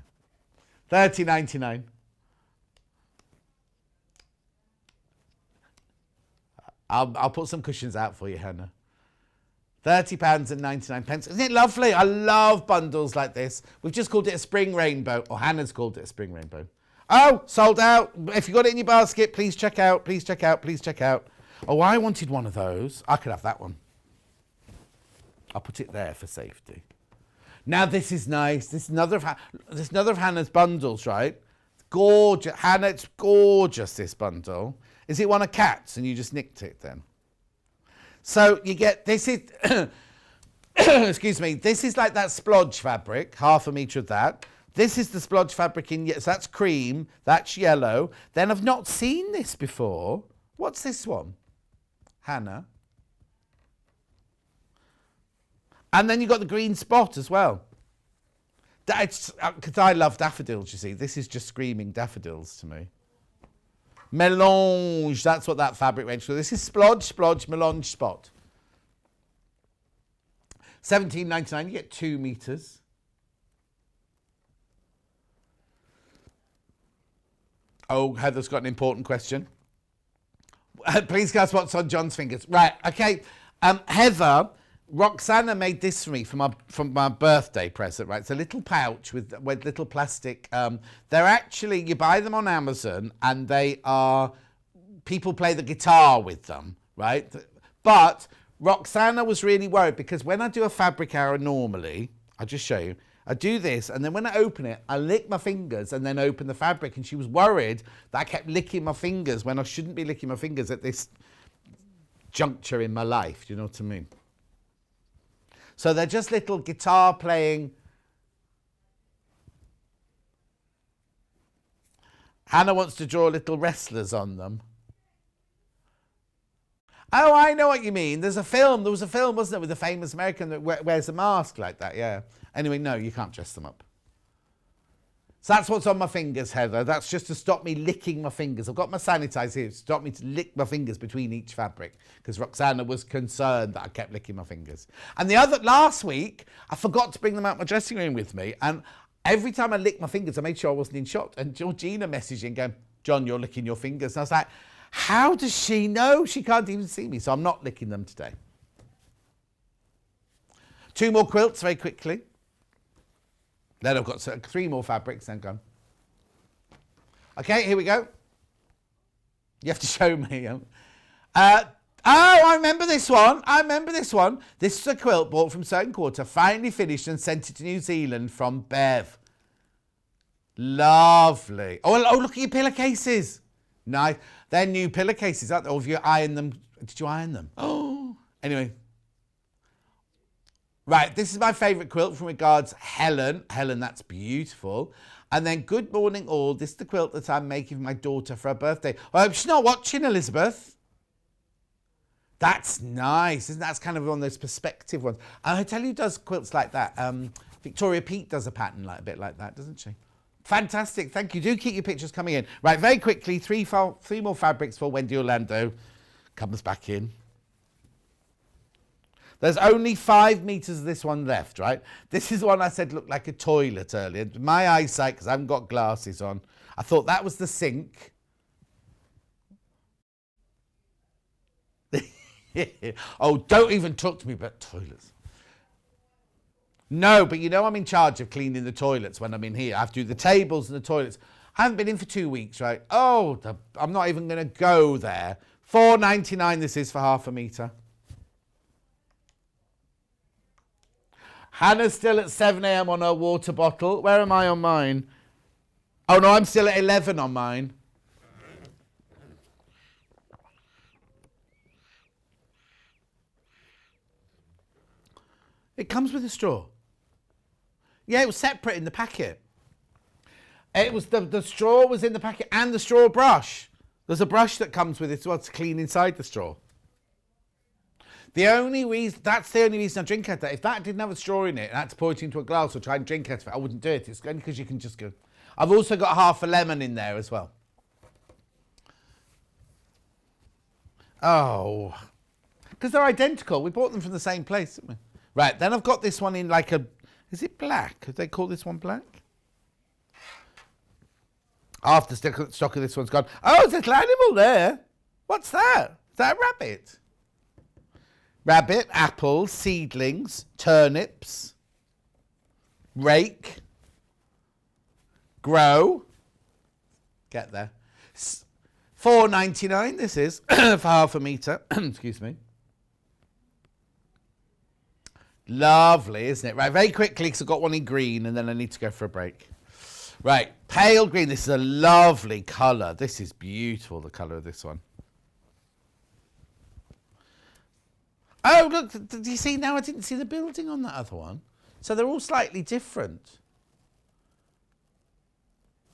£30.99. I'll put some cushions out for you, Hannah. £30.99. Isn't it lovely? I love bundles like this. We've just called it a spring rainbow, or Hannah's called it a spring rainbow. Oh, sold out. If you got it in your basket, please check out, please check out, please check out. Oh, I wanted one of those. I could have that one. I'll put it there for safety. Now this is nice. This is another of Hannah's bundles, right? Gorgeous. Hannah, it's gorgeous, this bundle. Is it one of Cat's and you just nicked it then? So you get, this is, excuse me, this is like that splodge fabric, half a metre of that. This is the splodge fabric in, so that's cream, that's yellow. Then I've not seen this before. What's this one? Hannah. And then you've got the green spot as well. That's, because I love daffodils, you see. This is just screaming daffodils to me. Melange, that's what that fabric range is. This is splodge, melange spot. £17.99, you get 2 metres. Oh, Heather's got an important question. Please guess what's on John's fingers. Right, okay. Heather, Roxana made this for me from my birthday present, right? It's a little pouch with little plastic. They're actually, you buy them on Amazon and they are, people play the guitar with them, right? But Roxana was really worried because when I do a fabric hour normally, I'll just show you, I do this and then when I open it, I lick my fingers and then open the fabric, and she was worried that I kept licking my fingers when I shouldn't be licking my fingers at this juncture in my life. Do you know what I mean? So they're just little guitar playing. Hannah wants to draw little wrestlers on them. Oh, I know what you mean. There was a film, wasn't there, with a famous American that wears a mask like that, yeah. Anyway, no, you can't dress them up. So that's what's on my fingers, Heather. That's just to stop me licking my fingers. I've got my sanitizer here to stop me to lick my fingers between each fabric, because Roxana was concerned that I kept licking my fingers. And last week, I forgot to bring them out my dressing room with me, and every time I licked my fingers, I made sure I wasn't in shot. And Georgina messaging going, John, you're licking your fingers. And I was like, how does she know? She can't even see me, so I'm not licking them today. 2 more quilts very quickly. Then I've got 3 more fabrics, then gone. Okay, here we go. You have to show me. I remember this one. This is a quilt bought from Certain Quarter, finally finished and sent it to New Zealand from Bev. Lovely. Oh, look at your pillowcases. Nice. They're new pillowcases, aren't they? Or have you ironed them? Did you iron them? Oh, anyway. Right, this is my favourite quilt from regards Helen. Helen, that's beautiful. And then good morning all. This is the quilt that I'm making for my daughter for her birthday. I hope she's not watching, Elizabeth. That's nice. That's kind of one of those perspective ones. And I tell you who does quilts like that. Victoria Peat does a pattern a bit like that, doesn't she? Fantastic. Thank you. Do keep your pictures coming in. Right, very quickly, 3 more fabrics for Wendy Orlando. Comes back in. There's only 5 meters of this one left, right? This is one I said looked like a toilet earlier. My eyesight, because I haven't got glasses on, I thought that was the sink. Oh, don't even talk to me about toilets. No, but you know I'm in charge of cleaning the toilets when I'm in here. I have to do the tables and the toilets. I haven't been in for 2 weeks, right? Oh, I'm not even going to go there. $4.99 this is for half a metre. Hannah's still at 7 a.m. on her water bottle. Where am I on mine? Oh, no, I'm still at 11 on mine. It comes with a straw. Yeah, it was separate in the packet. It was the straw was in the packet and the straw brush. There's a brush that comes with it as well to clean inside the straw. That's the only reason I drink out of that. If that didn't have a straw in it and I had to pour it into a glass or try and drink out of it, I wouldn't do it. It's only because you can just go. I've also got half a lemon in there as well. Oh. Because they're identical. We bought them from the same place, didn't we? Right, then I've got this one in like a... Is it black? Have they called this one black? Half the stock of this one's gone. Oh, there's a little animal there. What's that? Is that a rabbit? Rabbit, apples, seedlings, turnips, rake, grow. Get there. $4.99 this is for half a metre. Excuse me. Lovely, isn't it? Right, very quickly, because I've got one in green and then I need to go for a break. Right, pale green. This is a lovely colour. This is beautiful, the colour of this one. Oh, look, do you see now? I didn't see the building on that other one. So they're all slightly different.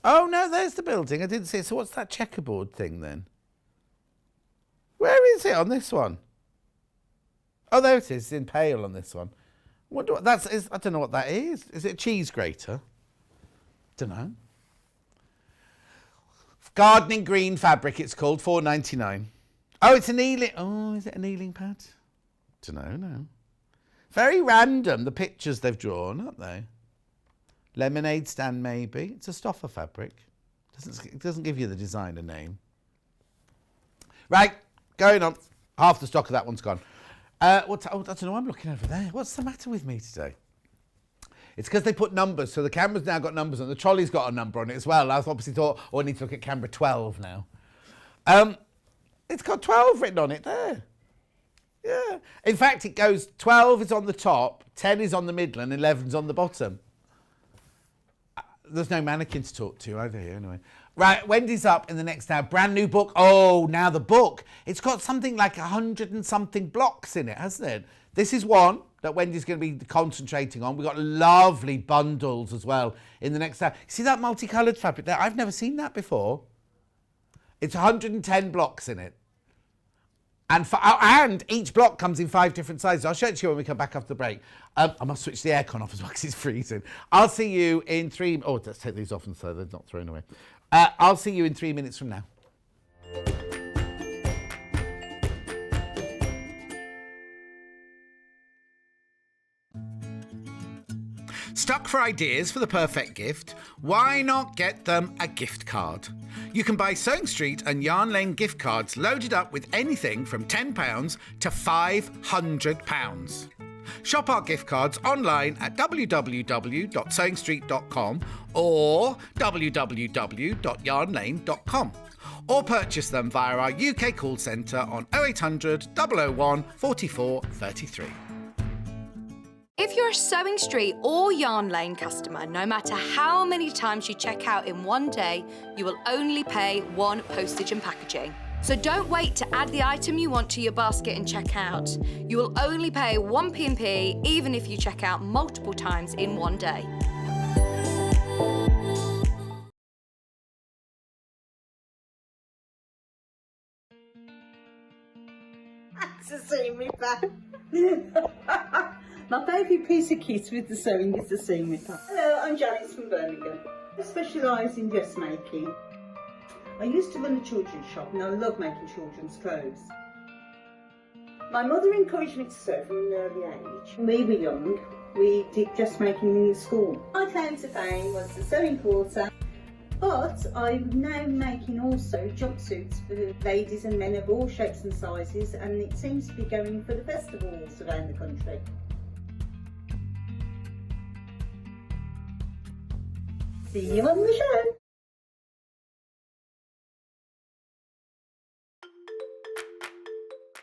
Oh, no, there's the building. I didn't see it. So what's that checkerboard thing then? Where is it on this one? Oh, there it is. It's in pale on this one. I wonder what that is. I don't know what that is. Is it a cheese grater? Don't know. Gardening green fabric, it's called. $4.99. Oh, it's a kneeling. Oh, is it a kneeling pad? Don't know, no. Very random, the pictures they've drawn, aren't they? Lemonade stand, maybe. It's a stoffer fabric. It doesn't give you the designer name. Right, going on. Half the stock of that one's gone. I don't know, I'm looking over there. What's the matter with me today? It's because they put numbers, so the camera's now got numbers on. The trolley's got a number on it as well. I've obviously thought, oh, I need to look at camera 12 now. It's got 12 written on it there. Yeah. In fact, it goes 12 is on the top, 10 is on the middle, and 11's on the bottom. There's no mannequin to talk to either here, anyway. Right, Wendy's up in the next hour. Brand new book. Oh, now the book. It's got something like 100 and something blocks in it, hasn't it? This is one that Wendy's going to be concentrating on. We've got lovely bundles as well in the next hour. See that multicoloured fabric there? I've never seen that before. It's 110 blocks in it. And each block comes in 5 different sizes. I'll show it to you when we come back after the break. I must switch the aircon off as well because it's freezing. I'll see you in 3... Oh, let's take these off and so they're not thrown away. I'll see you in 3 minutes from now. Stuck for ideas for the perfect gift? Why not get them a gift card? You can buy Sewing Street and Yarn Lane gift cards loaded up with anything from £10 to £500. Shop our gift cards online at www.sewingstreet.com or www.yarnlane.com, or purchase them via our UK call centre on 0800 001 44 33. If you're a Sewing Street or Yarn Lane customer, no matter how many times you check out in one day, you will only pay 1 postage and packaging. So don't wait to add the item you want to your basket and check out. You will only pay 1 P&P even if you check out multiple times in one day. To see me back. My favourite piece of kit with the sewing is the seam ripper. Hello, I'm Janice from Birmingham. I specialise in dressmaking. I used to run a children's shop and I love making children's clothes. My mother encouraged me to sew from an early age. When we were young, we did dressmaking in school. My claim to fame was the sewing quarter. But I'm now making also jumpsuits for ladies and men of all shapes and sizes, and it seems to be going for the festivals around the country. See you on the show!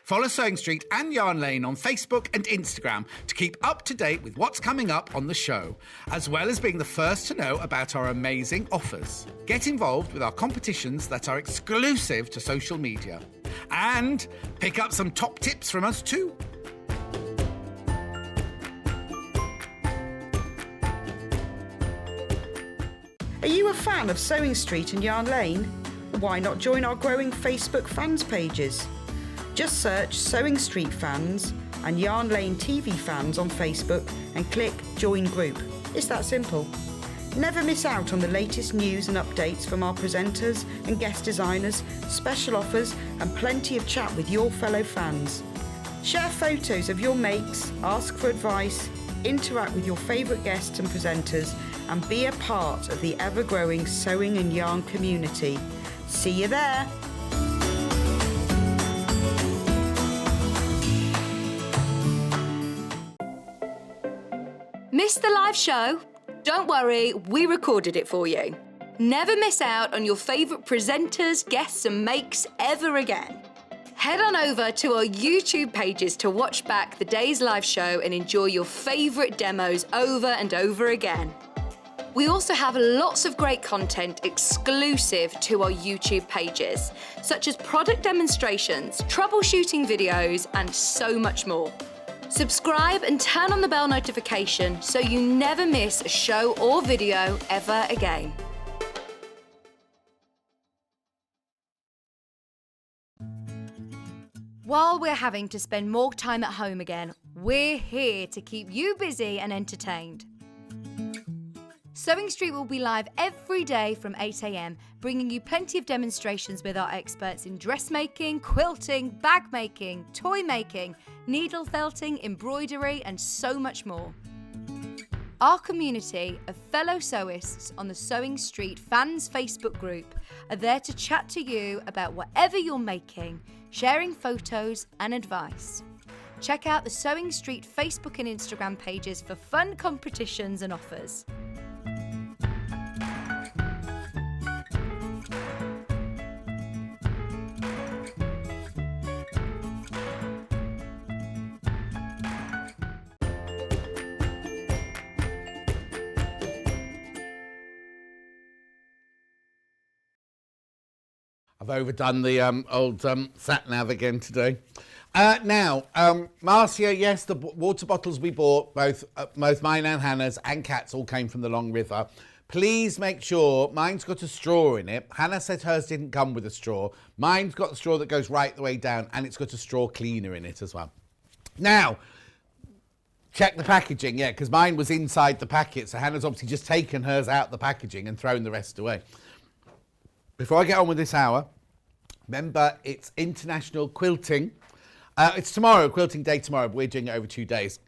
Follow Sewing Street and Yarn Lane on Facebook and Instagram to keep up to date with what's coming up on the show, as well as being the first to know about our amazing offers. Get involved with our competitions that are exclusive to social media. And pick up some top tips from us too. Are you a fan of Sewing Street and Yarn Lane? Why not join our growing Facebook fans pages? Just search Sewing Street Fans and Yarn Lane TV Fans on Facebook and click Join Group. It's that simple. Never miss out on the latest news and updates from our presenters and guest designers, special offers and plenty of chat with your fellow fans. Share photos of your makes, ask for advice, interact with your favourite guests and presenters and be a part of the ever-growing sewing and yarn community. See you there! Missed the live show? Don't worry, we recorded it for you. Never miss out on your favourite presenters, guests and makes ever again. Head on over to our YouTube pages to watch back the day's live show and enjoy your favourite demos over and over again. We also have lots of great content exclusive to our YouTube pages, such as product demonstrations, troubleshooting videos, and so much more. Subscribe and turn on the bell notification so you never miss a show or video ever again. While we're having to spend more time at home again, we're here to keep you busy and entertained. Sewing Street will be live every day from 8 AM, bringing you plenty of demonstrations with our experts in dressmaking, quilting, bag making, toy making, needle felting, embroidery, and so much more. Our community of fellow sewists on the Sewing Street Fans Facebook group are there to chat to you about whatever you're making, sharing photos and advice. Check out the Sewing Street Facebook and Instagram pages for fun competitions and offers. I've overdone the old sat-nav again today. Now, Marcia, yes, the water bottles we bought, both mine and Hannah's and Kat's, all came from the Long River. Please make sure, mine's got a straw in it. Hannah said hers didn't come with a straw. Mine's got a straw that goes right the way down, and it's got a straw cleaner in it as well. Now, check the packaging, yeah, because mine was inside the packet, so Hannah's obviously just taken hers out the packaging and thrown the rest away. Before I get on with this hour, remember it's International Quilting. It's tomorrow, Quilting Day tomorrow, but we're doing it over 2 days.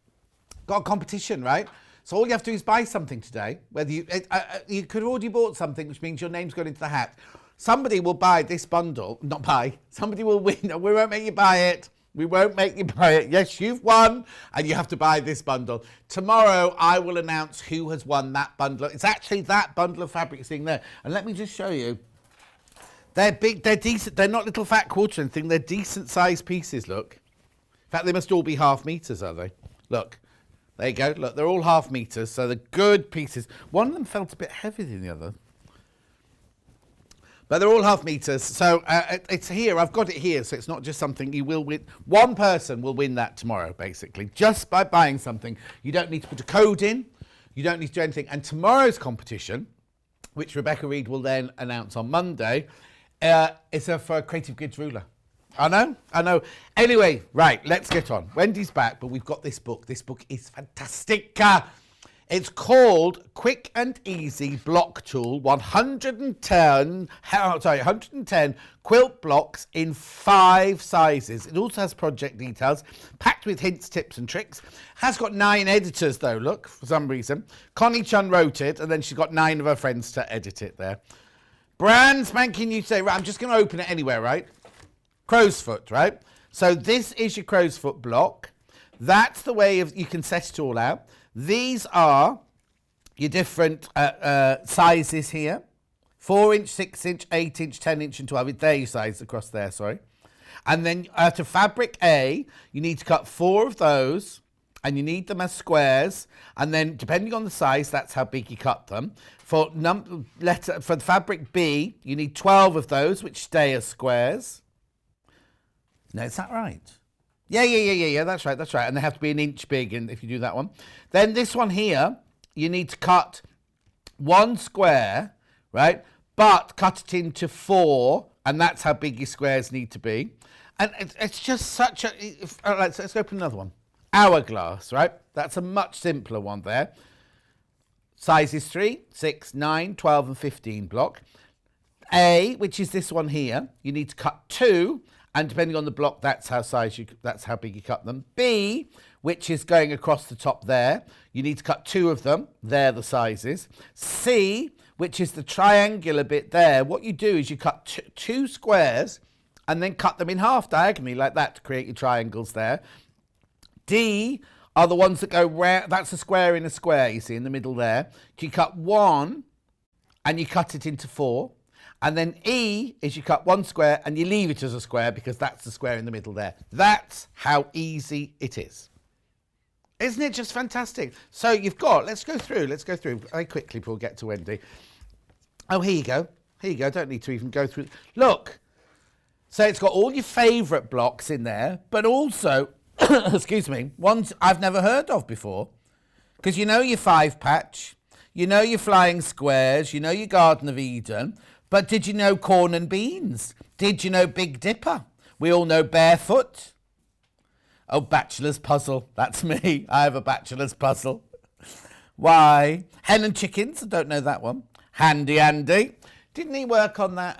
Got a competition, right? So all you have to do is buy something today. Whether you could have already bought something, which means your name's gone into the hat. Somebody will buy this bundle. Not buy. Somebody will win. No, we won't make you buy it. We won't make you buy it. Yes, you've won, and you have to buy this bundle. Tomorrow, I will announce who has won that bundle. It's actually that bundle of fabric sitting there. And let me just show you. They're big. They're decent. They're not little fat quartering thing. They're decent-sized pieces, look. In fact, they must all be half meters, are they? Look. There you go. Look, they're all half meters, so they're good pieces. One of them felt a bit heavier than the other. But they're all half meters. So it's here. I've got it here, so it's not just something you will win. One person will win that tomorrow, basically, just by buying something. You don't need to put a code in. You don't need to do anything. And tomorrow's competition, which Rebecca Reed will then announce on Monday, is for a Creative Goods ruler. I know. Anyway, right, let's get on. Wendy's back, but we've got this book. This book is fantastic. It's called Quick and Easy Block Tool 110 quilt blocks in 5 sizes. It also has project details, packed with hints, tips and tricks. Has got 9 editors though, look, for some reason. Connie Chun wrote it, and then she's got 9 of her friends to edit it there. Brand spanking new today. Right, I'm just going to open it anywhere, right? Crow's foot, right? So this is your crow's foot block. That's the way you can set it all out. These are your different sizes here. 4-inch, 6-inch, 8-inch, 10-inch and 12-inch. They're your sizes across there, sorry. And then out of fabric A, you need to cut 4 of those, and you need them as squares. And then depending on the size, that's how big you cut them. For the fabric B, you need 12 of those, which stay as squares. No, is that right? Yeah, that's right. And they have to be 1 inch big, and if you do that one. Then this one here, you need to cut 1 square, right? But cut it into 4, and that's how big your squares need to be. And it's just such a... let's open another one. Hourglass, right? That's a much simpler one there. Sizes 3, 6, 9, 12 and 15 block. A, which is this one here, you need to cut 2, and depending on the block, that's how big you cut them. B, which is going across the top there, you need to cut 2 of them. They're the sizes. C, which is the triangular bit there, what you do is you cut 2 squares and then cut them in half diagonally like that to create your triangles there. D are the ones that go round. That's a square in a square, you see, in the middle there. You cut 1 and you cut it into 4. And then E is you cut 1 square and you leave it as a square because that's the square in the middle there. That's how easy it is. Isn't it just fantastic? So you've got, let's go through very quickly before we get to Wendy. Oh, here you go. Don't need to even go through. Look. So it's got all your favourite blocks in there, but also, excuse me, ones I've never heard of before. Because you know your 5-patch, you know your flying squares, you know your Garden of Eden. But did you know corn and beans? Did you know Big Dipper? We all know barefoot. Oh, bachelor's puzzle. That's me. I have a bachelor's puzzle. Why? Hen and chickens. I don't know that one. Handy Andy. Didn't he work on that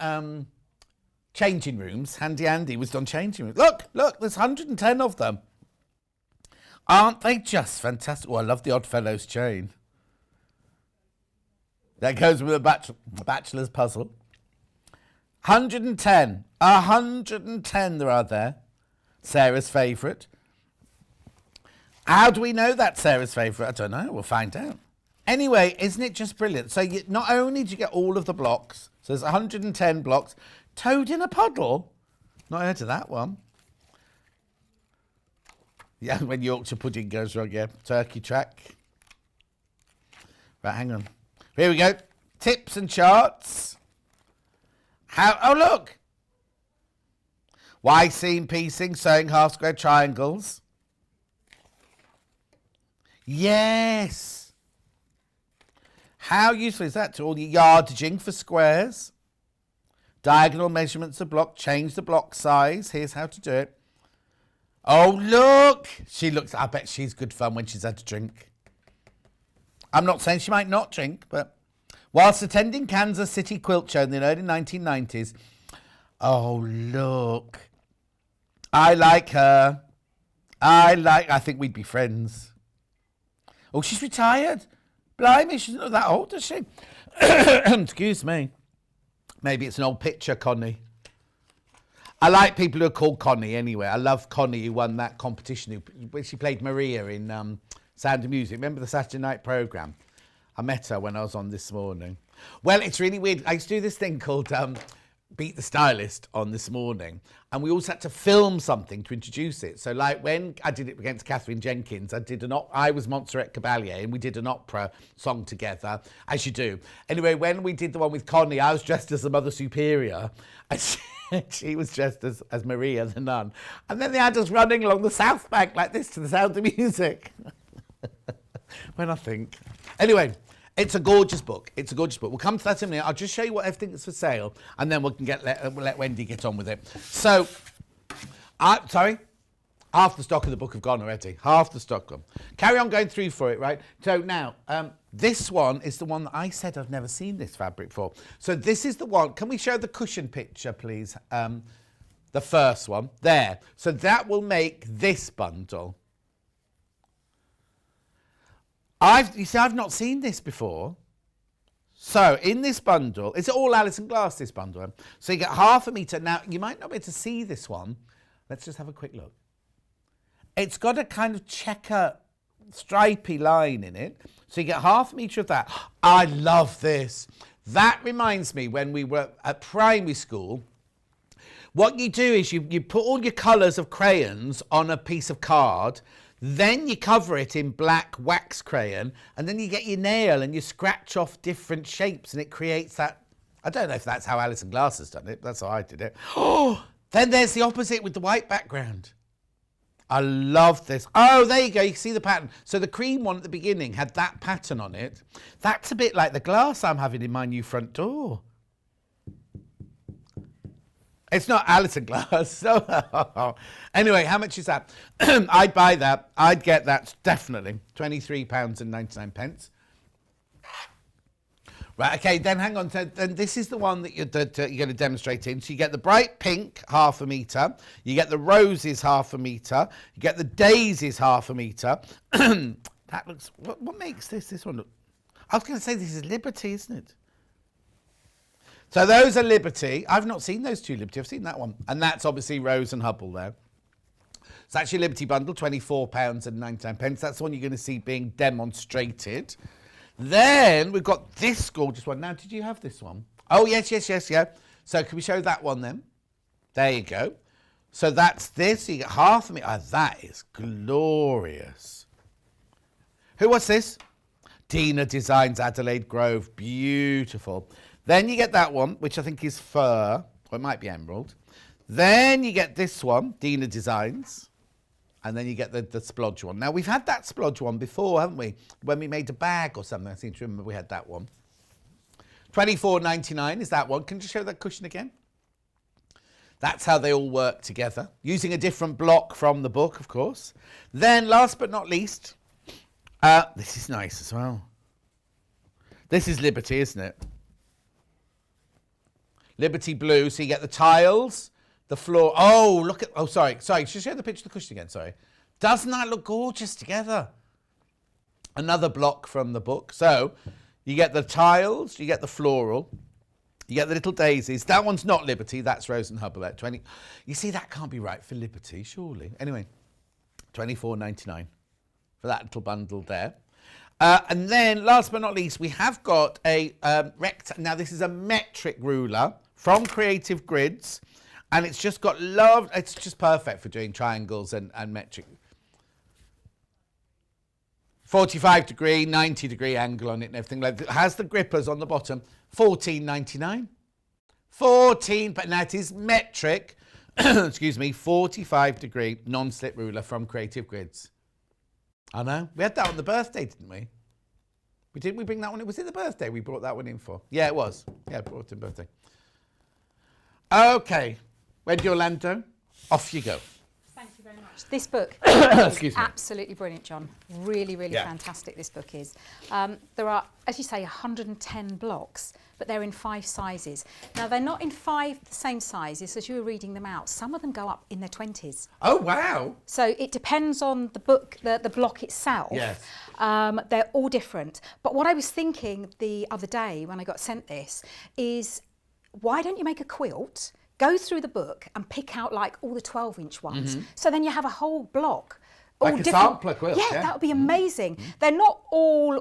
changing rooms? Handy Andy was on changing rooms. Look, there's 110 of them. Aren't they just fantastic? Oh, I love the Oddfellows chain. That goes with a bachelor's puzzle. 110 there are there. Sarah's favourite. How do we know that's Sarah's favourite? I don't know. We'll find out. Anyway, isn't it just brilliant? So not only do you get all of the blocks, so there's 110 blocks. Toad in a puddle? Not heard of that one. Yeah, when Yorkshire pudding goes wrong, yeah. Turkey track. Right, hang on. Here we go. Tips and charts. Oh, look. Y seam piecing, sewing half square triangles. Yes. How useful is that to all your yardaging for squares? Diagonal measurements of block, change the block size. Here's how to do it. Oh, look. I bet she's good fun when she's had a drink. I'm not saying she might not drink, but whilst attending Kansas City Quilt Show in the early 1990s, oh, look. I like her. I think we'd be friends. Oh, she's retired. Blimey, she's not that old, is she? Excuse me. Maybe it's an old picture, Connie. I like people who are called Connie anyway. I love Connie, who won that competition. She played Maria in Sound of Music. Remember the Saturday night programme? I met her when I was on this morning. Well, it's really weird. I used to do this thing called Beat the Stylist on This Morning, and we also had to film something to introduce it. So like when I did it against Catherine Jenkins, I was Montserrat Caballé, and we did an opera song together, as you do. Anyway, when we did the one with Connie, I was dressed as the Mother Superior, and she was dressed as Maria the nun. And then they had us running along the South Bank like this to the Sound of Music. When I think. Anyway, it's a gorgeous book. It's a gorgeous book. We'll come to that in a minute. I'll just show you what everything that's for sale, and then we can let Wendy get on with it. So, half the stock of the book have gone already. Half the stock gone. Carry on going through for it, right? So now, this one is the one that I said I've never seen this fabric for. So this is the one. Can we show the cushion picture, please? The first one. There. So that will make this bundle. I've not seen this before. So in this bundle, it's all Alison Glass, this bundle. So you get half a metre. Now, you might not be able to see this one. Let's just have a quick look. It's got a kind of checker, stripy line in it. So you get half a metre of that. I love this. That reminds me when we were at primary school. What you do is you put all your colours of crayons on a piece of card. Then you cover it in black wax crayon, and then you get your nail and you scratch off different shapes, and it creates that. I don't know if that's how Alison Glass has done it. That's how I did it. Oh, then there's the opposite with the white background. I love this. Oh, there you go. You can see the pattern. So the cream one at the beginning had that pattern on it. That's a bit like the glass I'm having in my new front door. It's not Alison Glass. So, anyway, how much is that? I'd buy that. I'd get that, definitely. £23.99. Right, okay, then hang on. Then this is the one that you're going to demonstrate in. So you get the bright pink, half a metre. You get the roses, half a metre. You get the daisies, half a metre. That looks... What makes this one look... I was going to say this is Liberty, isn't it? So those are Liberty. I've not seen those two Liberty. I've seen that one. And that's obviously Rose and Hubble there. It's actually a Liberty bundle, £24.99. That's the one you're going to see being demonstrated. Then we've got this gorgeous one. Now, did you have this one? Oh, yes. Yeah. So can we show that one then? There you go. So that's this. So you get half of it. Oh, that is glorious. Who was this? Dina Designs, Adelaide Grove. Beautiful. Then you get that one, which I think is fur, or it might be emerald. Then you get this one, Dina Designs. And then you get the splodge one. Now, we've had that splodge one before, haven't we? When we made a bag or something. I seem to remember we had that one. £24.99 is that one. Can you show that cushion again? That's how they all work together. Using a different block from the book, of course. Then, last but not least, this is nice as well. This is Liberty, isn't it? Liberty blue, so you get the tiles, the floor. Oh, look at... Oh, sorry. Should I show the picture of the cushion again? Sorry. Doesn't that look gorgeous together? Another block from the book. So you get the tiles, you get the floral, you get the little daisies. That one's not Liberty. That's Rose and Hubble at 20. You see, that can't be right for Liberty, surely. Anyway, £24.99 for that little bundle there. And then, last but not least, we have got a now, this is a metric ruler from Creative Grids, and it's just got it's just perfect for doing triangles and metric. 45-degree, 90-degree angle on it and everything. Like, it has the grippers on the bottom. £14.99. But now it is metric, excuse me, 45-degree non-slip ruler from Creative Grids. I know. We had that on the birthday, didn't we? Didn't we bring that one in? Was it the birthday we brought that one in for? Yeah, it was. Yeah, brought in birthday. Okay. Wendy Orlando, off you go. Thank you very much. This book Excuse is me. absolutely brilliant, John. Really, really fantastic this book is. There are, as you say, 110 blocks, but they're in 5 sizes. Now, they're not in 5 the same sizes as you were reading them out. Some of them go up in their 20s. Oh, wow. So it depends on the book, the block itself. Yes. They're all different. But what I was thinking the other day when I got sent this is, why don't you make a quilt, go through the book and pick out like all the 12-inch ones. So then you have a whole block. Like a sampler quilt, yeah, that would be amazing. They're not all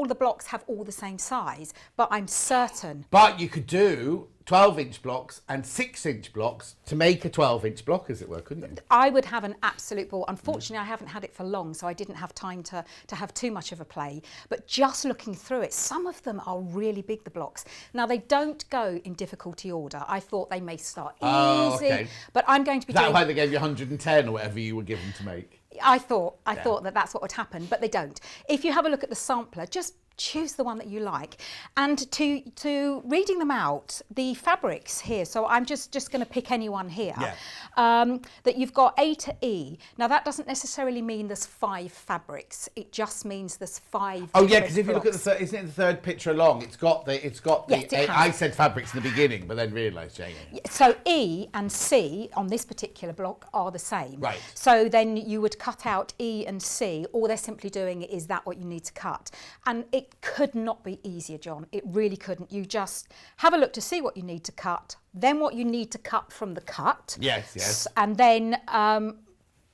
the blocks have all the same size, but I'm certain. But you could do 12-inch blocks and 6-inch blocks to make a 12-inch block, as it were, couldn't you? I would have an absolute ball. Unfortunately, I haven't had it for long, so I didn't have time to have too much of a play. But just looking through it, some of them are really big, the blocks. Now, they don't go in difficulty order. I thought they may start easy, but I'm going to be Is that doing... why they gave you 110 or whatever you were given to make? I thought that that's what would happen, but they don't. If you have a look at the sampler, just choose the one that you like. And to reading them out, the fabrics here, so I'm just going to pick any one here, that you've got A to E. Now, that doesn't necessarily mean there's 5 fabrics. It just means there's 5 Oh, yeah, because if you look at the isn't it the third picture along, it's got the Yes, it has. I said fabrics in the beginning, but then realised, So E and C on this particular block are the same. Right. So then you would cut out E and C. All they're simply doing is that what you need to cut. And it could not be easier, John. It really couldn't. You just have a look to see what you need to cut, then what you need to cut from the cut. Yes. And then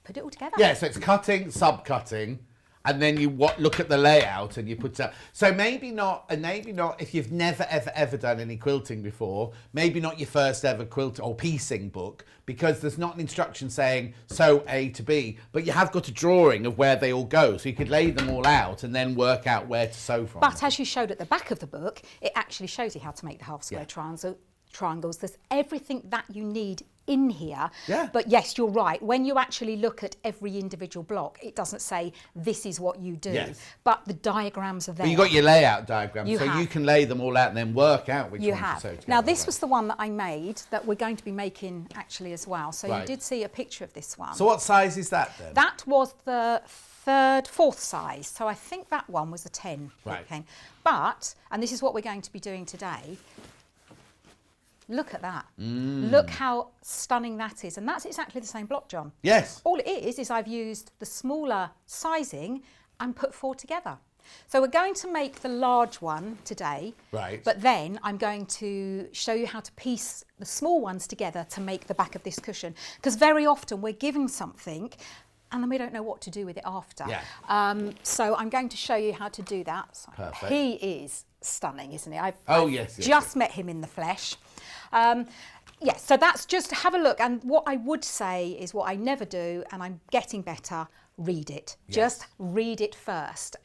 put it all together. Yeah, so it's cutting, sub-cutting, and then you look at the layout and you put out. So maybe not if you've never, ever done any quilting before, maybe not your first ever quilt or piecing book, because there's not an instruction saying sew A to B, but you have got a drawing of where they all go. So you could lay them all out and then work out where to sew from. But as you showed at the back of the book, it actually shows you how to make the half square triangles. There's everything that you need in here. Yeah. But yes, you're right. When you actually look at every individual block, it doesn't say this is what you do. Yes. But the diagrams are there. But you got your layout diagram, You so have. you can lay them all out and then work out which You ones have. to sew together. Now, this was the one that I made that we're going to be making actually as well. So Right. you did see a picture of this one. So what size is that then? That was the fourth size. So I think that one was a 10. Right. Okay. But, and this is what we're going to be doing today, look at that. Look how stunning that is. And that's exactly the same block, John. Yes. All it is I've used the smaller sizing and put 4 together. So we're going to make the large one today. Right. But then I'm going to show you how to piece the small ones together to make the back of this cushion. Because very often we're given something and then we don't know what to do with it after. Yeah. So I'm going to show you how to do that. So Perfect. he is stunning, isn't he? I've Yes. just met him in the flesh. Yes, so that's just have a look. And what I would say is what I never do, and I'm getting better, read it. Yes. Just read it first.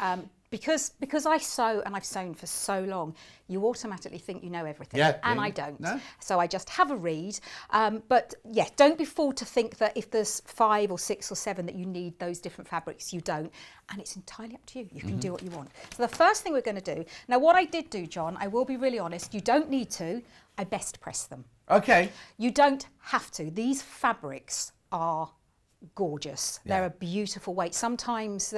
Because I sew and I've sewn for so long, you automatically think you know everything. Yeah, and yeah. I don't. No. So I just have a read. But yeah, don't be fooled to think that if there's 5 or 6 or 7 that you need those different fabrics, you don't. And it's entirely up to you. You can do what you want. So the first thing we're going to do, now what I did do, John, I will be really honest, you don't need to. I best press them. Okay. You don't have to. These fabrics are gorgeous. Yeah. They're a beautiful weight. Sometimes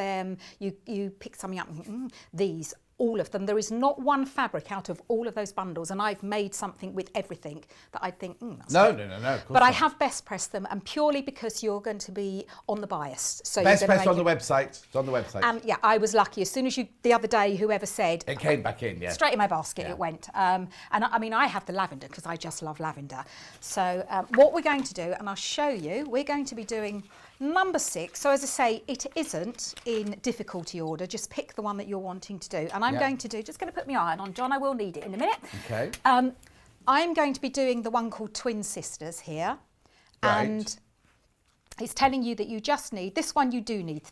you pick something up and think, these, all of them. There is not one fabric out of all of those bundles, and I've made something with everything that I think, that's No, great. of course But I not. have best pressed them, and purely because you're going to be on the bias. So Best you're going press to on the make website. It's on the website. And yeah, I was lucky. As soon as the other day, whoever said, It came back in, yeah. straight in my basket Yeah. it went. And I mean, I have the lavender because I just love lavender. So what we're going to do, and I'll show you, we're going to be doing number 6. So as I say, it isn't in difficulty order. Just pick the one that you're wanting to do. And I'm going to do, just going to put my iron on. John, I will need it in a minute. Okay. I'm going to be doing the one called Twin Sisters here. Right. And it's telling you that you just need, this one you do need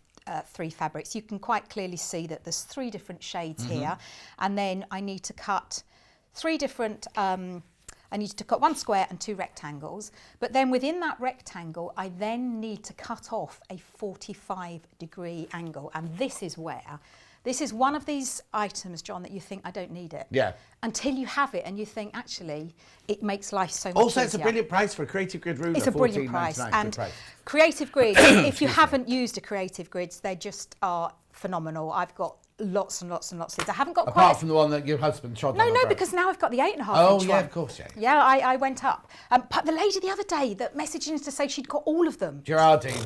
3 fabrics. You can quite clearly see that there's 3 different shades here. And then I need to cut 3 different, I need to cut 1 square and 2 rectangles. But then within that rectangle, I then need to cut off a 45-degree angle. And this is where This is one of these items, John, that you think, I don't need it. Yeah. Until you have it and you think, actually, it makes life so much Also, easier. it's a brilliant price for a Creative Grid ruler. It's a brilliant price. $14.99, And good price. Creative Grids, if you haven't used a Creative Grids, they just are phenomenal. I've got lots and lots and lots of these. I haven't got Apart from the one that your husband trod on. No, because now I've got the 8.5 inch Oh, yeah, one. of course, yeah. Yeah, I went up. But the lady the other day that messaged in to say she'd got all of them. Gerardine.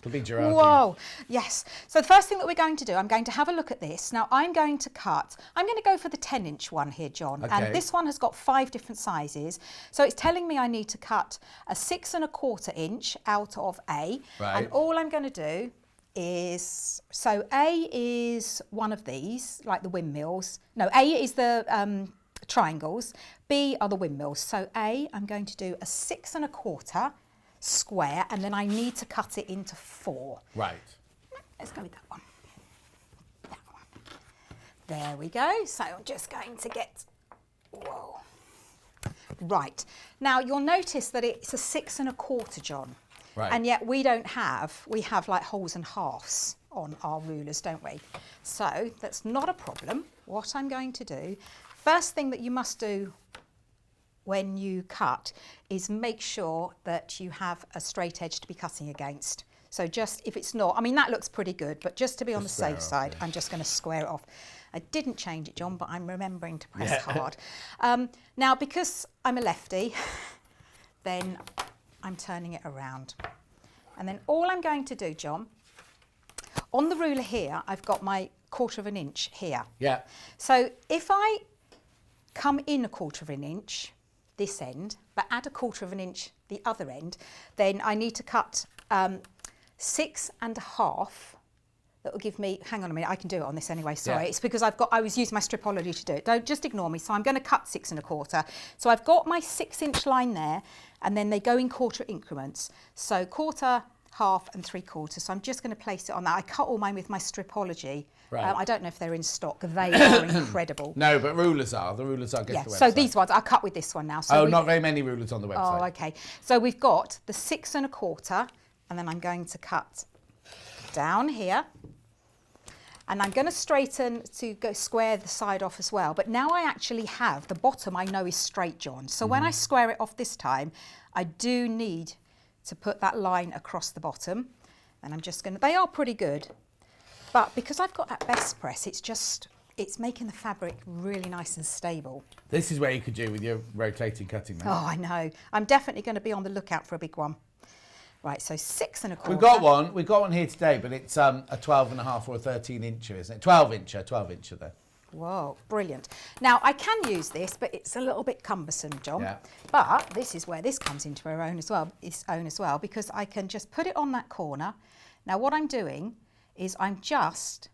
It'll be Gerardine. Whoa, yes. So the first thing that we're going to do, I'm going to have a look at this. Now I'm going to go for the 10-inch one here, John. Okay. And this one has got 5 different sizes. So it's telling me I need to cut a 6.25 inch out of A. Right. And all I'm going to do is, so A is one of these, like the windmills. No, A is the triangles. B are the windmills. So A, I'm going to do a 6.25 square, and then I need to cut it into 4. Right. Let's go with that one. That one. There we go. So I'm just going to get, whoa. Right. Now you'll notice that it's a 6.25, John. Right. And yet we have like wholes and halves on our rulers, don't we? So that's not a problem. What I'm going to do, first thing that you must do when you cut is make sure that you have a straight edge to be cutting against. So just, if it's not, I mean, that looks pretty good, but just to be on the safe side, I'm just going to square it off. I didn't change it, John, but I'm remembering to press hard. Now, because I'm a lefty, then I'm turning it around. And then all I'm going to do, John, on the ruler here, I've got my 1/4 inch here. Yeah. So if I come in 1/4 inch, this end, but add 1/4 inch the other end, then I need to cut 6.5. That will give me, hang on a minute, I can do it on this anyway, sorry. Yeah. It's because I was using my stripology to do it. Don't just ignore me. So I'm going to cut 6.25. So I've got my 6-inch line there, and then they go in 1/4 increments. So 1/4, 1/2 and 3/4. So I'm just going to place it on that. I cut all mine with my stripology. Right. I don't know if they're in stock. They are incredible. No, but rulers are. The rulers are good Yeah, for the website. so these ones, I cut with this one now. So not very many rulers on the website. Oh, okay. So we've got the 6.25, and then I'm going to cut down here. And I'm going to straighten to go square the side off as well. But now I actually have, the bottom I know is straight, John. So when I square it off this time, I do need to put that line across the bottom. And I'm just going to, they are pretty good. But because I've got that best press, it's making the fabric really nice and stable. This is where you could do with your rotating cutting mat. Oh, I know. I'm definitely going to be on the lookout for a big one. Right, so 6.25. We've got one here today, but it's a 12.5 or a 13-incher, isn't it? 12-incher though. Whoa, brilliant. Now, I can use this, but it's a little bit cumbersome, John. Yeah. But this is where this comes into its own as well, because I can just put it on that corner. Now, what I'm doing is I'm just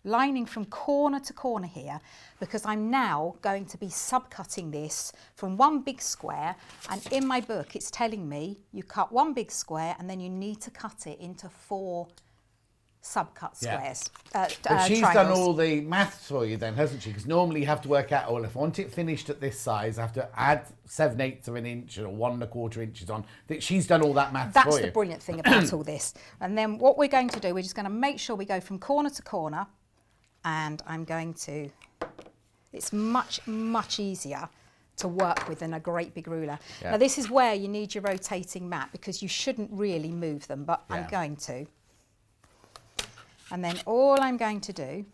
lining from corner to corner here, because I'm now going to be subcutting this from one big square, and in my book it's telling me you cut one big square and then you need to cut it into 4 subcut squares. But she's triangles. done all the maths for you then, hasn't she? Because normally you have to work out, if I want it finished at this size, I have to add 7/8 of an inch or 1.25 inches on. She's done all that maths for you. That's the brilliant thing about all this. And then what we're going to do, we're just going to make sure we go from corner to corner, and I'm going to, it's much, much easier to work with than a great big ruler. Yeah. Now this is where you need your rotating mat, because you shouldn't really move them, but Yeah. I'm going to. And then all I'm going to do,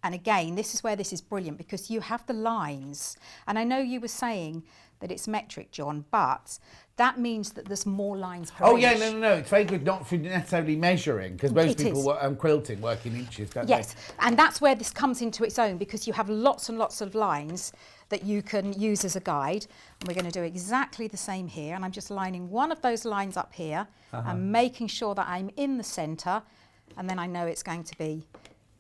and again, this is where this is brilliant, because you have the lines. And I know you were saying that it's metric, John, but that means that there's more lines per Oh, inch. yeah, no. It's very good not for necessarily measuring, because most It people is. quilting work in inches, don't Yes, and that's where this comes into its own, because you have lots and lots of lines that you can use as a guide. And we're going to do exactly the same here. And I'm just lining one of those lines up here and making sure that I'm in the centre. And then I know it's going to be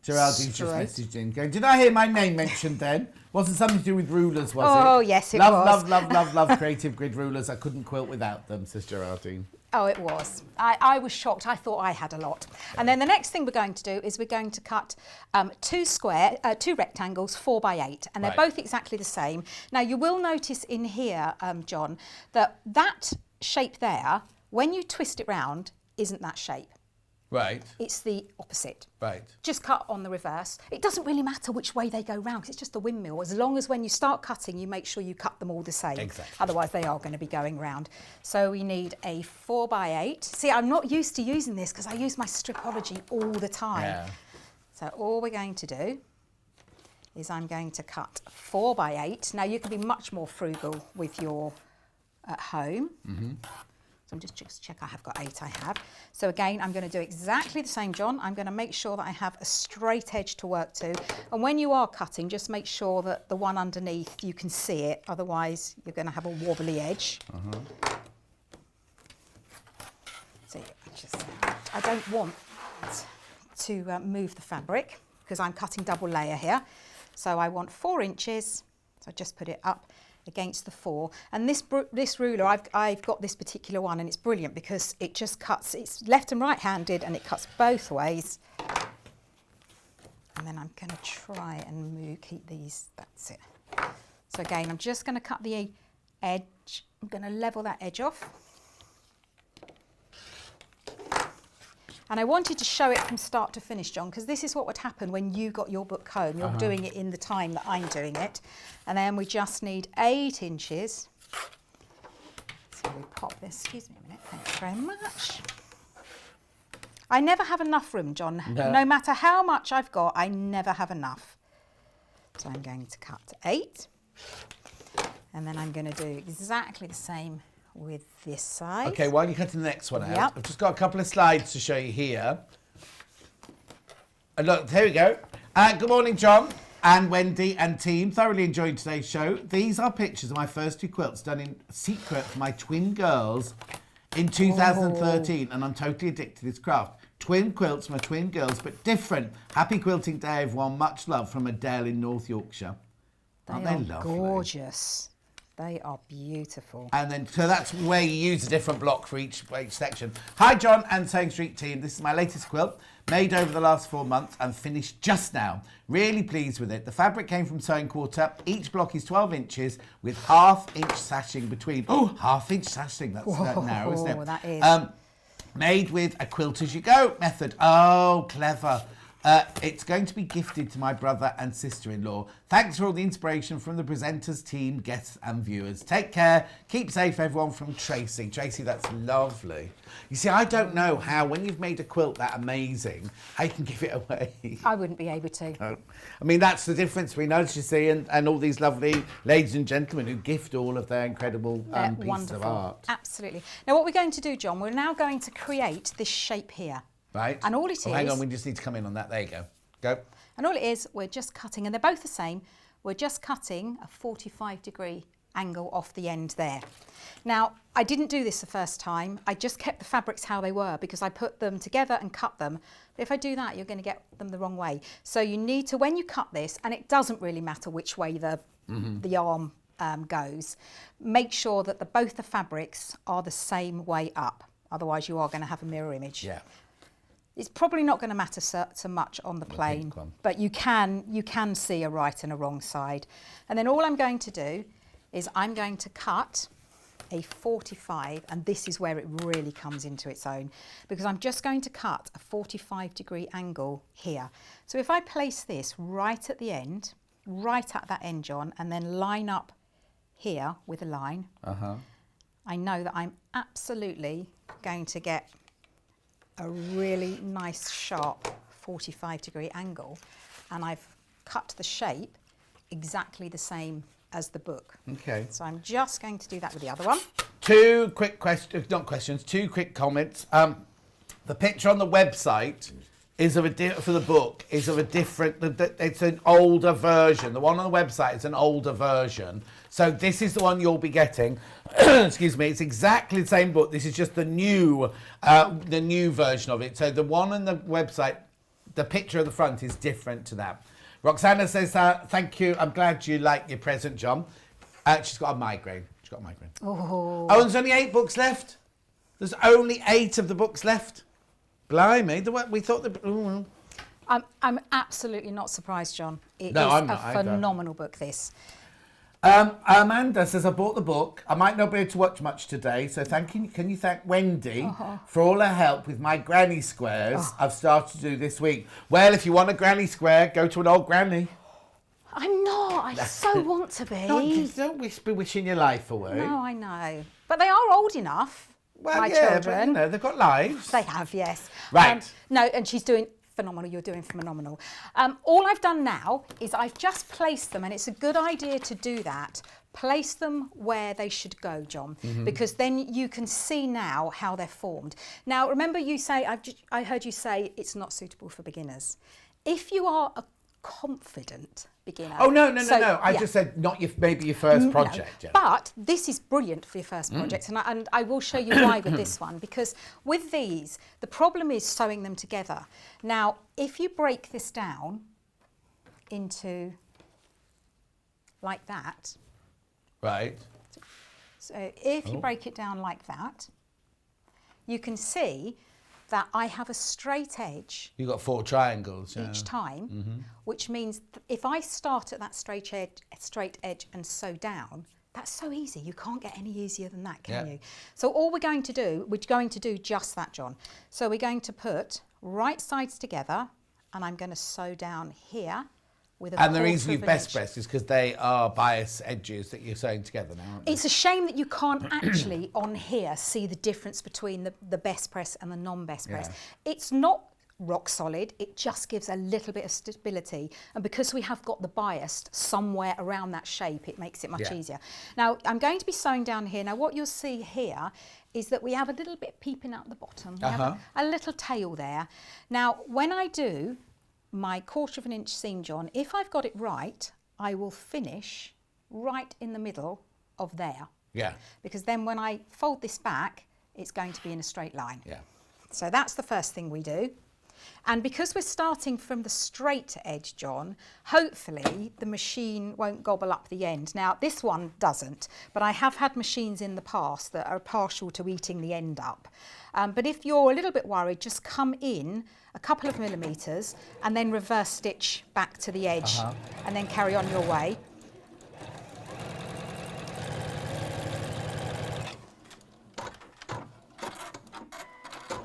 Geraldine's just straight. messaged in going, did I hear my name mentioned then? Wasn't something to do with rulers, was it? Oh, yes, it was. Love Creative Grid rulers. I couldn't quilt without them, says Geraldine. Oh, it was. I was shocked. I thought I had a lot. And then the next thing we're going to do is we're going to cut 2 rectangles 4x8, and they're Right. both exactly the same. Now you will notice in here, John, that shape there, when you twist it round, isn't that shape. Right. It's the opposite. Right. Just cut on the reverse. It doesn't really matter which way they go round because it's just a windmill. As long as when you start cutting, you make sure you cut them all the same. Exactly. Otherwise, they are going to be going round. So we need a 4x8. See, I'm not used to using this because I use my Stripology all the time. Yeah. So all we're going to do is I'm going to cut 4x8. Now you can be much more frugal with your at home. So I'm just check I have got 8, I have. So again, I'm going to do exactly the same, John. I'm going to make sure that I have a straight edge to work to. And when you are cutting, just make sure that the one underneath, you can see it. Otherwise, you're going to have a wobbly edge. So I don't want to move the fabric because I'm cutting double layer here. So I want 4 inches. So I just put it up against the 4, and this ruler, I've got this particular one, and it's brilliant because it just cuts, it's left and right handed, and it cuts both ways. And then I'm going to try and keep these, that's it. So again, I'm just going to cut the edge, I'm going to level that edge off. And I wanted to show it from start to finish, John, because this is what would happen when you got your book home. You're doing it in the time that I'm doing it. And then we just need 8 inches. So we pop this, excuse me a minute, thanks very much. I never have enough room, John. No matter how much I've got, I never have enough. So I'm going to cut 8. And then I'm going to do exactly the same with this side. Okay, while you're cutting the next one out, I've just got a couple of slides to show you here. And look, here we go. Good morning, John and Wendy and team. Thoroughly enjoyed today's show. These are pictures of my first 2 quilts done in secret for my twin girls in 2013, and I'm totally addicted to this craft. Twin quilts for my twin girls, but different. Happy quilting day, everyone. Much love from Adele in North Yorkshire. Aren't they lovely? Gorgeous. They are beautiful. And then, so that's where you use a different block for each section. Hi, John and Sewing Street team. This is my latest quilt, made over the last 4 months and finished just now. Really pleased with it. The fabric came from Sewing Quarter. Each block is 12 inches with ½ inch sashing between. Oh, ½ inch sashing. That's narrow, isn't it? That is. Made with a quilt as you go method. Oh, clever. It's going to be gifted to my brother and sister-in-law. Thanks for all the inspiration from the presenters, team, guests and viewers. Take care. Keep safe, everyone, from Tracy. Tracy, that's lovely. You see, I don't know how, when you've made a quilt that amazing, how you can give it away. I wouldn't be able to. No. I mean, that's the difference between us, you see, and all these lovely ladies and gentlemen who gift all of their incredible pieces wonderful. of art. Absolutely. Now, what we're going to do, John, we're now going to create this shape here. Right. And all it is... hang on, we just need to come in on that. There you go. Go. And all it is, we're just cutting, and they're both the same, we're just cutting a 45-degree angle off the end there. Now, I didn't do this the first time. I just kept the fabrics how they were because I put them together and cut them. But if I do that, you're going to get them the wrong way. So you need to, when you cut this, and it doesn't really matter which way the arm goes, make sure that both the fabrics are the same way up. Otherwise, you are going to have a mirror image. Yeah. It's probably not going to matter so much on the plane, but you can see a right and a wrong side. And then all I'm going to do is I'm going to cut a 45, and this is where it really comes into its own, because I'm just going to cut a 45-degree angle here. So if I place this right at the end, right at that end, John, and then line up here with a line, I know that I'm absolutely going to get a really nice sharp 45-degree angle, and I've cut the shape exactly the same as the book. Okay. So I'm just going to do that with the other one. 2 quick questions, not questions, 2 quick comments. The picture on the website is of for the book is of a different, it's an older version. The one on the website is an older version. So this is the one you'll be getting. Excuse me, it's exactly the same book. This is just the new version of it. So the one on the website, the picture of the front is different to that. Roxana says, thank you. I'm glad you like your present, John. She's got a migraine. She's got a migraine. Oh, and there's only 8 books left. There's only 8 of the books left. Blimey, we thought that... I'm absolutely not surprised, John. It is I'm a not either. phenomenal book, this. Amanda says, I bought the book. I might not be able to watch much today, so can you thank Wendy for all her help with my granny squares I've started to do this week. Well, if you want a granny square, go to an old granny. I'm not. I so want to be. Don't be wishing your life away. No, I know. But they are old enough, Well, my yeah, children. but, you know, they've got lives. They have, yes. Right. No, and she's doing phenomenal. You're doing phenomenal. All I've done now is I've just placed them, and it's a good idea to do that. Place them where they should go, John, because then you can see now how they're formed. Now, remember you say, I heard you say it's not suitable for beginners. If you are a confident beginner. Oh, no. I just said maybe your first project. No. Yeah. But this is brilliant for your first project, and I will show you why with this one, because with these, the problem is sewing them together. Now, if you break this down into like that. Right. So if you break it down like that, you can see that I have a straight edge. You've got 4 triangles. Each time, which means if I start at that straight edge and sew down, that's so easy. You can't get any easier than that, can you? So all we're going to do just that, John. So we're going to put right sides together, and I'm going to sew down here. And the reason you've best pressed is because they are bias edges that you're sewing together now, aren't they? It's a shame that you can't actually on here see the difference between the best press and the non-best press. It's not rock solid, it just gives a little bit of stability, and because we have got the bias somewhere around that shape, it makes it much easier. Now I'm going to be sewing down here. Now what you'll see here is that we have a little bit peeping out the bottom. We have a little tail there. Now when I do my 1/4 inch seam, John, if I've got it right, I will finish right in the middle of there. Yeah. Because then when I fold this back, it's going to be in a straight line. Yeah. So that's the first thing we do. And because we're starting from the straight edge, John, hopefully the machine won't gobble up the end. Now, this one doesn't, but I have had machines in the past that are partial to eating the end up. But if you're a little bit worried, just come in a couple of millimetres and then reverse stitch back to the edge and then carry on your way.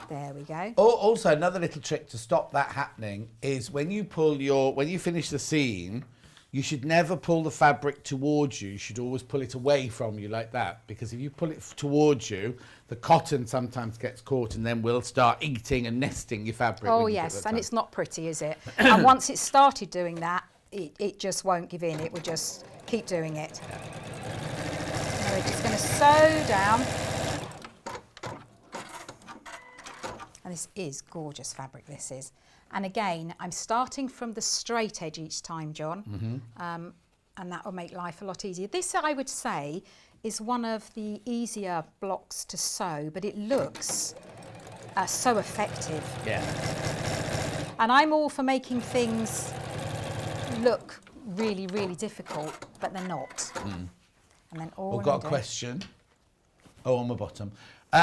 There we go. Also, another little trick to stop that happening is when you finish the seam, you should never pull the fabric towards you. You should always pull it away from you like that, because if you pull it towards you, the cotton sometimes gets caught and then will start eating and nesting your fabric. Oh yes, and it's not pretty, is it? And once it's started doing that, it just won't give in. It will just keep doing it. So we're just going to sew down. And this is gorgeous fabric, this is. And again, I'm starting from the straight edge each time, John, and that will make life a lot easier. This, I would say, is one of the easier blocks to sew, but it looks so effective. Yeah. And I'm all for making things look really, really difficult, but they're not. And then all We've got a question. Oh, on the bottom.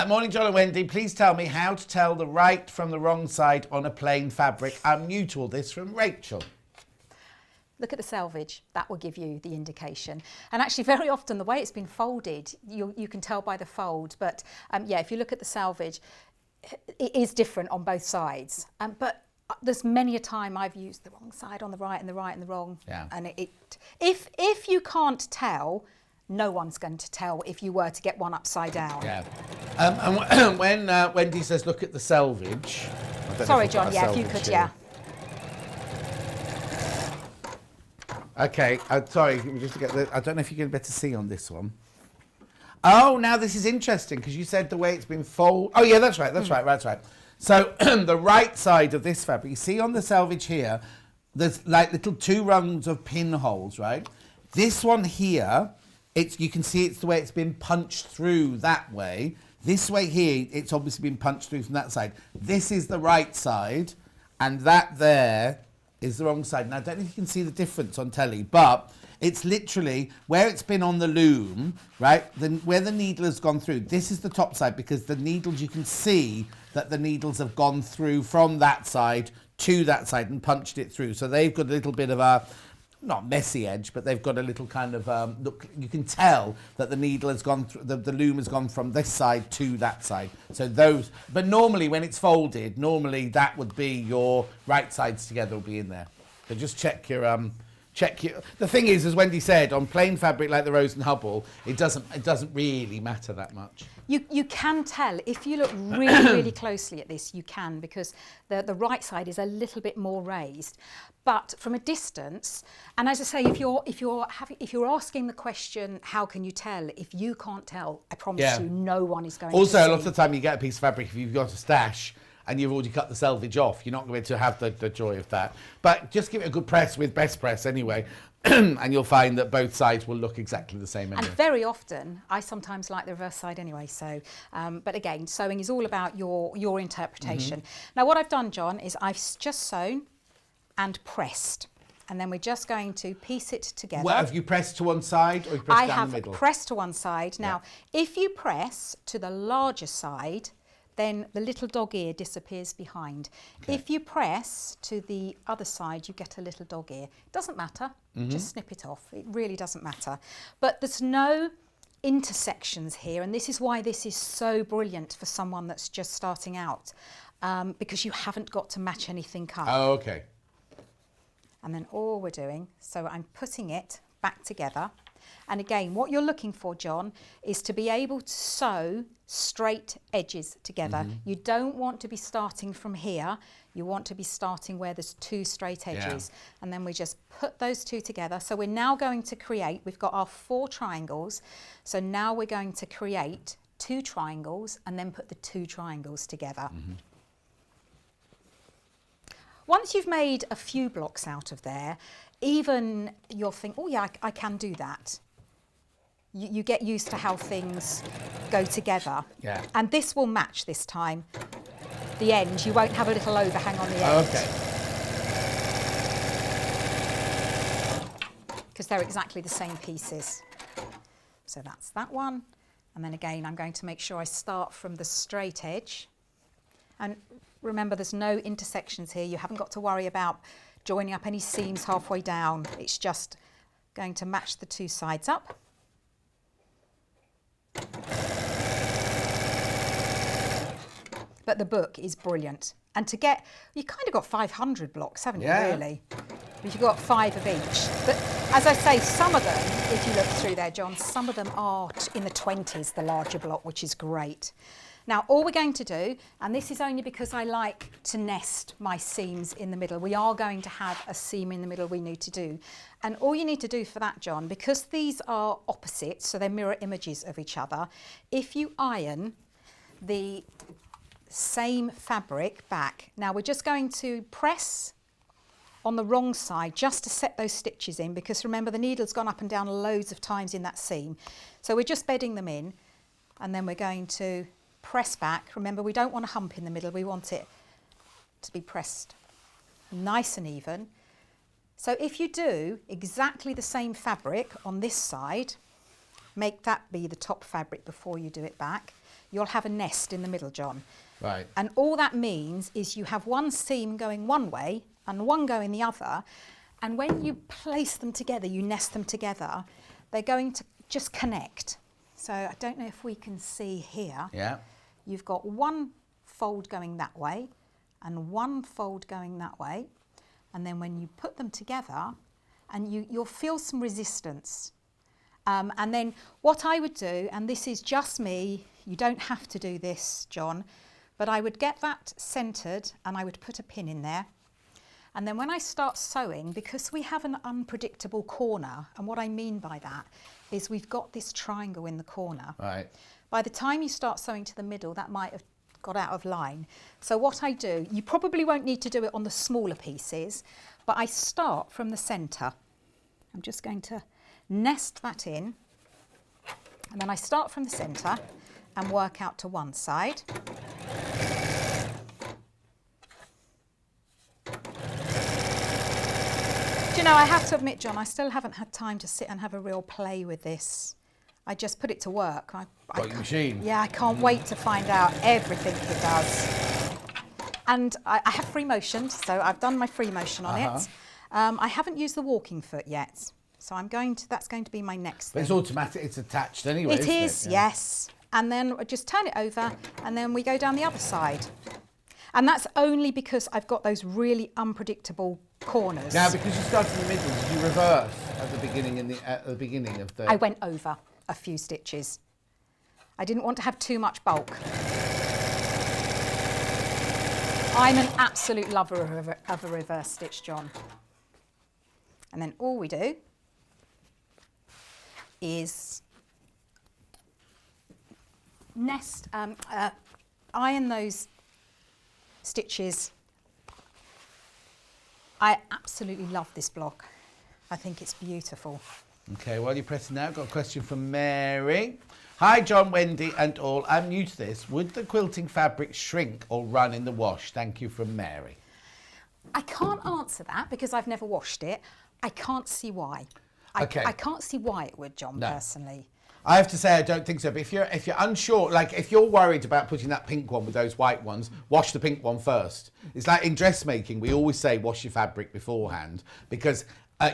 Morning, John and Wendy. Please tell me how to tell the right from the wrong side on a plain fabric. I'm new to all this, from Rachel. Look at the selvage. That will give you the indication. And actually, very often, the way it's been folded, you can tell by the fold. But yeah, if you look at the selvage, it is different on both sides. But there's many a time I've used the wrong side on the right and the right and the wrong. Yeah. And if you can't tell, no one's going to tell if you were to get one upside down. Yeah. And when Wendy says, look at the selvage. Sorry, John, yeah, if you could, yeah. Okay, sorry, just to get I don't know if you can better see on this one. Oh, now this is interesting, because you said the way it's been folded. Oh, yeah, that's right. So the right side of this fabric, you see on the selvage here, there's like little 2 rungs of pinholes, right? This one here, you can see it's the way it's been punched through that way. This way here, it's obviously been punched through from that side. This is the right side, and that there is the wrong side. Now, I don't know if you can see the difference on telly, but it's literally where it's been on the loom, right? Where the needle has gone through. This is the top side, because the needles, you can see that the needles have gone through from that side to that side and punched it through. So they've got a little bit of a, not messy edge, but they've got a little kind of look. You can tell that the needle has gone through, the loom has gone from this side to that side. So those, but normally when it's folded, normally that would be your right sides together will be in there. So just check your the thing is, as Wendy said, on plain fabric like the Rose and Hubble, it doesn't really matter that much. You can tell if you look really really closely at this, you can, because the right side is a little bit more raised, but from a distance. And as I say, if you're asking the question, how can you tell? If you can't tell, I promise you, no one is going. Also, to a lot of the time you get a piece of fabric if you've got a stash and you've already cut the selvage off, you're not going to have the joy of that. But just give it a good press with best press anyway, and you'll find that both sides will look exactly the same anyway. And very often, I sometimes like the reverse side anyway. So, but again, sewing is all about your interpretation. Now, what I've done, John, is I've just sewn and pressed. And then we're just going to piece it together. Well, have you pressed to one side or you pressed down the middle? I have pressed to one side. Now, if you press to the larger side, then the little dog ear disappears behind. Okay. If you press to the other side, you get a little dog ear. It doesn't matter, just snip it off. It really doesn't matter. But there's no intersections here, and this is why this is so brilliant for someone that's just starting out, because you haven't got to match anything up. Oh, okay. And then all we're doing, so I'm putting it back together. And again, what you're looking for, John, is to be able to sew straight edges together. You don't want to be starting from here. You want to be starting where there's two straight edges. And then we just put those two together. So we're now going to create, we've got our 4 triangles. So now we're going to create 2 triangles and then put the 2 triangles together. Once you've made a few blocks out of there, even you'll think, oh yeah, I can do that. You get used to how things go together. Yeah. And this will match this time. The end, you won't have a little overhang on the end. Okay. Because they're exactly the same pieces. So that's that one. And then again, I'm going to make sure I start from the straight edge. And remember, there's no intersections here. You haven't got to worry about joining up any seams halfway down. It's just going to match the 2 sides up. But the book is brilliant. And to get, you kind of got 500 blocks, haven't you, really? But you've got 5 of each. But as I say, some of them, if you look through there, John, some of them are in the 20s, the larger block, which is great. Now, all we're going to do, and this is only because I like to nest my seams in the middle. We are going to have a seam in the middle we need to do. And all you need to do for that, John, because these are opposites, so they're mirror images of each other, if you iron the same fabric back. Now, we're just going to press on the wrong side just to set those stitches in, because remember, the needle's gone up and down loads of times in that seam. So we're just bedding them in, and then we're going to press back. Remember, we don't want a hump in the middle. We want it to be pressed nice and even. So if you do exactly the same fabric on this side, make that be the top fabric before you do it back, you'll have a nest in the middle, John. Right. And all that means is you have one seam going one way and one going the other. And when you place them together, you nest them together, they're going to just connect. So I don't know if we can see here. Yeah. You've got one fold going that way and one fold going that way. And then when you put them together, and you'll feel some resistance. And then what I would do, and this is just me, you don't have to do this, John, but I would get that centred and I would put a pin in there. And then when I start sewing, because we have an unpredictable corner, and what I mean by that is we've got this triangle in the corner. Right. By the time you start sewing to the middle, that might have got out of line. So what I do, you probably won't need to do it on the smaller pieces, but I start from the centre. I'm just going to nest that in, and then I start from the centre and work out to one side. Do you know, I have to admit, John, I still haven't had time to sit and have a real play with this. I just put it to work. Got your machine? Yeah, I can't wait to find out everything it does. And I have free motion, so I've done my free motion on it. I haven't used the walking foot yet, so that's going to be my next But thing. it's automatic, it's attached anyway, It isn't is, it? Yeah. yes. And then I just turn it over and then we go down the other side. And that's only because I've got those really unpredictable corners. Now, because you started in the middle, did you reverse at the beginning of the... I went over a few stitches. I didn't want to have too much bulk. I'm an absolute lover of a reverse stitch, John. And then all we do is iron those stitches. I absolutely love this block. I think it's beautiful. Okay, while you're pressing now, I've got a question from Mary. Hi, John, Wendy and all. I'm new to this. Would the quilting fabric shrink or run in the wash? Thank you, from Mary. I can't answer that because I've never washed it. I can't see why. Okay. I can't see why it would, John, personally. I have to say I don't think so. But if you're unsure, like if you're worried about putting that pink one with those white ones, wash the pink one first. It's like in dressmaking, we always say wash your fabric beforehand because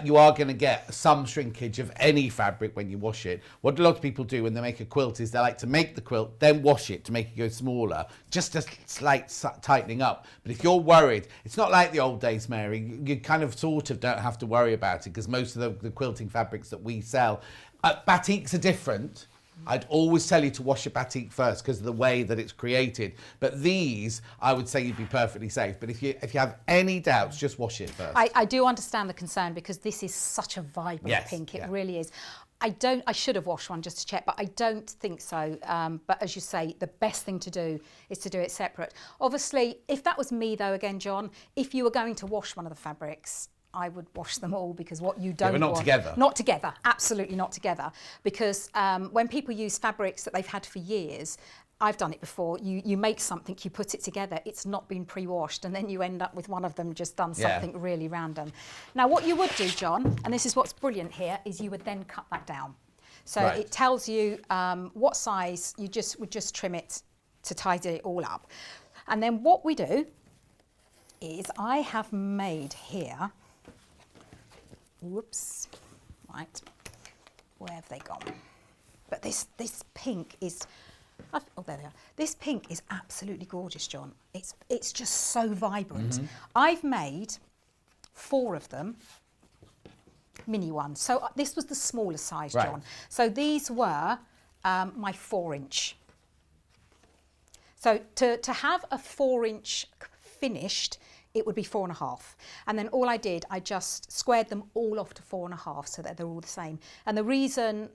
you are going to get some shrinkage of any fabric when you wash it. What a lot of people do when they make a quilt is they like to make the quilt, then wash it to make it go smaller, just a slight tightening up. But if you're worried, it's not like the old days, Mary. You kind of sort of don't have to worry about it because most of the quilting fabrics that we sell, batiks are different. I'd always tell you to wash your batik first because of the way that it's created. But these, I would say you'd be perfectly safe. But if you have any doubts, just wash it first. I do understand the concern because this is such a vibrant pink. It really is. I should have washed one just to check, but I don't think so. But as you say, the best thing to do is to do it separate. Obviously, if that was me though, again, John, if you were going to wash one of the fabrics, I would wash them all because what you don't want... together. Not together, absolutely not together. Because when people use fabrics that they've had for years, I've done it before, you make something, you put it together, it's not been pre-washed, and then you end up with one of them just done something really random. Now what you would do, John, and this is what's brilliant here, is you would then cut that down. So it tells you what size, you would just trim it to tidy it all up. And then what we do is I have made here, whoops, right, where have they gone? But this pink is, oh there they are. This pink is absolutely gorgeous, John. It's just so vibrant. I've made 4 of them, mini ones. So this was the smaller size, John. So these were my 4-inch. So to have a 4-inch finished, it would be 4.5. And then all I did, I just squared them all off to 4.5 so that they're all the same. And the reason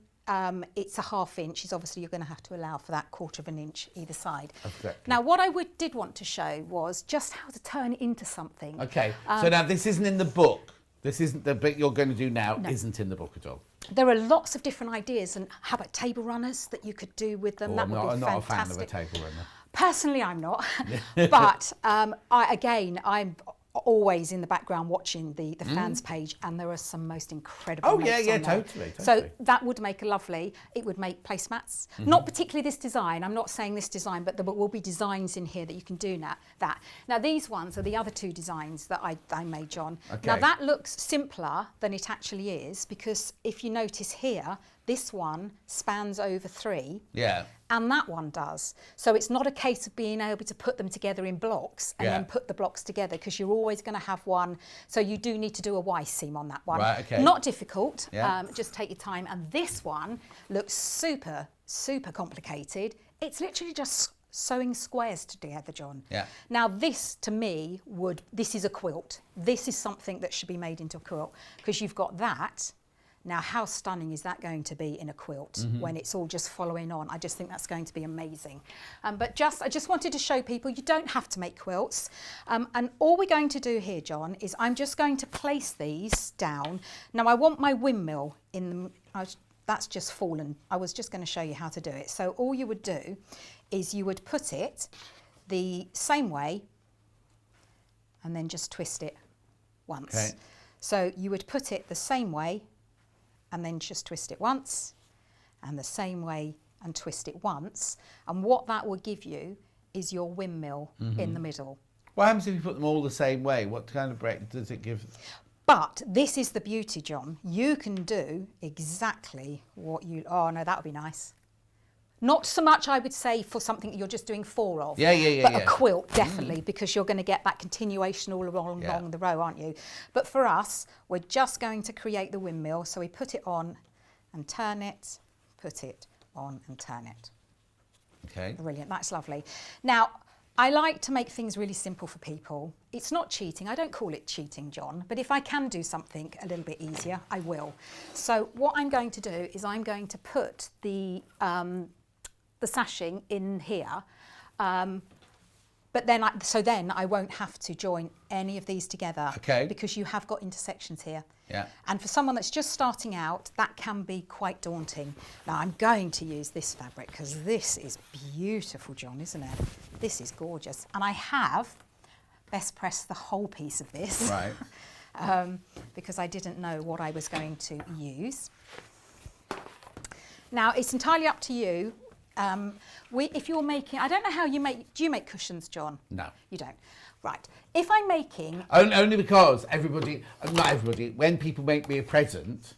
it's a 1/2 inch is obviously you're going to have to allow for that 1/4 of an inch either side. Exactly. Now what I did want to show was just how to turn it into something. Okay, so now this isn't in the book. This isn't the bit you're going to do now, isn't in the book at all. There are lots of different ideas, and how about table runners that you could do with them? That would be fantastic. I'm not a fan of a table runner. Personally, I'm not. But I'm always in the background watching the fans page, and there are some most incredible makes on there. Totally. So that would make it would make placemats. Not particularly this design, I'm not saying this design, but there will be designs in here that you can do that. Now these ones are the other 2 designs that I made, John. Okay. Now that looks simpler than it actually is, because if you notice here, this one spans over 3. Yeah. And that one does. So it's not a case of being able to put them together in blocks and then put the blocks together, because you're always going to have one. So you do need to do a Y seam on that one. Right, okay. Not difficult. Yeah. Just take your time. And this one looks super, super complicated. It's literally just sewing squares together, John. Yeah. Now this, to me, this is a quilt. This is something that should be made into a quilt, because you've got that. Now, how stunning is that going to be in a quilt when it's all just following on? I just think that's going to be amazing. But I just wanted to show people you don't have to make quilts. And all we're going to do here, John, is I'm just going to place these down. Now, I want my windmill in the... That's just fallen. I was just going to show you how to do it. So all you would do is you would put it the same way and then just twist it once. Okay. So you would put it the same way and then just twist it once, and the same way and twist it once. And what that will give you is your windmill in the middle. What happens if you put them all the same way? What kind of break does it give? But this is the beauty, John. You can do exactly what you... Oh, no, that would be nice. Not so much, I would say, for something that you're just doing 4 of. Yeah. But a quilt, definitely, because you're going to get that continuation all along the row, aren't you? But for us, we're just going to create the windmill. So we put it on and turn it, put it on and turn it. Okay. Brilliant, that's lovely. Now, I like to make things really simple for people. It's not cheating, I don't call it cheating, John, but if I can do something a little bit easier, I will. So what I'm going to do is I'm going to put the sashing in here, but then I won't have to join any of these together, because you have got intersections here. Yeah. And for someone that's just starting out, that can be quite daunting. Now I'm going to use this fabric because this is beautiful, John, isn't it? This is gorgeous. And I have best pressed the whole piece of this. Right. Because I didn't know what I was going to use. Now it's entirely up to you. If you're making, I don't know how you make, do you make cushions, John? No. You don't. Right. If I'm making... Only because not everybody, when people make me a present,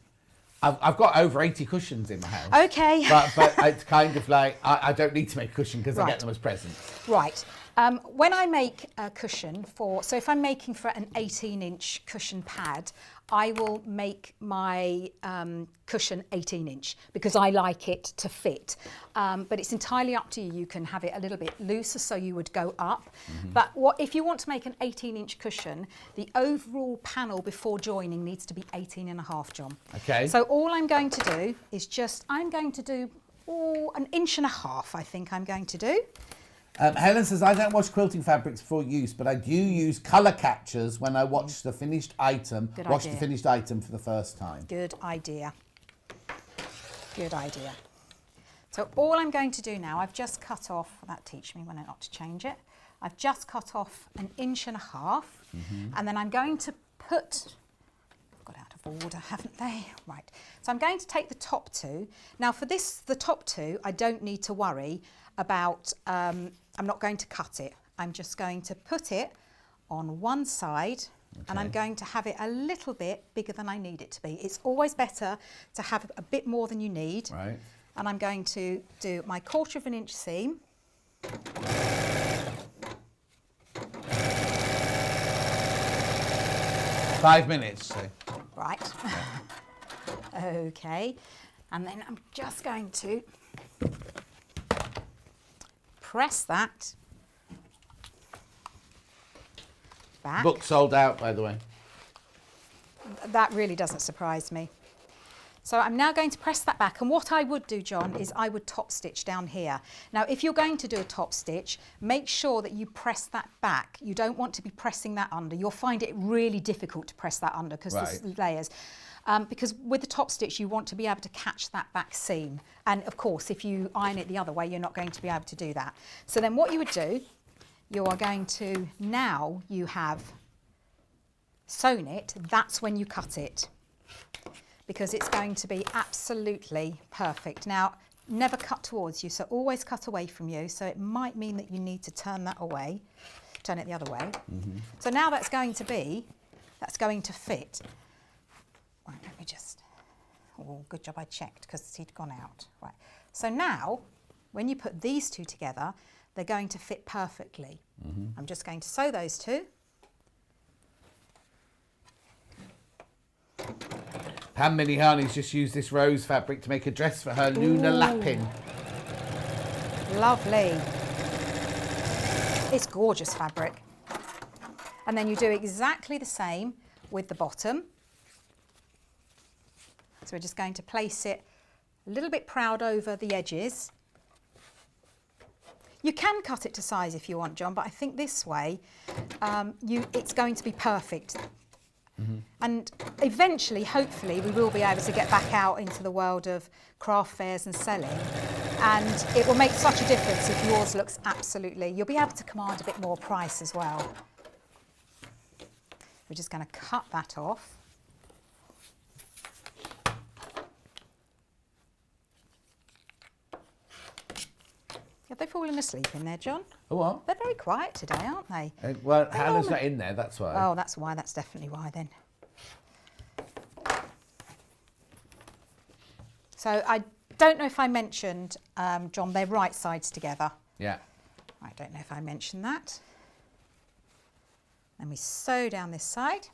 I've got over 80 cushions in my house. Okay. But it's kind of like, I don't need to make a cushion because I get them as presents. Right. When I make a cushion so if I'm making for an 18-inch cushion pad, I will make my cushion 18-inch because I like it to fit. But it's entirely up to you. You can have it a little bit looser, so you would go up. But if you want to make an 18-inch cushion, the overall panel before joining needs to be 18.5, John. Okay. So all I'm going to do is I'm going to do 1.5 inches, I think I'm going to do. Helen says, I don't wash quilting fabrics before use, but I do use colour catchers when I watch the finished item, the finished item for the first time. Good idea. Good idea. So all I'm going to do now, I've just cut off, that teach me when not to change it. I've just cut off 1.5 inches, and then I'm going to put, got out of order, haven't they? Right. So I'm going to take the top 2. Now for the top 2, I don't need to worry about, I'm not going to cut it. I'm just going to put it on one side, and I'm going to have it a little bit bigger than I need it to be. It's always better to have a bit more than you need. Right. And I'm going to do my 1/4 inch seam. Five minutes, so. Right. Okay. And then I'm just going to press that back. Book sold out, by the way. That really doesn't surprise me. So I'm now going to press that back, and what I would do, John, is I would top stitch down here. Now if you're going to do a top stitch, make sure that you press that back. You don't want to be pressing that under. You'll find it really difficult to press that under because there's layers. Because with the top stitch you want to be able to catch that back seam, and of course if you iron it the other way you're not going to be able to do that. So then what you would do, you are going to, now you have sewn it, that's when you cut it, because it's going to be absolutely perfect. Now never cut towards you, so always cut away from you, so it might mean that you need to turn that away, turn it the other way. So now that's going to fit. Right, let me just, oh, good job I checked because he'd gone out. Right, so now when you put these two together, they're going to fit perfectly. I'm just going to sew those two. Pam Minnie Harney's just used this rose fabric to make a dress for her lunar lapping. Lovely. It's gorgeous fabric. And then you do exactly the same with the bottom. So we're just going to place it a little bit proud over the edges. You can cut it to size if you want, John, but I think this way it's going to be perfect. And eventually, hopefully, we will be able to get back out into the world of craft fairs and selling. And it will make such a difference if yours looks absolutely, you'll be able to command a bit more price as well. We're just going to cut that off. Have they fallen asleep in there, John? Oh, what? They're very quiet today, aren't they? Well, Hannah's not in there, that's why. Oh, that's why. That's definitely why then. So I don't know if I mentioned, John, they're right sides together. Yeah. I don't know if I mentioned that. Then we sew down this side.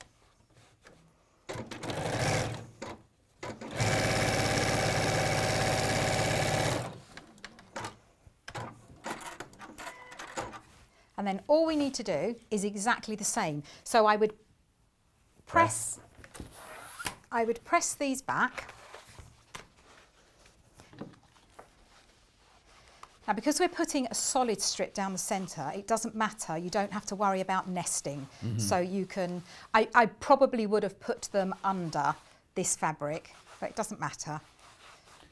And then all we need to do is exactly the same. So I would press these back. Now, because we're putting a solid strip down the centre, it doesn't matter. You don't have to worry about nesting. So you can, I probably would have put them under this fabric, but it doesn't matter.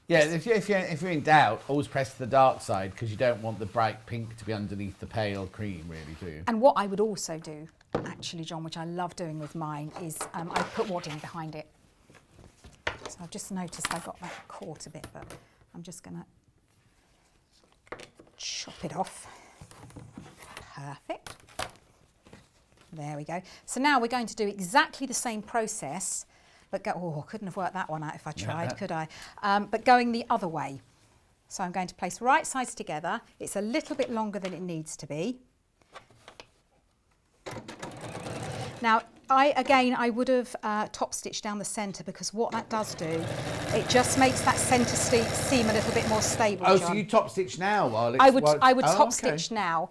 Yeah, if you're in doubt, always press the dark side because you don't want the bright pink to be underneath the pale cream, really, do you? And what I would also do, actually, John, which I love doing with mine, is I put wadding behind it. So I've just noticed I got that caught a bit, but I'm just going to chop it off. Perfect. There we go. So now we're going to do exactly the same process, but I couldn't have worked that one out if I tried, could I? But going the other way. So I'm going to place right sides together. It's a little bit longer than it needs to be. Now, I would have top stitched down the centre, because what that does do, it just makes that centre seam a little bit more stable. Oh, John. so you top stitch now while it's... I would top stitch now.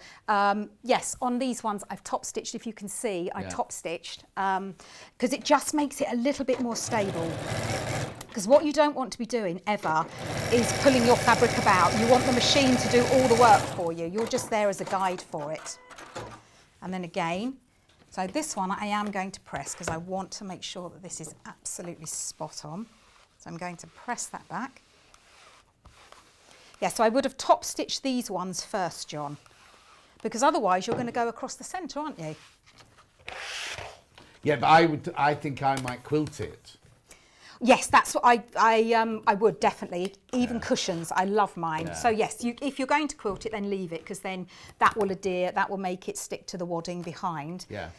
Yes, on these ones I've top stitched. If you can see, I top stitched because it just makes it a little bit more stable. Because what you don't want to be doing ever is pulling your fabric about. You want the machine to do all the work for you. You're just there as a guide for it. And then again. So this one I am going to press because I want to make sure that this is absolutely spot on. So I'm going to press that back. Yeah, so I would have top stitched these ones first, John, because otherwise you're going to go across the centre, aren't you? Yeah, but I think I might quilt it. Yes, that's what I would definitely. Even cushions, I love mine. Yeah. So yes, if you're going to quilt it, then leave it, because then that will adhere, that will make it stick to the wadding behind. Yeah.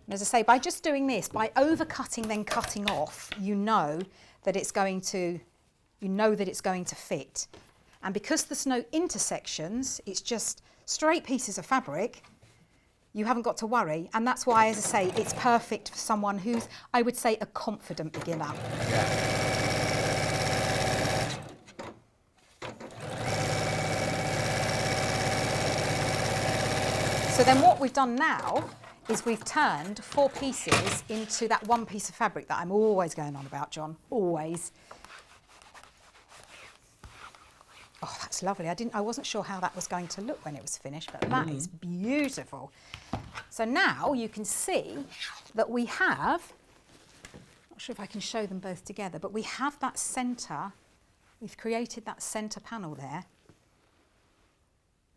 And as I say, by just doing this, by overcutting then cutting off, you know that it's going to fit. And because there's no intersections, it's just straight pieces of fabric. You haven't got to worry, and that's why, as I say, it's perfect for someone who's, I would say, a confident beginner. Yeah. So then what we've done now is we've turned 4 pieces into that one piece of fabric that I'm always going on about, John, always. Oh, that's lovely. I wasn't sure how that was going to look when it was finished, but that is beautiful. So now you can see that we have, not sure if I can show them both together, but we have that centre, we've created that centre panel there.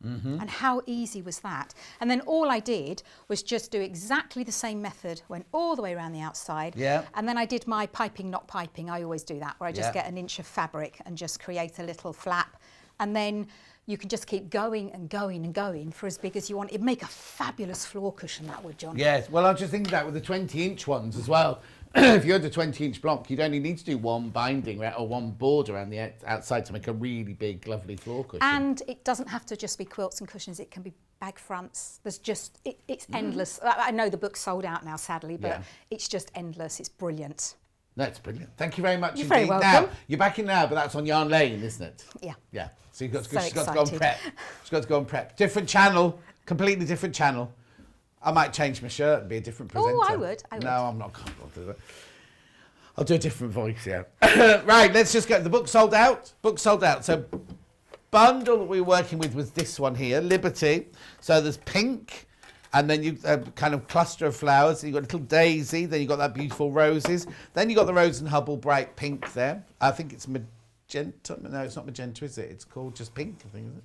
And how easy was that? And then all I did was just do exactly the same method, went all the way around the outside. Yeah. And then I did my piping, not piping. I always do that, where I just get an inch of fabric and just create a little flap. And then you can just keep going and going and going for as big as you want. It'd make a fabulous floor cushion, that would, John. Yes, well, I was just thinking that with the 20-inch ones as well. If you had a 20-inch block, you'd only need to do one binding or one border around the outside to make a really big, lovely floor cushion. And it doesn't have to just be quilts and cushions. It can be bag fronts. There's just, it's endless. I know the book's sold out now, sadly, but it's just endless. It's brilliant. That's brilliant. Thank you very much You're indeed. very welcome. Now, you're back in now, but that's on Yarn Lane, isn't it? Yeah. Yeah. So she's got to So go and prep. She's got to go and prep. Different channel, completely different channel. I might change my shirt and be a different presenter. Oh, I would. No, I'm not. I'll do that. I'll do a different voice, yeah. Right, let's just go. The book sold out. Book sold out. So bundle that we were working with was this one here, Liberty. So there's pink, and then you kind of cluster of flowers. So you've got a little daisy, then you've got that beautiful roses. Then you've got the Rose and Hubble bright pink there. I think it's magenta. No, it's not magenta, is it? It's called just pink, I think, is it?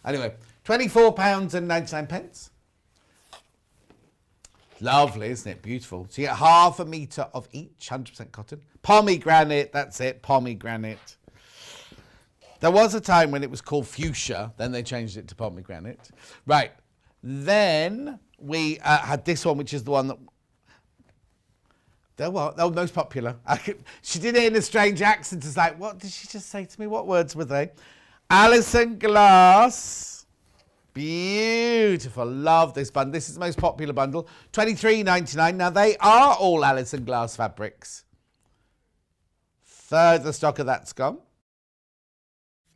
Anyway, £24.99. Lovely, isn't it? Beautiful. So you get half a metre of each, 100% cotton. Pomegranate, that's it, pomegranate. There was a time when it was called fuchsia, then they changed it to pomegranate. Right, then we had this one, which is the one that They're what? Oh, most popular. She did it in a strange accent. It's like, what did she just say to me? What words were they? Alison Glass. Beautiful. Love this bundle. This is the most popular bundle. $23.99. Now, they are all Alison Glass fabrics. Third of the stock of that's gone.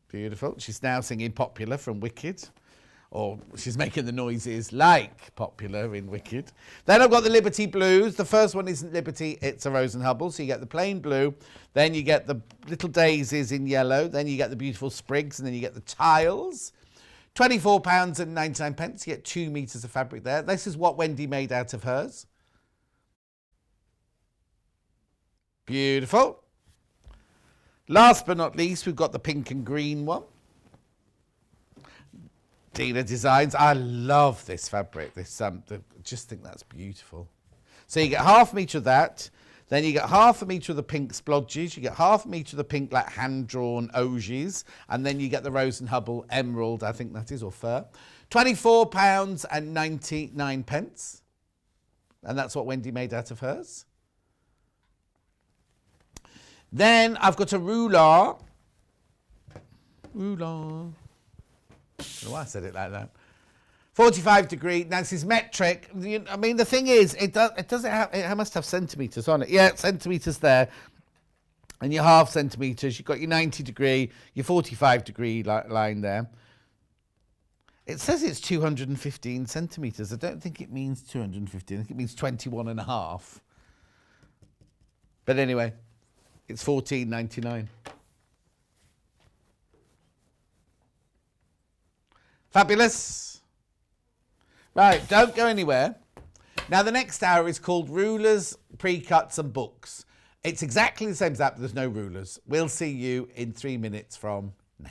Beautiful. She's now singing Popular from Wicked. Or she's making the noises like Popular in Wicked. Then I've got the Liberty Blues. The first one isn't Liberty, it's a Rose and Hubble. So you get the plain blue, then you get the little daisies in yellow, then you get the beautiful sprigs, and then you get the tiles. £24.99. You get 2 metres of fabric there. This is what Wendy made out of hers. Beautiful. Last but not least, we've got the pink and green one. Dina Designs. I love this fabric. Just think that's beautiful. So you get half a metre of that. Then you get half a metre of the pink splodges. You get half a metre of the pink like hand-drawn ogies. And then you get the Rose and Hubble emerald, I think that is, or fur. £24.99. And that's what Wendy made out of hers. Then I've got a ruler. Ruler. I don't know why I said it like that. 45 degree. Now this is metric. I mean, the thing is, it must have centimetres on it. Yeah, centimetres there. And your half centimetres. You've got your 90 degree, your 45 degree line there. It says it's 215 centimetres. I don't think it means 215. I think it means 21.5. But anyway, it's $14.99. Fabulous. Right, don't go anywhere. Now, the next hour is called Rulers, Pre-Cuts and Books. It's exactly the same as that, but there's no rulers. We'll see you in 3 minutes from now.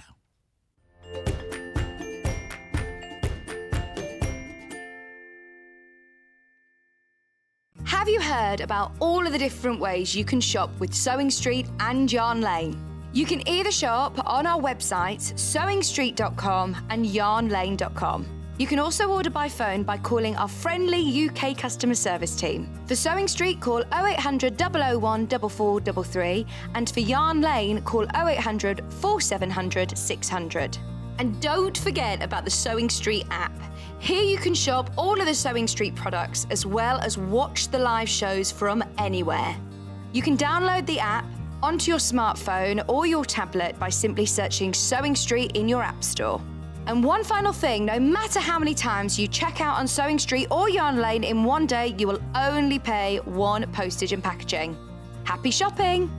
Have you heard about all of the different ways you can shop with Sewing Street and Yarn Lane? You can either shop on our websites, sewingstreet.com and yarnlane.com. You can also order by phone by calling our friendly UK customer service team. For Sewing Street, call 0800 001 4433, and for Yarn Lane, call 0800 4700 600. And don't forget about the Sewing Street app. Here you can shop all of the Sewing Street products as well as watch the live shows from anywhere. You can download the app onto your smartphone or your tablet by simply searching Sewing Street in your app store. And one final thing, no matter how many times you check out on Sewing Street or Yarn Lane in one day, you will only pay 1 postage and packaging. Happy shopping!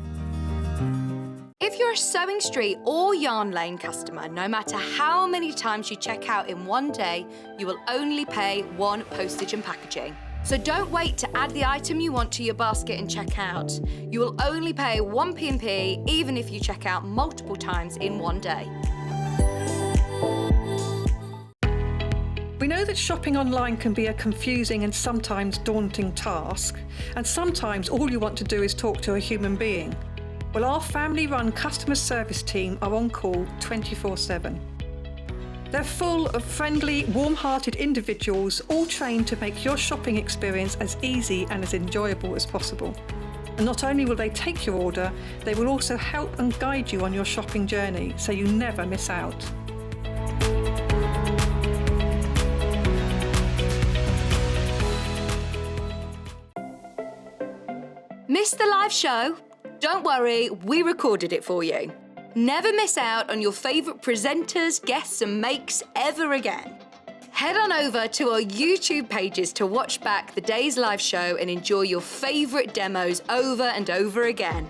If you're a Sewing Street or Yarn Lane customer, no matter how many times you check out in one day, you will only pay 1 postage and packaging. So don't wait to add the item you want to your basket and check out. You will only pay 1 P&P even if you check out multiple times in one day. We know that shopping online can be a confusing and sometimes daunting task, and sometimes all you want to do is talk to a human being. Well, our family-run customer service team are on call 24/7. They're full of friendly, warm-hearted individuals, all trained to make your shopping experience as easy and as enjoyable as possible. And not only will they take your order, they will also help and guide you on your shopping journey, so you never miss out. Missed the live show? Don't worry, we recorded it for you. Never miss out on your favourite presenters, guests and makes ever again. Head on over to our YouTube pages to watch back the day's live show and enjoy your favourite demos over and over again.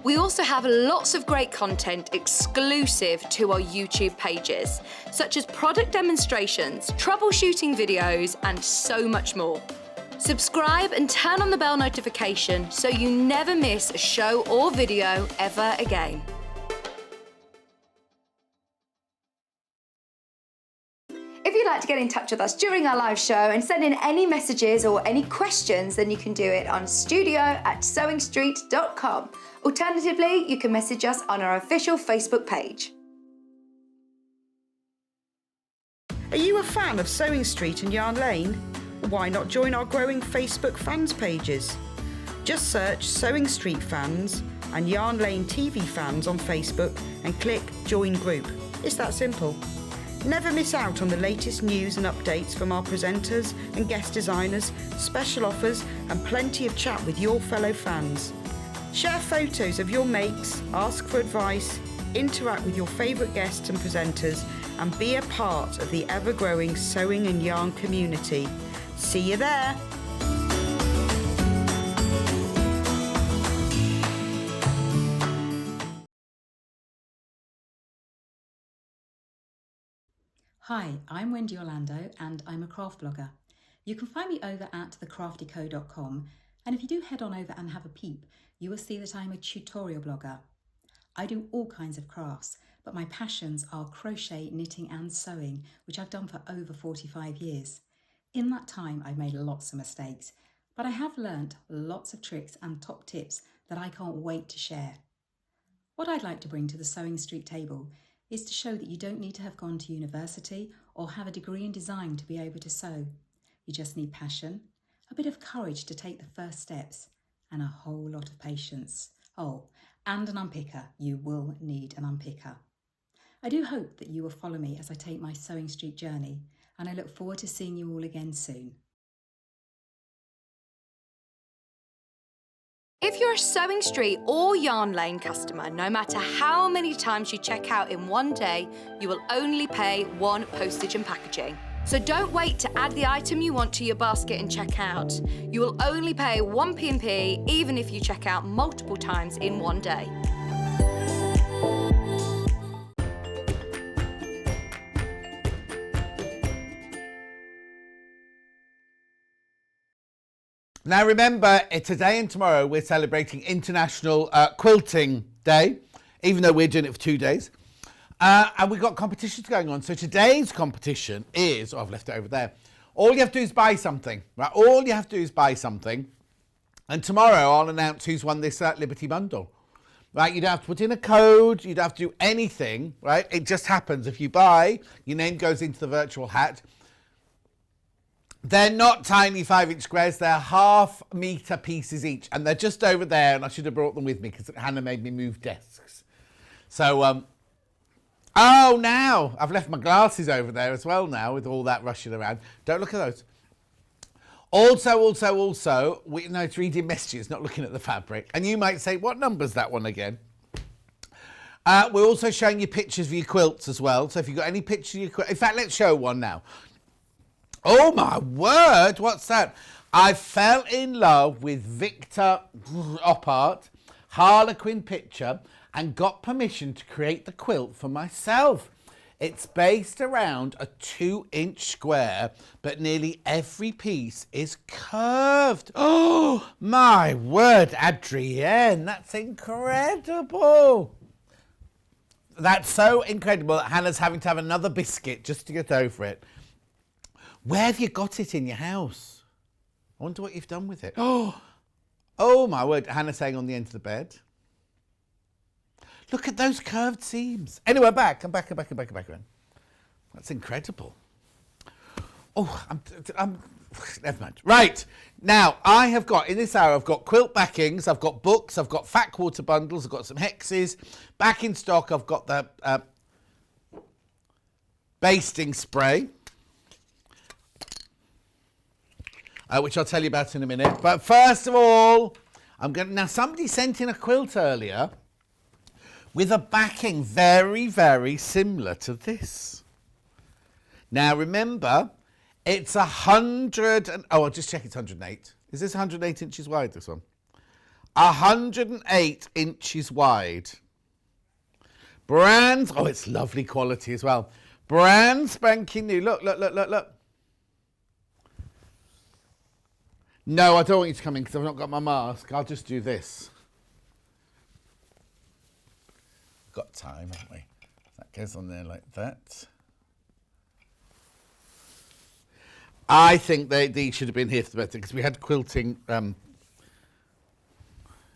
We also have lots of great content exclusive to our YouTube pages, such as product demonstrations, troubleshooting videos, and so much more. Subscribe and turn on the bell notification so you never miss a show or video ever again. If you'd like to get in touch with us during our live show and send in any messages or any questions, then you can do it on studio@sewingstreet.com. Alternatively, you can message us on our official Facebook page. Are you a fan of Sewing Street and Yarn Lane? Why not join our growing Facebook fans pages? Just search Sewing Street Fans and Yarn Lane TV Fans on Facebook and click Join Group. It's that simple. Never miss out on the latest news and updates from our presenters and guest designers, special offers and plenty of chat with your fellow fans. Share photos of your makes, ask for advice, interact with your favourite guests and presenters and be a part of the ever-growing sewing and yarn community. See you there! Hi, I'm Wendy Orlando and I'm a craft blogger. You can find me over at thecraftyco.com, and if you do head on over and have a peep, you will see that I'm a tutorial blogger. I do all kinds of crafts, but my passions are crochet, knitting and sewing, which I've done for over 45 years. In that time, I've made lots of mistakes, but I have learnt lots of tricks and top tips that I can't wait to share. What I'd like to bring to the Sewing Street table is to show that you don't need to have gone to university or have a degree in design to be able to sew. You just need passion, a bit of courage to take the first steps, and a whole lot of patience. Oh, and an unpicker. You will need an unpicker. I do hope that you will follow me as I take my Sewing Street journey, and I look forward to seeing you all again soon. If you're a Sewing Street or Yarn Lane customer, no matter how many times you check out in one day, you will only pay one postage and packaging. So don't wait to add the item you want to your basket and check out. You will only pay one P&P even if you check out multiple times in one day. Now remember, today and tomorrow we're celebrating International Quilting Day, even though we're doing it for 2 days. And we've got competitions going on. So today's competition is, I've left it over there. All you have to do is buy something, right? All you have to do is buy something. And tomorrow I'll announce who's won this Liberty Bundle. Right, you don't have to put in a code, you don't have to do anything, right? It just happens. If you buy, your name goes into the virtual hat. They're not tiny 5-inch squares, they're half-metre pieces each, and they're just over there, and I should have brought them with me because Hannah made me move desks. So, oh, now, I've left my glasses over there as well now with all that rushing around. Don't look at those. Also, we know it's reading messages, not looking at the fabric. And you might say, what number's that one again? We're also showing you pictures of your quilts as well. So if you've got any pictures of your quilt, in fact, let's show one now. Oh my word, what's that? I fell in love with Victor Oppart, Harlequin picture, and got permission to create the quilt for myself. It's based around a 2-inch square, but nearly every piece is curved. Oh my word, Adrienne, that's incredible. That's so incredible that Hannah's having to have another biscuit just to get over it. Where have you got it in your house? I wonder what you've done with it. Oh my word. Hannah's saying on the end of the bed. Look at those curved seams. Anyway, I'm back. That's incredible. Oh, I'm never mind. Right. Now, I have got, in this hour, I've got quilt backings, I've got books, I've got fat quarter bundles, I've got some hexes. Back in stock, I've got the basting spray. Which I'll tell you about in a minute. But first of all, now somebody sent in a quilt earlier with a backing very, very similar to this. Now remember, it's 100, I'll just check it's 108. Is this 108 inches wide, this one? 108 inches wide. Brand, oh, it's lovely quality as well. Brand spanking new. Look. No, I don't want you to come in because I've not got my mask. I'll just do this. Got time, haven't we? That goes on there like that. I think these should have been here for the better because we had quilting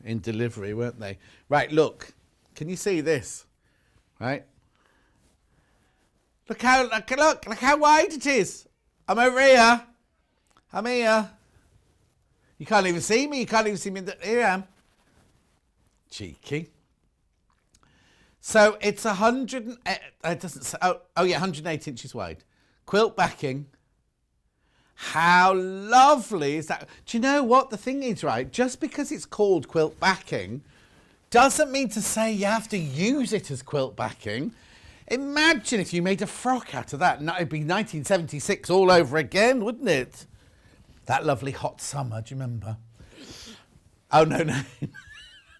in delivery, weren't they? Right, look. Can you see this? Right? Look how wide it is. I'm over here. I'm here. You can't even see me. You can't even see me. Here I am. Cheeky. So it's 100. It doesn't say. Oh yeah, 108 inches wide. Quilt backing. How lovely is that? Do you know what the thing is, right? Just because it's called quilt backing doesn't mean to say you have to use it as quilt backing. Imagine if you made a frock out of that. It'd be 1976 all over again, wouldn't it? That lovely hot summer, do you remember? Oh, no.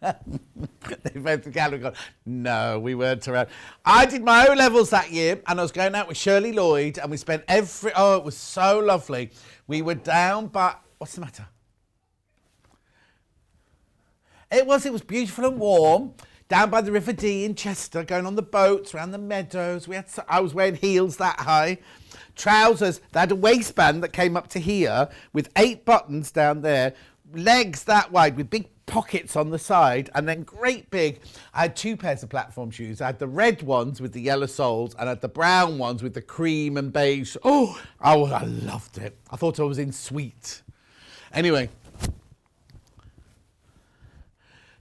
They both together gone, no, we weren't around. I did my O-levels that year, and I was going out with Shirley Lloyd, and we spent it was so lovely. We were down, but what's the matter? It was beautiful and warm, down by the River Dee in Chester, going on the boats around the meadows. I was wearing heels that high, trousers that had a waistband that came up to here with 8 buttons down there, legs that wide with big pockets on the side, and then great big. I had 2 pairs of platform shoes. I had the red ones with the yellow soles, and I had the brown ones with the cream and beige. Oh, I loved it. I thought I was in Sweet. Anyway.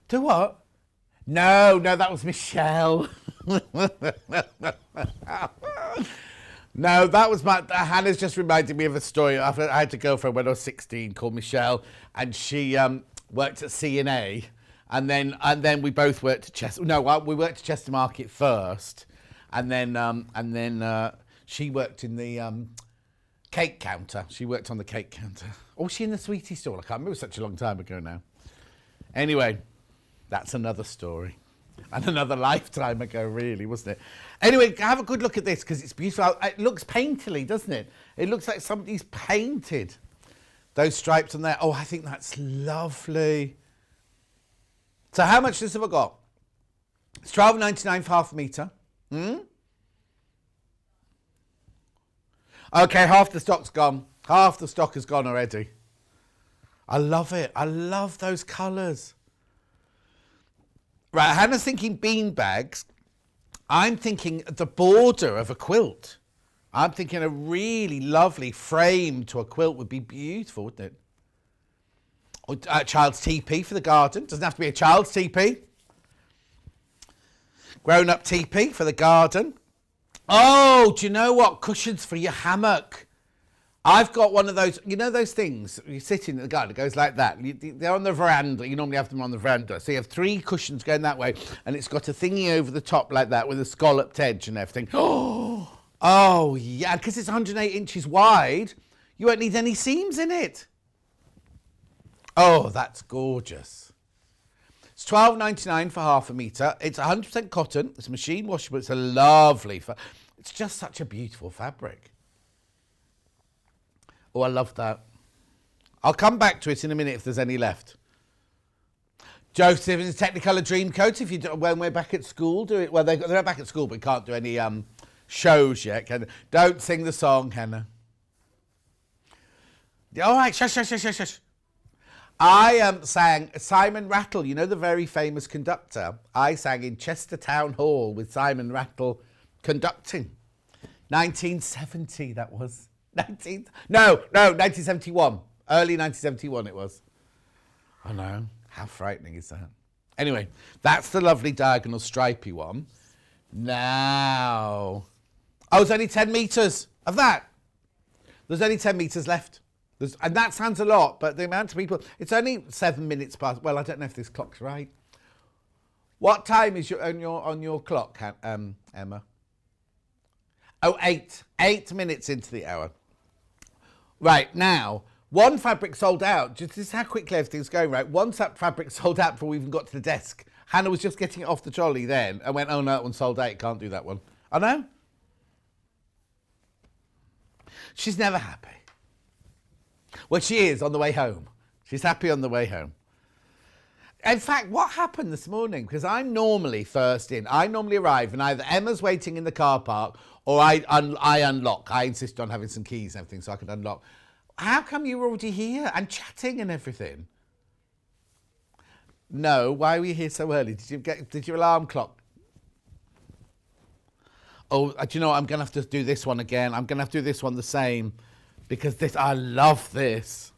Do what? No, that was Michelle. No, that was Hannah's just reminded me of a story. I had a girlfriend when I was 16 called Michelle, and she worked at C&A, and then we both worked at Chester. No, we worked at Chester Market first, and then she worked in the cake counter. She worked on the cake counter. Or was she in the sweetie stall? I can't remember. It was such a long time ago now. Anyway, that's another story. And another lifetime ago, really, wasn't it? Anyway, have a good look at this, because it's beautiful. It looks painterly, doesn't it? It looks like somebody's painted those stripes on there. Oh, I think that's lovely. So how much this have I got? It's $12.99 for half a metre. Okay, half the stock's gone. Half the stock has gone already. I love it. I love those colours. Right, Hannah's thinking bean bags. I'm thinking the border of a quilt. I'm thinking a really lovely frame to a quilt would be beautiful, wouldn't it? Or a child's teepee for the garden. Doesn't have to be a child's teepee. Grown-up teepee for the garden. Oh, do you know what? Cushions for your hammock. I've got one of those, you know those things, you sit in the garden, it goes like that. They're on the veranda, you normally have them on the veranda. So you have 3 cushions going that way, and it's got a thingy over the top like that with a scalloped edge and everything. Oh yeah, because it's 108 inches wide, you won't need any seams in it. Oh, that's gorgeous. It's $12.99 for half a metre. It's 100% cotton. It's machine washable. It's a lovely, it's just such a beautiful fabric. Oh, I love that. I'll come back to it in a minute if there's any left. Joseph's Technicolor Dreamcoat. If you do, when we're back at school, do it. Well, they're back at school, but we can't do any shows yet. Don't sing the song, Hannah. All right, shush. I sang Simon Rattle. You know the very famous conductor. I sang in Chester Town Hall with Simon Rattle conducting. 1970, that was. 1971. Early 1971 it was. I know. How frightening is that? Anyway, that's the lovely diagonal stripy one. Now. Oh, there's only 10 metres of that. There's only 10 metres left. And that sounds a lot, but the amount of people... It's only 7 minutes past... Well, I don't know if this clock's right. What time is on your clock, Emma? Oh, 8 minutes into the hour. Right, now, one fabric sold out. Just this is how quickly everything's going, right? One fabric sold out before we even got to the desk. Hannah was just getting it off the trolley then and went, oh, no, that one's sold out. Can't do that one. I know. She's never happy. Well, she is on the way home. She's happy on the way home. In fact, what happened this morning, because I'm normally first in, I normally arrive and either Emma's waiting in the car park or I unlock. I insist on having some keys and everything so I can unlock. How come you were already here and chatting and everything? No, why were you here so early? Did your alarm clock? Oh, do you know what? I'm going to have to do this one again. I'm going to have to do this one the same because I love this.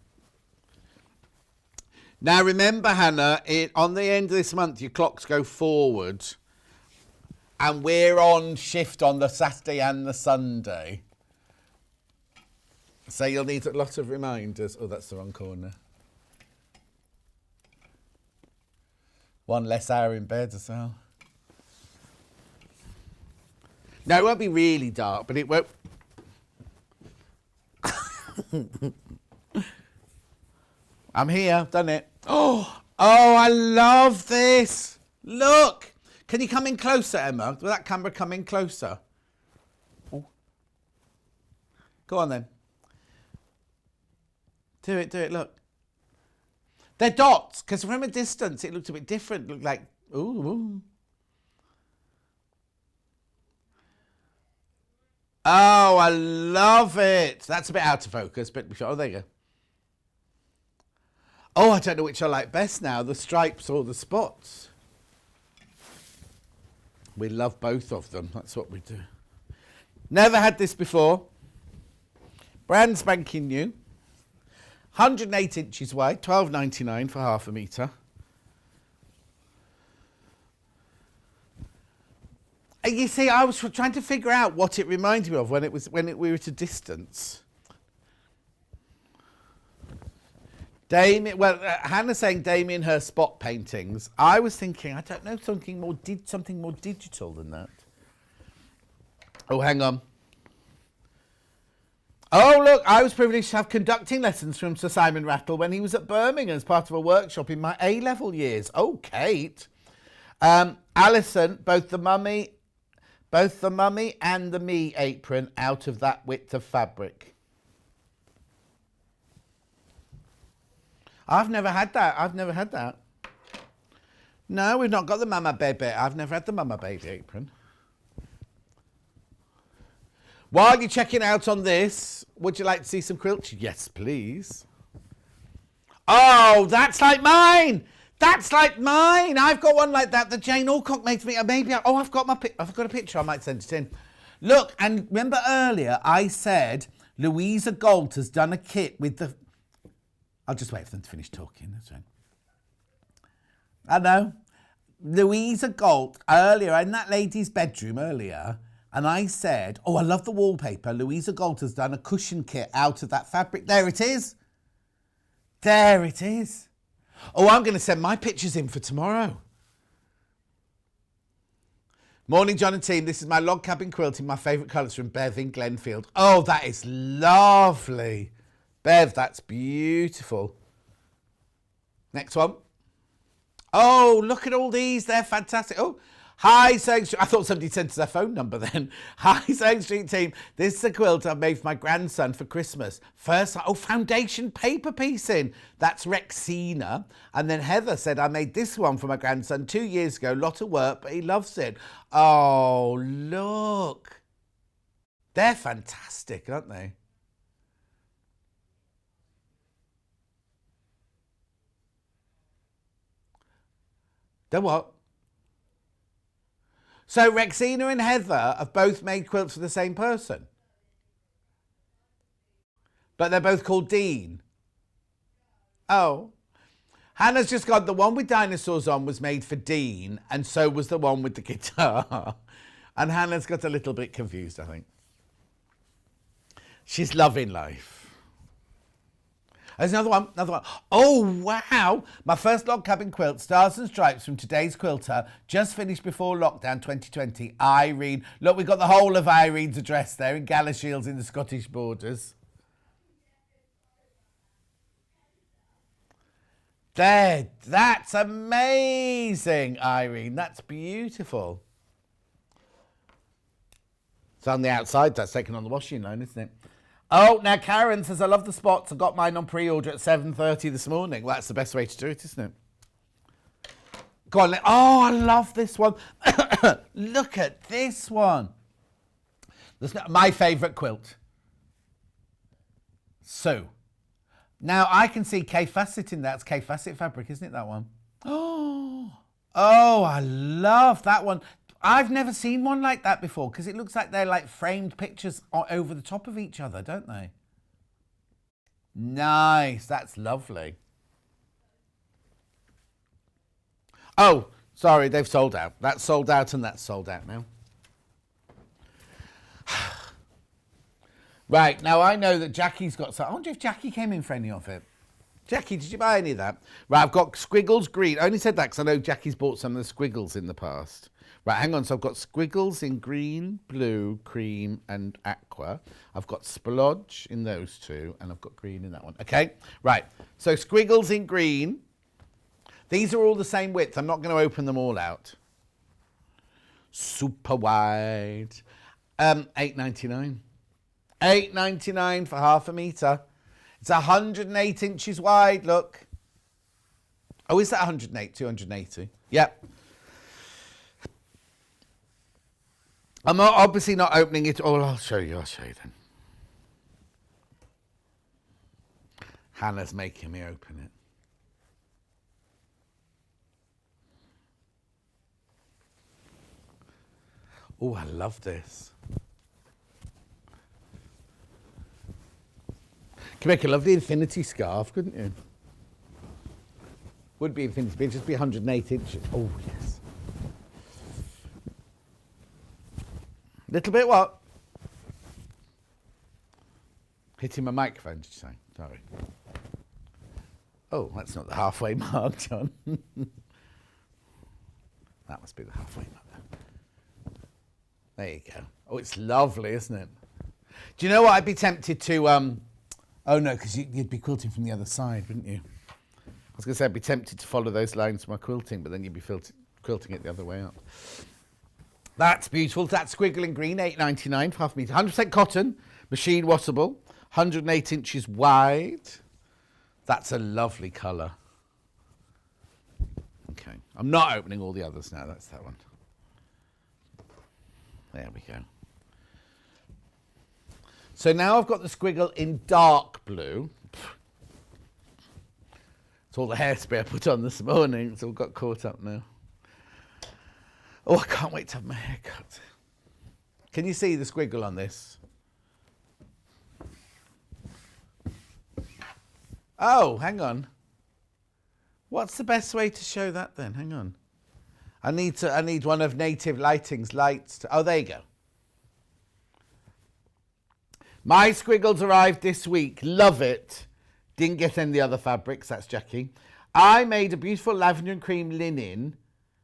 Now remember, Hannah, on the end of this month, your clocks go forward. And we're on shift on the Saturday and the Sunday. So you'll need a lot of reminders. Oh, that's the wrong corner. One less hour in bed as well. No, it won't be really dark, but it won't. I'm here, done it. Oh, I love this. Look. Can you come in closer, Emma? Will that camera come in closer? Oh. Go on then. Do it, look. They're dots, because from a distance it looked a bit different. It looked like, ooh. Oh, I love it. That's a bit out of focus, but oh, there you go. Oh, I don't know which I like best now, the stripes or the spots. We love both of them. That's what we do. Never had this before. Brand spanking new. 108 inches wide, $12.99 for half a metre. And you see, I was trying to figure out what it reminded me of when we were at a distance. Hannah's saying Damien Hirst spot paintings. I was thinking, I don't know, something more digital than that. Oh, hang on. Oh, look, I was privileged to have conducting lessons from Sir Simon Rattle when he was at Birmingham as part of a workshop in my A-level years. Oh, Kate. Alison, both the mummy and the me apron out of that width of fabric. I've never had that. No, we've not got the mama baby. I've never had the mama baby apron. While you're checking out on this, would you like to see some quilts? Yes, please. Oh, that's like mine. That's like mine. I've got one like that Jane Alcock made for me. I've got a picture. I might send it in. Look, and remember earlier I said Louisa Galt has done a kit with the... I'll just wait for them to finish talking. That's right. I know. Louisa Galt, earlier, in that lady's bedroom earlier, and I said, oh, I love the wallpaper. Louisa Galt has done a cushion kit out of that fabric. There it is. There it is. Oh, I'm going to send my pictures in for tomorrow. Morning, John and team. This is my log cabin quilting, my favourite colours from Bev in Glenfield. Oh, that is lovely. Bev, that's beautiful. Next one. Oh, look at all these. They're fantastic. Oh, hi, Sewing Street. I thought somebody sent us their phone number then. Hi, Sewing Street team. This is a quilt I made for my grandson for Christmas. First, foundation paper piecing. That's Rexina. And then Heather said, I made this one for my grandson 2 years ago. Lot of work, but he loves it. Oh, look. They're fantastic, aren't they? The what? So Rexina and Heather have both made quilts for the same person? But they're both called Dean? Oh. Hannah's just got the one with dinosaurs on was made for Dean, and so was the one with the guitar. And Hannah's got a little bit confused, I think. She's loving life. There's another one. Oh, wow. My first log cabin quilt, Stars and Stripes from Today's Quilter, just finished before lockdown 2020. Irene. Look, we've got the whole of Irene's address there in Galashiels in the Scottish borders. There. That's amazing, Irene. That's beautiful. It's on the outside. That's taken on the washing line, isn't it? Oh, now Karen says, I love the spots. I got mine on pre-order at 7:30 this morning. Well, that's the best way to do it, isn't it? Go on. Oh, I love this one. Look at this one. My favourite quilt. So, now I can see K Facet in that. It's K Facet fabric, isn't it, that one? Oh, I love that one. I've never seen one like that before because it looks like they're like framed pictures over the top of each other, don't they? Nice. That's lovely. Oh, sorry, they've sold out. That's sold out and that's sold out now. Right, now I know that Jackie's got some. I wonder if Jackie came in for any of it. Jackie, did you buy any of that? Right, I've got Squiggles Green. I only said that because I know Jackie's bought some of the Squiggles in the past. Right, hang on. So I've got Squiggles in green, blue, cream, and aqua. I've got Splodge in those two, and I've got green in that one. Okay, right. So Squiggles in green. These are all the same width. I'm not going to open them all out. Super wide. $8.99. $8.99 for half a metre. It's 108 inches wide, look. Oh, is that 108? 280? Yep. I'm obviously not opening it all. I'll show you then. Hannah's making me open it. Oh, I love this. You could make a lovely infinity scarf, couldn't you? Would be infinity, but it'd just be 108 inches. Oh, yes. Little bit what? Hitting my microphone, did you say? Sorry. Oh, that's not the halfway mark, John. That must be the halfway mark. There you go. Oh, it's lovely, isn't it? Do you know what? I'd be tempted to... Oh, no, because you'd be quilting from the other side, wouldn't you? I was going to say I'd be tempted to follow those lines for my quilting, but then you'd be quilting it the other way up. That's beautiful. That's Squiggling Green, $8.99 for half a metre. 100% cotton, machine washable, 108 inches wide. That's a lovely colour. Okay. I'm not opening all the others now. That's that one. There we go. So now I've got the squiggle in dark blue. It's all the hairspray I put on this morning. It's all got caught up now. Oh, I can't wait to have my hair cut. Can you see the squiggle on this? Oh, hang on. What's the best way to show that then? Hang on. I need one of Native Lighting's lights. Oh, there you go. My squiggles arrived this week. Love it. Didn't get any of the other fabrics. That's Jackie. I made a beautiful lavender and cream linen.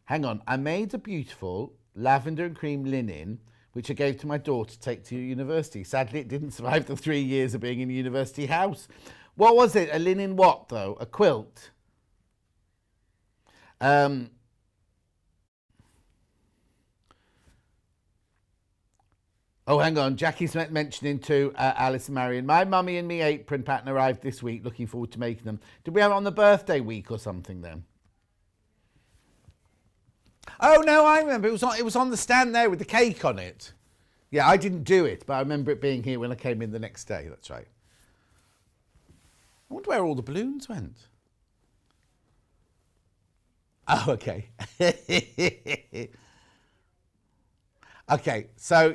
Hang on. I made a beautiful lavender and cream linen, which I gave to my daughter to take to university. Sadly, it didn't survive the 3 years of being in a university house. What was it? A linen what, though? A quilt? Oh, hang on. Jackie's mentioning to Alice and Marion. My mummy and me apron pattern arrived this week. Looking forward to making them. Did we have it on the birthday week or something then? Oh, no, I remember. It was on the stand there with the cake on it. Yeah, I didn't do it, but I remember it being here when I came in the next day. That's right. I wonder where all the balloons went. Oh, okay. Okay, so...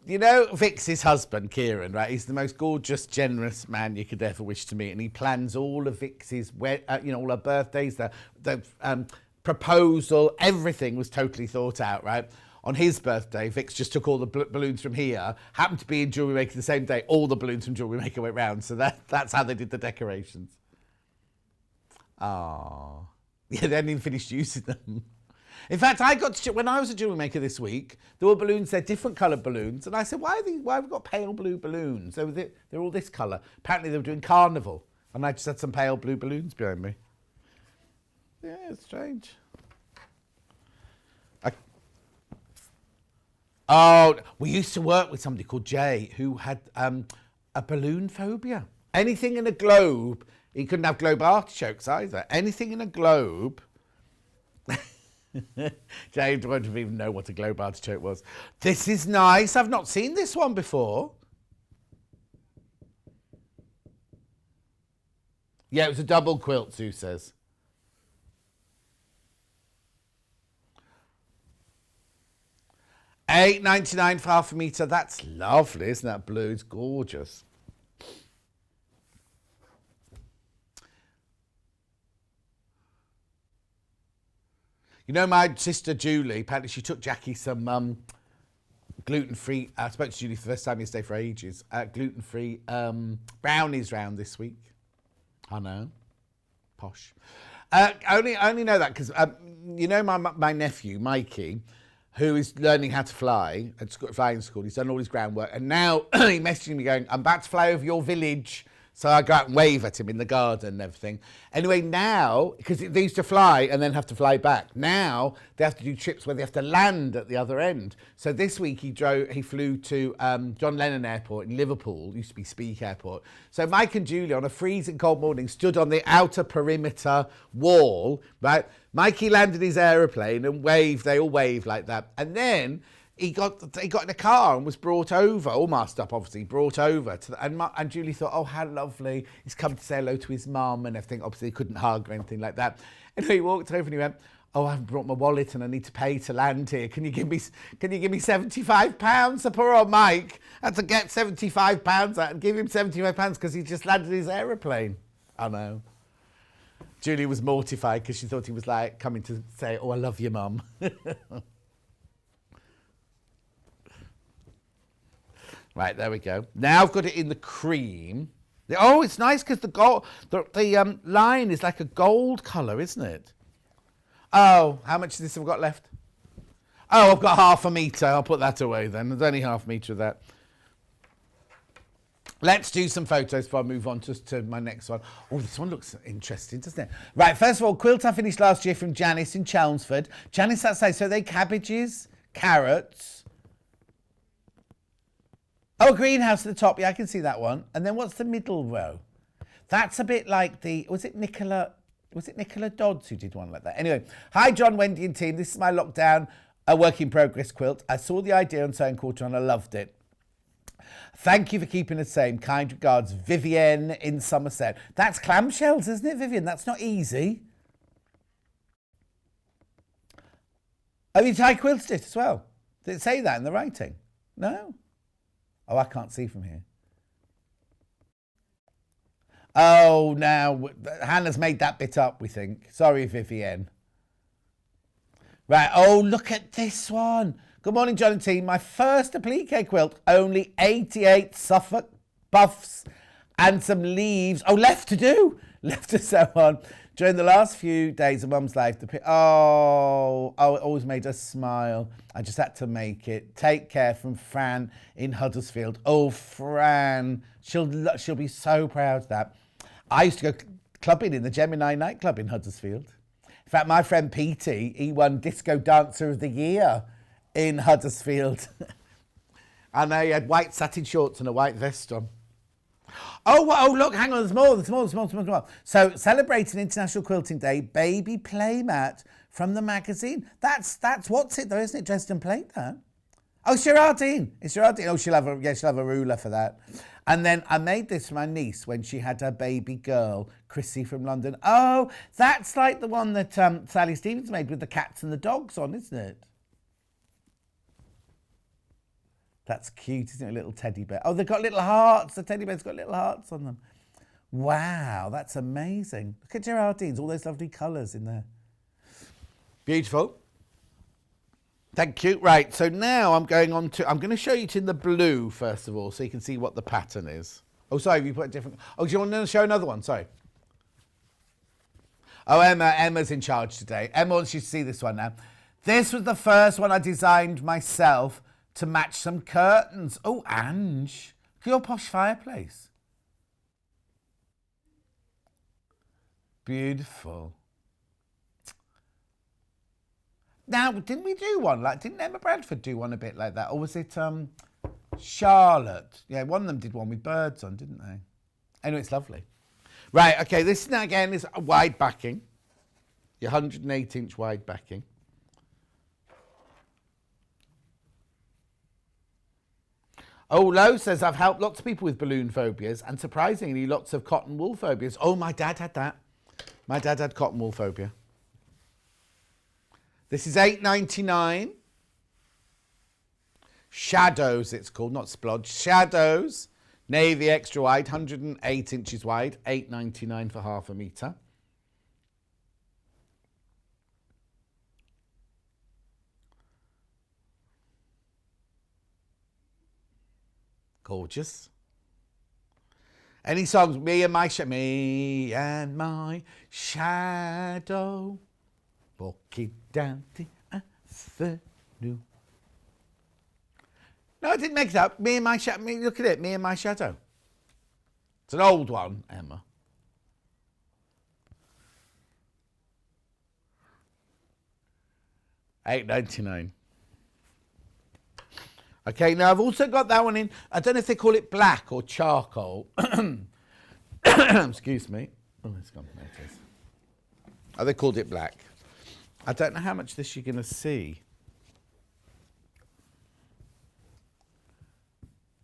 you know Vix's husband, Kieran, right? He's the most gorgeous, generous man you could ever wish to meet, and he plans all of Vix's, all her birthdays, the proposal, everything was totally thought out, right? On his birthday, Vix just took all the balloons from here, happened to be in Jewellery Maker the same day, all the balloons from Jewellery Maker went round, so that's how they did the decorations. Oh, yeah, they hadn't even finished using them. In fact, when I was a jewellery maker this week, there were balloons, they're different coloured balloons, and I said, why have we got pale blue balloons? They're all this colour. Apparently they were doing carnival, and I just had some pale blue balloons behind me. Yeah, it's strange. We used to work with somebody called Jay who had a balloon phobia. Anything in a globe, he couldn't have globe artichokes either. Anything in a globe... James won't even know what a globe artichoke was. This is nice. I've not seen this one before. Yeah, it was a double quilt, Sue says. $8.99 for half a metre. That's lovely, isn't that blue? It's gorgeous. You know, my sister Julie, apparently she took Jackie some gluten-free, I spoke to Julie for the first time yesterday for ages, gluten-free brownies round this week. I know, posh. I only know that because, you know, my nephew, Mikey, who is learning how to fly at flying school, he's done all his groundwork, and now he messaging me going, I'm about to fly over your village. So I go out and wave at him in the garden and everything. Anyway, now, because they used to fly and then have to fly back, now they have to do trips where they have to land at the other end. So this week he flew to John Lennon Airport in Liverpool, used to be Speke Airport. So Mike and Julie on a freezing cold morning stood on the outer perimeter wall, right? Mikey landed his aeroplane and waved, they all waved like that. And then he got in a car and was brought over, all masked up obviously, brought over to and Julie thought, oh, how lovely, he's come to say hello to his mum and everything. Obviously he couldn't hug or anything like that. And he walked over and he went, oh, I haven't brought my wallet and I need to pay to land here. Can you give me £75? So poor old Mike had to get £75 out and give him £75 because he just landed his aeroplane. I know. Julie was mortified because she thought he was like coming to say, oh, I love you, mum. Right, there we go. Now I've got it in the cream. Oh, it's nice because the line is like a gold colour, isn't it? Oh, how much of this have I got left? Oh, I've got half a metre. I'll put that away then. There's only half a metre of that. Let's do some photos before I move on to my next one. Oh, this one looks interesting, doesn't it? Right, first of all, quilt I finished last year from Janice in Chelmsford. Janice, that's so they cabbages, carrots. Oh, greenhouse at the top. Yeah, I can see that one. And then what's the middle row? That's a bit like was it Nicola Dodds who did one like that? Anyway, hi, John, Wendy and team. This is my lockdown, a work in progress quilt. I saw the idea on Sewing Quarter and I loved it. Thank you for keeping the same. Kind regards, Vivienne in Somerset. That's clamshells, isn't it, Vivienne? That's not easy. Oh, you tie quilted it as well? Did it say that in the writing? No. Oh, I can't see from here. Oh, now Hannah's made that bit up, we think. Sorry, Vivienne. Right, oh, look at this one. Good morning, John and team. My first applique quilt, only 88 Suffolk buffs and some leaves. Oh, left to sew on. During the last few days of Mum's life, it always made us smile. I just had to make it. Take care, from Fran in Huddersfield. Oh, Fran, she'll be so proud of that. I used to go clubbing in the Gemini nightclub in Huddersfield. In fact, my friend Petey, he won Disco Dancer of the Year in Huddersfield. I know, he had white satin shorts and a white vest on. Oh, look, hang on, there's more. So, celebrating International Quilting Day, baby playmat from the magazine. That's what's it though, isn't it? Dresden plate, that. Oh, Gerardine. It's Gerardine. Oh, she'll have a ruler for that. And then I made this for my niece when she had her baby girl, Chrissy from London. Oh, that's like the one that Sally Stevens made with the cats and the dogs on, isn't it? That's cute, isn't it? A little teddy bear. Oh, they've got little hearts. The teddy bear's got little hearts on them. Wow, that's amazing. Look at Gerardine's, all those lovely colours in there. Beautiful. Thank you. Right, so now I'm going to show you it in the blue, first of all, so you can see what the pattern is. Oh, sorry, you put a different... Oh, do you want to show another one? Sorry. Oh, Emma's in charge today. Emma wants you to see this one now. This was the first one I designed myself to match some curtains. Oh, Ange, look at your posh fireplace. Beautiful. Now, didn't we do one didn't Emma Bradford do one a bit like that? Or was it Charlotte? Yeah, one of them did one with birds on, didn't they? Anyway, it's lovely. Right, okay, this now again is a wide backing. Your 108-inch wide backing. Oh, Lo says, I've helped lots of people with balloon phobias and surprisingly lots of cotton wool phobias. Oh, my dad had that. My dad had cotton wool phobia. This is $8.99. Shadows, it's called, not splodge. Shadows, navy extra wide, 108 inches wide, $8.99 for half a metre. Gorgeous. Any songs? Me and my shadow walking down the avenue. No, I didn't make it up. Me and my shadow. Look at it. Me and my shadow. It's an old one, Emma. $8.99. Okay, now I've also got that one in. I don't know if they call it black or charcoal. Excuse me. Oh, it's gone. There it is. Oh, they called it black. I don't know how much this you're going to see.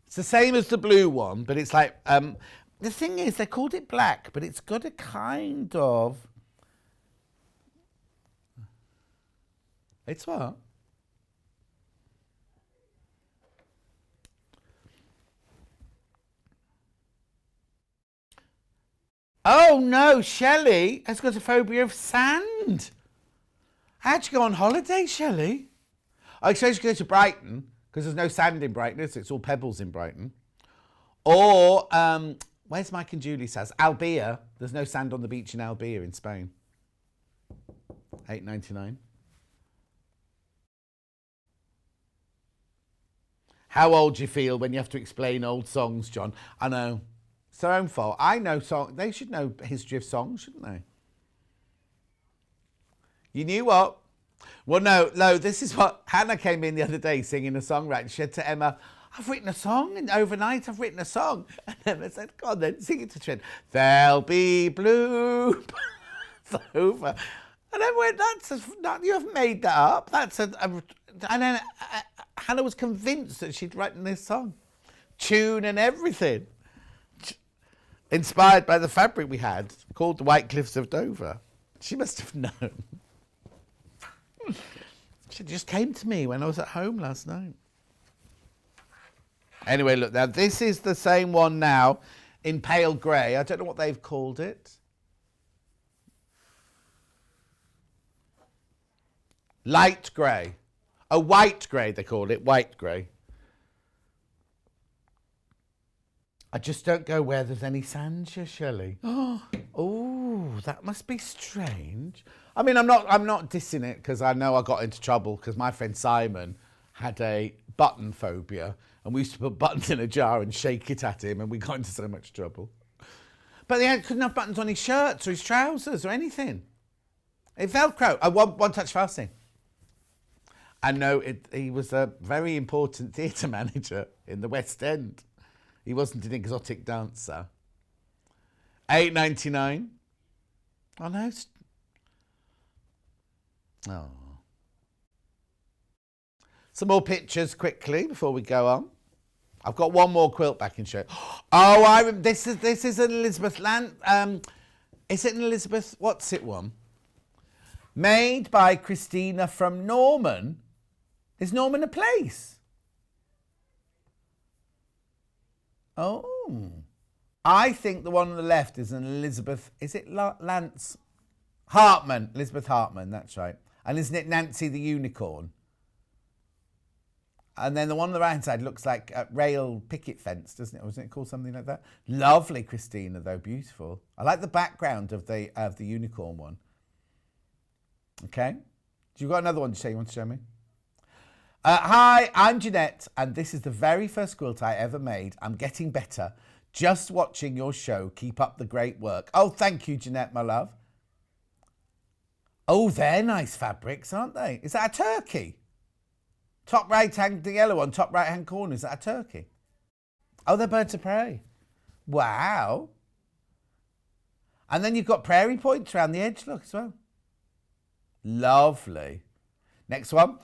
It's the same as the blue one, but it's like, the thing is, they called it black, but it's got a kind of, it's what? Oh no, Shelley has got a phobia of sand. How'd you go on holiday, Shelley? I suppose you go to Brighton, because there's no sand in Brighton, it's all pebbles in Brighton. Or, where's Mike and Julie's house? Albia. There's no sand on the beach in Albia in Spain. $8.99. How old do you feel when you have to explain old songs, John? I know. It's their own fault. I know songs. They should know history of songs, shouldn't they? You knew what? Well, no, this is what Hannah came in the other day singing a song, right? And she said to Emma, I've written a song, and overnight I've written a song. And Emma said, go on then, sing it to Trent. There'll be blue over. And Emma went, you haven't made that up. And then Hannah was convinced that she'd written this song. Tune and everything. Inspired by the fabric we had, called the White Cliffs of Dover. She must have known. She just came to me when I was at home last night. Anyway, look, now this is the same one now in pale grey. I don't know what they've called it. Light grey. A white grey, they call it, white grey. I just don't go where there's any sand, Shelley. Oh, that must be strange. I mean, I'm not dissing it because I know I got into trouble because my friend Simon had a button phobia and we used to put buttons in a jar and shake it at him and we got into so much trouble. But he couldn't have buttons on his shirts or his trousers or anything. It Velcro. One touch fastening. I know he was a very important theatre manager in the West End. He wasn't an exotic dancer. $8.99. Oh no. Oh. Some more pictures quickly before we go on. I've got one more quilt back in show. Oh, this is an Elizabeth Land. Is it an Elizabeth? What's it one? Made by Christina from Norman. Is Norman a place? Oh, I think the one on the left is an Elizabeth. Is it Lance Hartman? Elizabeth Hartman, that's right. And isn't it Nancy the Unicorn? And then the one on the right hand side looks like a rail picket fence, doesn't it? Or isn't it called something like that? Lovely, Christina, though, beautiful. I like the background of the unicorn one. Okay, you got another one to say you want to show me? Hi, I'm Jeanette, and this is the very first quilt I ever made. I'm getting better. Just watching your show. Keep up the great work. Oh, thank you, Jeanette, my love. Oh, they're nice fabrics, aren't they? Is that a turkey? Top right-hand, the yellow one, top right-hand corner. Is that a turkey? Oh, they're birds of prey. Wow. And then you've got prairie points around the edge, look, as well. Lovely. Next one.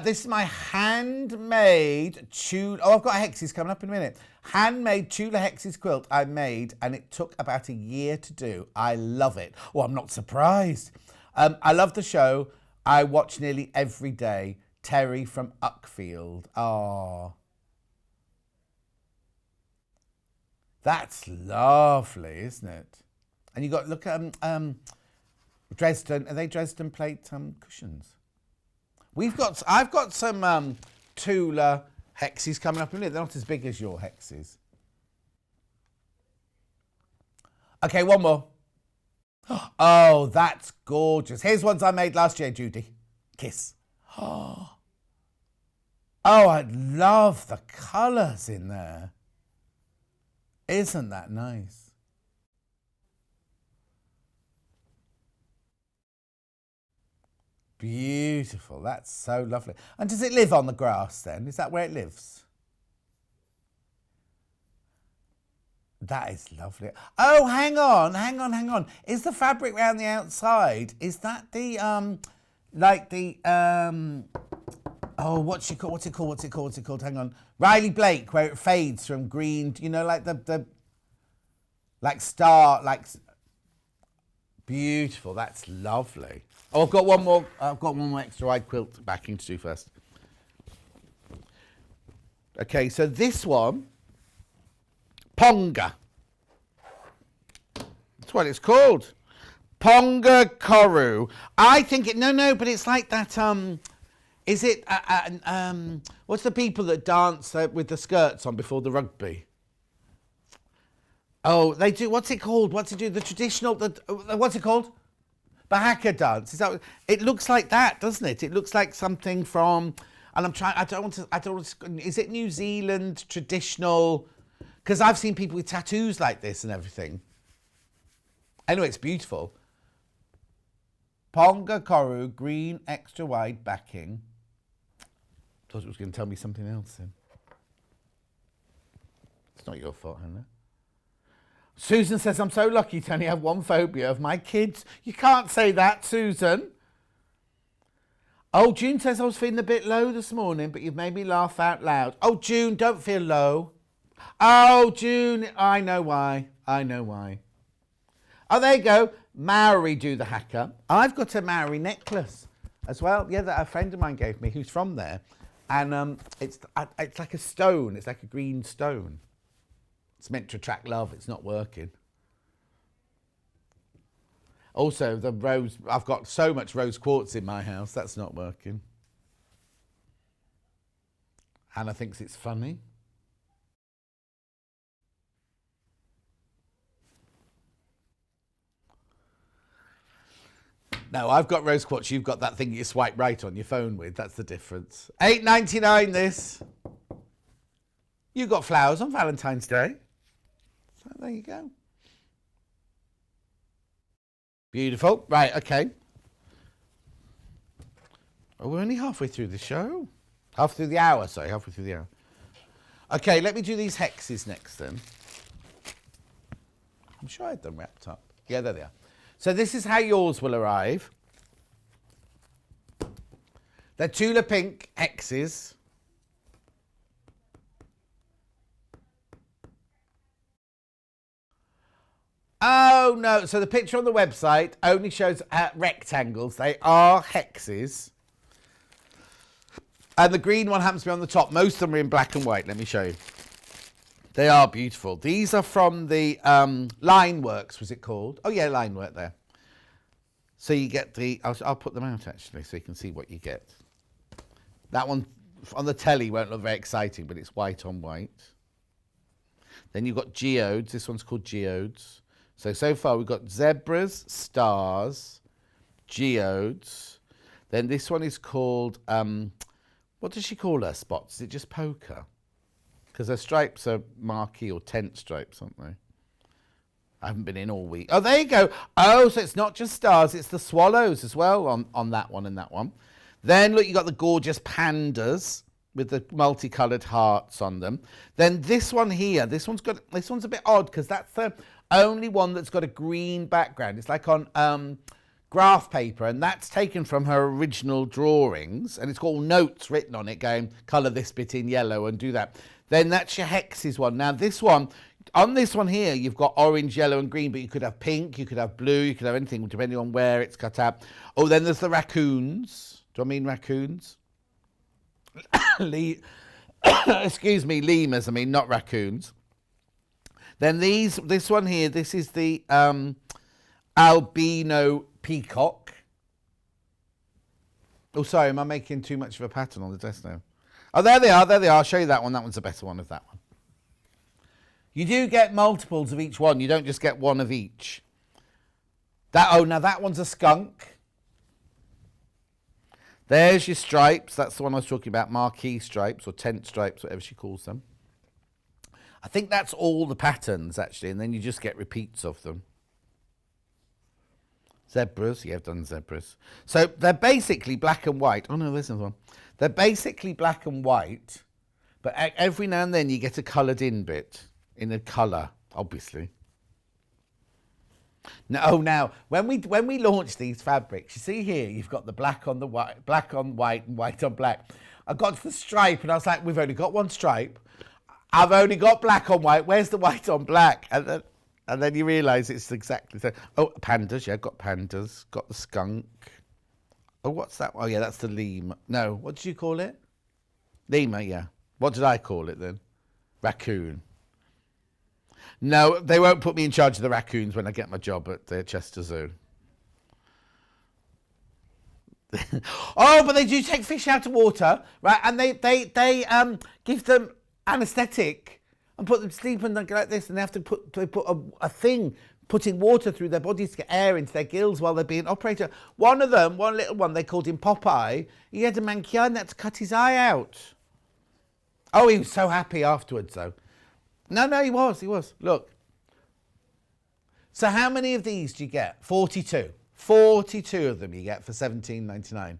This is my handmade Tula. Oh, I've got hexes coming up in a minute. Handmade Tula hexes quilt I made, and it took about a year to do. I love it. Oh, I'm not surprised. I love the show. I watch nearly every day. Terry from Uckfield. Oh, that's lovely, isn't it? And you got look at Dresden. Are they Dresden plate cushions? I've got some Tula hexes coming up in it. They're not as big as your hexes. Okay, one more. Oh, that's gorgeous. Here's ones I made last year, Judy. Kiss. Oh, I love the colours in there. Isn't that nice? Beautiful. That's so lovely. And does it live on the grass then? Is that where it lives? That is lovely. Oh, hang on. Is the fabric around the outside, is that the, oh, what's it called? Hang on. Riley Blake, where it fades from green, you know, like the beautiful. That's lovely. Oh, I've got one more extra wide quilt backing to do first. Okay, so this one, Ponga. That's what it's called. Ponga Koru. I think it, no, but it's like that, is it, what's the people that dance with the skirts on before the rugby? Oh, they do, what's it called? The traditional, what's it called? Bahaka dance. Is that? It looks like that, doesn't it? It looks like something from, and I'm trying. I don't want to. Is it New Zealand traditional? Because I've seen people with tattoos like this and everything. Anyway, it's beautiful. Ponga Koru, green, extra wide backing. Thought it was going to tell me something else then. It's not your fault, Hannah. Susan says, I'm so lucky to only have one phobia of my kids. You can't say that, Susan. Oh, June says I was feeling a bit low this morning, but you've made me laugh out loud. Oh, June, don't feel low. Oh, June, I know why. Oh, there you go. Maori do the haka. I've got a Maori necklace as well. Yeah, that a friend of mine gave me who's from there. And it's like a stone. It's like a green stone. It's meant to attract love. It's not working. Also, the rose, I've got so much rose quartz in my house. That's not working. Hannah thinks it's funny. No, I've got rose quartz. You've got that thing you swipe right on your phone with. That's the difference. $8.99 this. You got flowers on Valentine's Day. So there you go. Beautiful. Right, okay. Oh, we're only halfway through the show. Halfway through the hour. Okay, let me do these hexes next then. I'm sure I had them wrapped up. Yeah, there they are. So this is how yours will arrive. They're Tula Pink hexes. Oh, no. So the picture on the website only shows rectangles. They are hexes. And the green one happens to be on the top. Most of them are in black and white. Let me show you. They are beautiful. These are from the Line Works, was it called? Oh, yeah, Line Work there. So you get the... I'll put them out, actually, so you can see what you get. That one on the telly won't look very exciting, but it's white on white. Then you've got geodes. This one's called geodes. So far we've got zebras, stars, geodes. Then this one is called, what does she call her spots? Is it just poker? Because her stripes are marquee or tent stripes, aren't they? I haven't been in all week. Oh, there you go. Oh, so it's not just stars, it's the swallows as well on that one and that one. Then look, you got the gorgeous pandas with the multicoloured hearts on them. Then this one here, this one's a bit odd because that's the only one that's got a green background. It's like on graph paper, and that's taken from her original drawings, and it's got all notes written on it going, colour this bit in yellow and do that. Then that's your hexes one. Now this one, on this one here, you've got orange, yellow and green, but you could have pink, you could have blue, you could have anything depending on where it's cut out. Oh, then there's the raccoons. Do I mean raccoons? Excuse me, lemurs, I mean, not raccoons. Then this one here, this is the albino peacock. Oh, sorry, am I making too much of a pattern on the desk now? Oh, there they are. There they are. I'll show you that one. That one's a better one of that one. You do get multiples of each one. You don't just get one of each. Now that one's a skunk. There's your stripes. That's the one I was talking about. Marquee stripes or tent stripes, whatever she calls them. I think that's all the patterns, actually, and then you just get repeats of them. Zebras. Yeah, I've done zebras. So they're basically black and white. Oh, no, there's another one. They're basically black and white, but every now and then you get a coloured in bit in a colour, obviously. Now, when we launch these fabrics, you see here, you've got the black on the white, black on white, and white on black. I got to the stripe, and I was like, we've only got one stripe. I've only got black on white. Where's the white on black? And then you realise it's exactly the same. Oh, pandas. Yeah, got pandas. Got the skunk. Oh, what's that? Oh, yeah, that's the lemur. No, what did you call it? Lemur, yeah. What did I call it then? Raccoon. No, they won't put me in charge of the raccoons when I get my job at the Chester Zoo. Oh, but they do take fish out of water, right? And they give them anaesthetic and put them to sleep and they go like this, and they have to put a thing putting water through their bodies to get air into their gills while they're being operated. One of them, one little one, they called him Popeye. He had a mankian that had to cut his eye out. Oh, he was so happy afterwards, though. No, he was. Look. So how many of these do you get? 42. 42 of them you get for $17.99.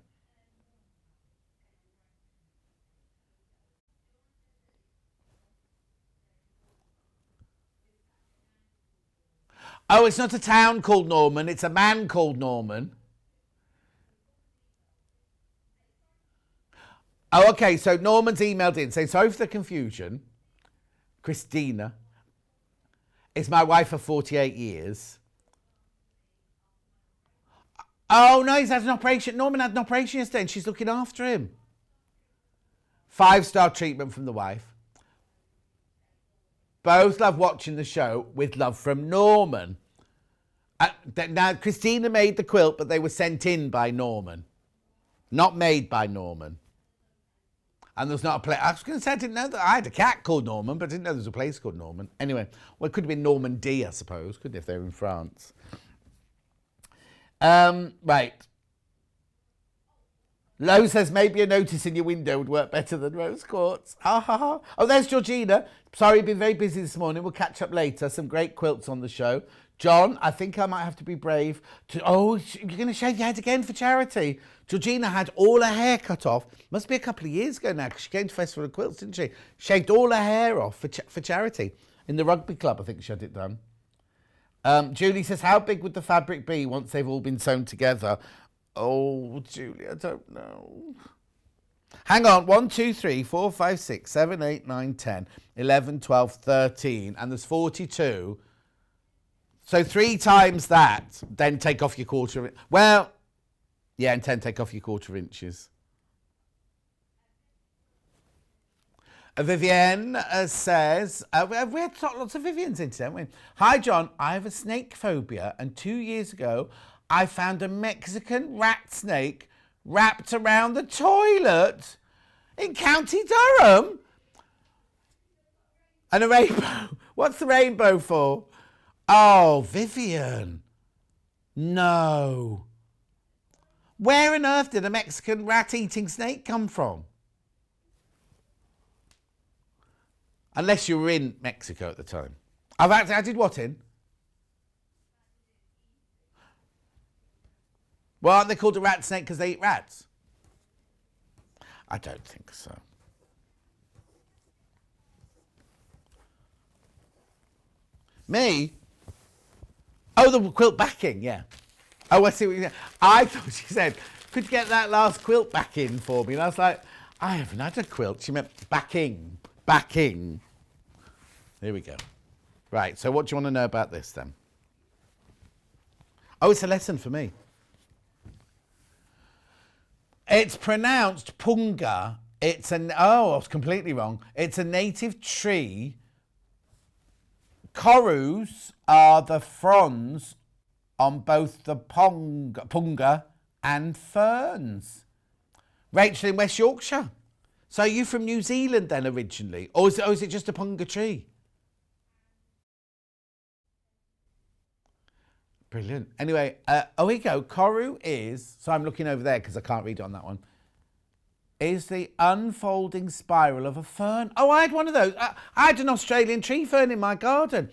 Oh, it's not a town called Norman, it's a man called Norman. Oh, okay, so Norman's emailed in saying, sorry for the confusion. Christina is my wife for 48 years. Oh, no, he's had an operation. Norman had an operation yesterday and she's looking after him. 5-star treatment from the wife. Both love watching the show with love from Norman. Now, Christina made the quilt, but they were sent in by Norman. Not made by Norman. And there's not a place. I was going to say, I didn't know that I had a cat called Norman, but I didn't know there was a place called Norman. Anyway, well, it could have been Normandy, I suppose, couldn't it, if they were in France? Right. Lo says maybe a notice in your window would work better than rose quartz. Ha ha ha. Oh, there's Georgina. Sorry, been very busy this morning. We'll catch up later. Some great quilts on the show. John, I think I might have to be brave to... Oh, you're going to shave your head again for charity. Georgina had all her hair cut off. Must be a couple of years ago now, because she came to Festival of Quilts, didn't she? Shaved all her hair off for charity. In the rugby club, I think she had it done. Julie says, how big would the fabric be once they've all been sewn together? Oh, Julie, I don't know. Hang on. 1, 2, 3, 4, 5, 6, 7, 8, 9, 10, 11, 12, 13. And there's 42. So 3 times that, then take off your quarter. Well, yeah, and 10 take off your quarter inches. Vivienne says, we had lots of Vivians in today, haven't we? Hi, John. I have a snake phobia, and 2 years ago, I found a Mexican rat snake wrapped around the toilet in County Durham. And a rainbow. What's the rainbow for? Oh, Vivian. No. Where on earth did a Mexican rat-eating snake come from? Unless you were in Mexico at the time. I did what in? Well, aren't they called a rat snake because they eat rats? I don't think so. Me? Oh, the quilt backing, yeah. Oh, I see what you said. I thought she said, could you get that last quilt back in for me? And I was like, I haven't had a quilt. She meant backing. Backing. Here we go. Right, so what do you want to know about this then? Oh, it's a lesson for me. It's pronounced punga. It's I was completely wrong. It's a native tree. Corus are the fronds on both the punga and ferns. Rachel in West Yorkshire. So are you from New Zealand then originally? Or is it just a punga tree? Brilliant. Anyway, here we go. Koru is, so I'm looking over there because I can't read it on that one, is the unfolding spiral of a fern. Oh, I had one of those. I had an Australian tree fern in my garden.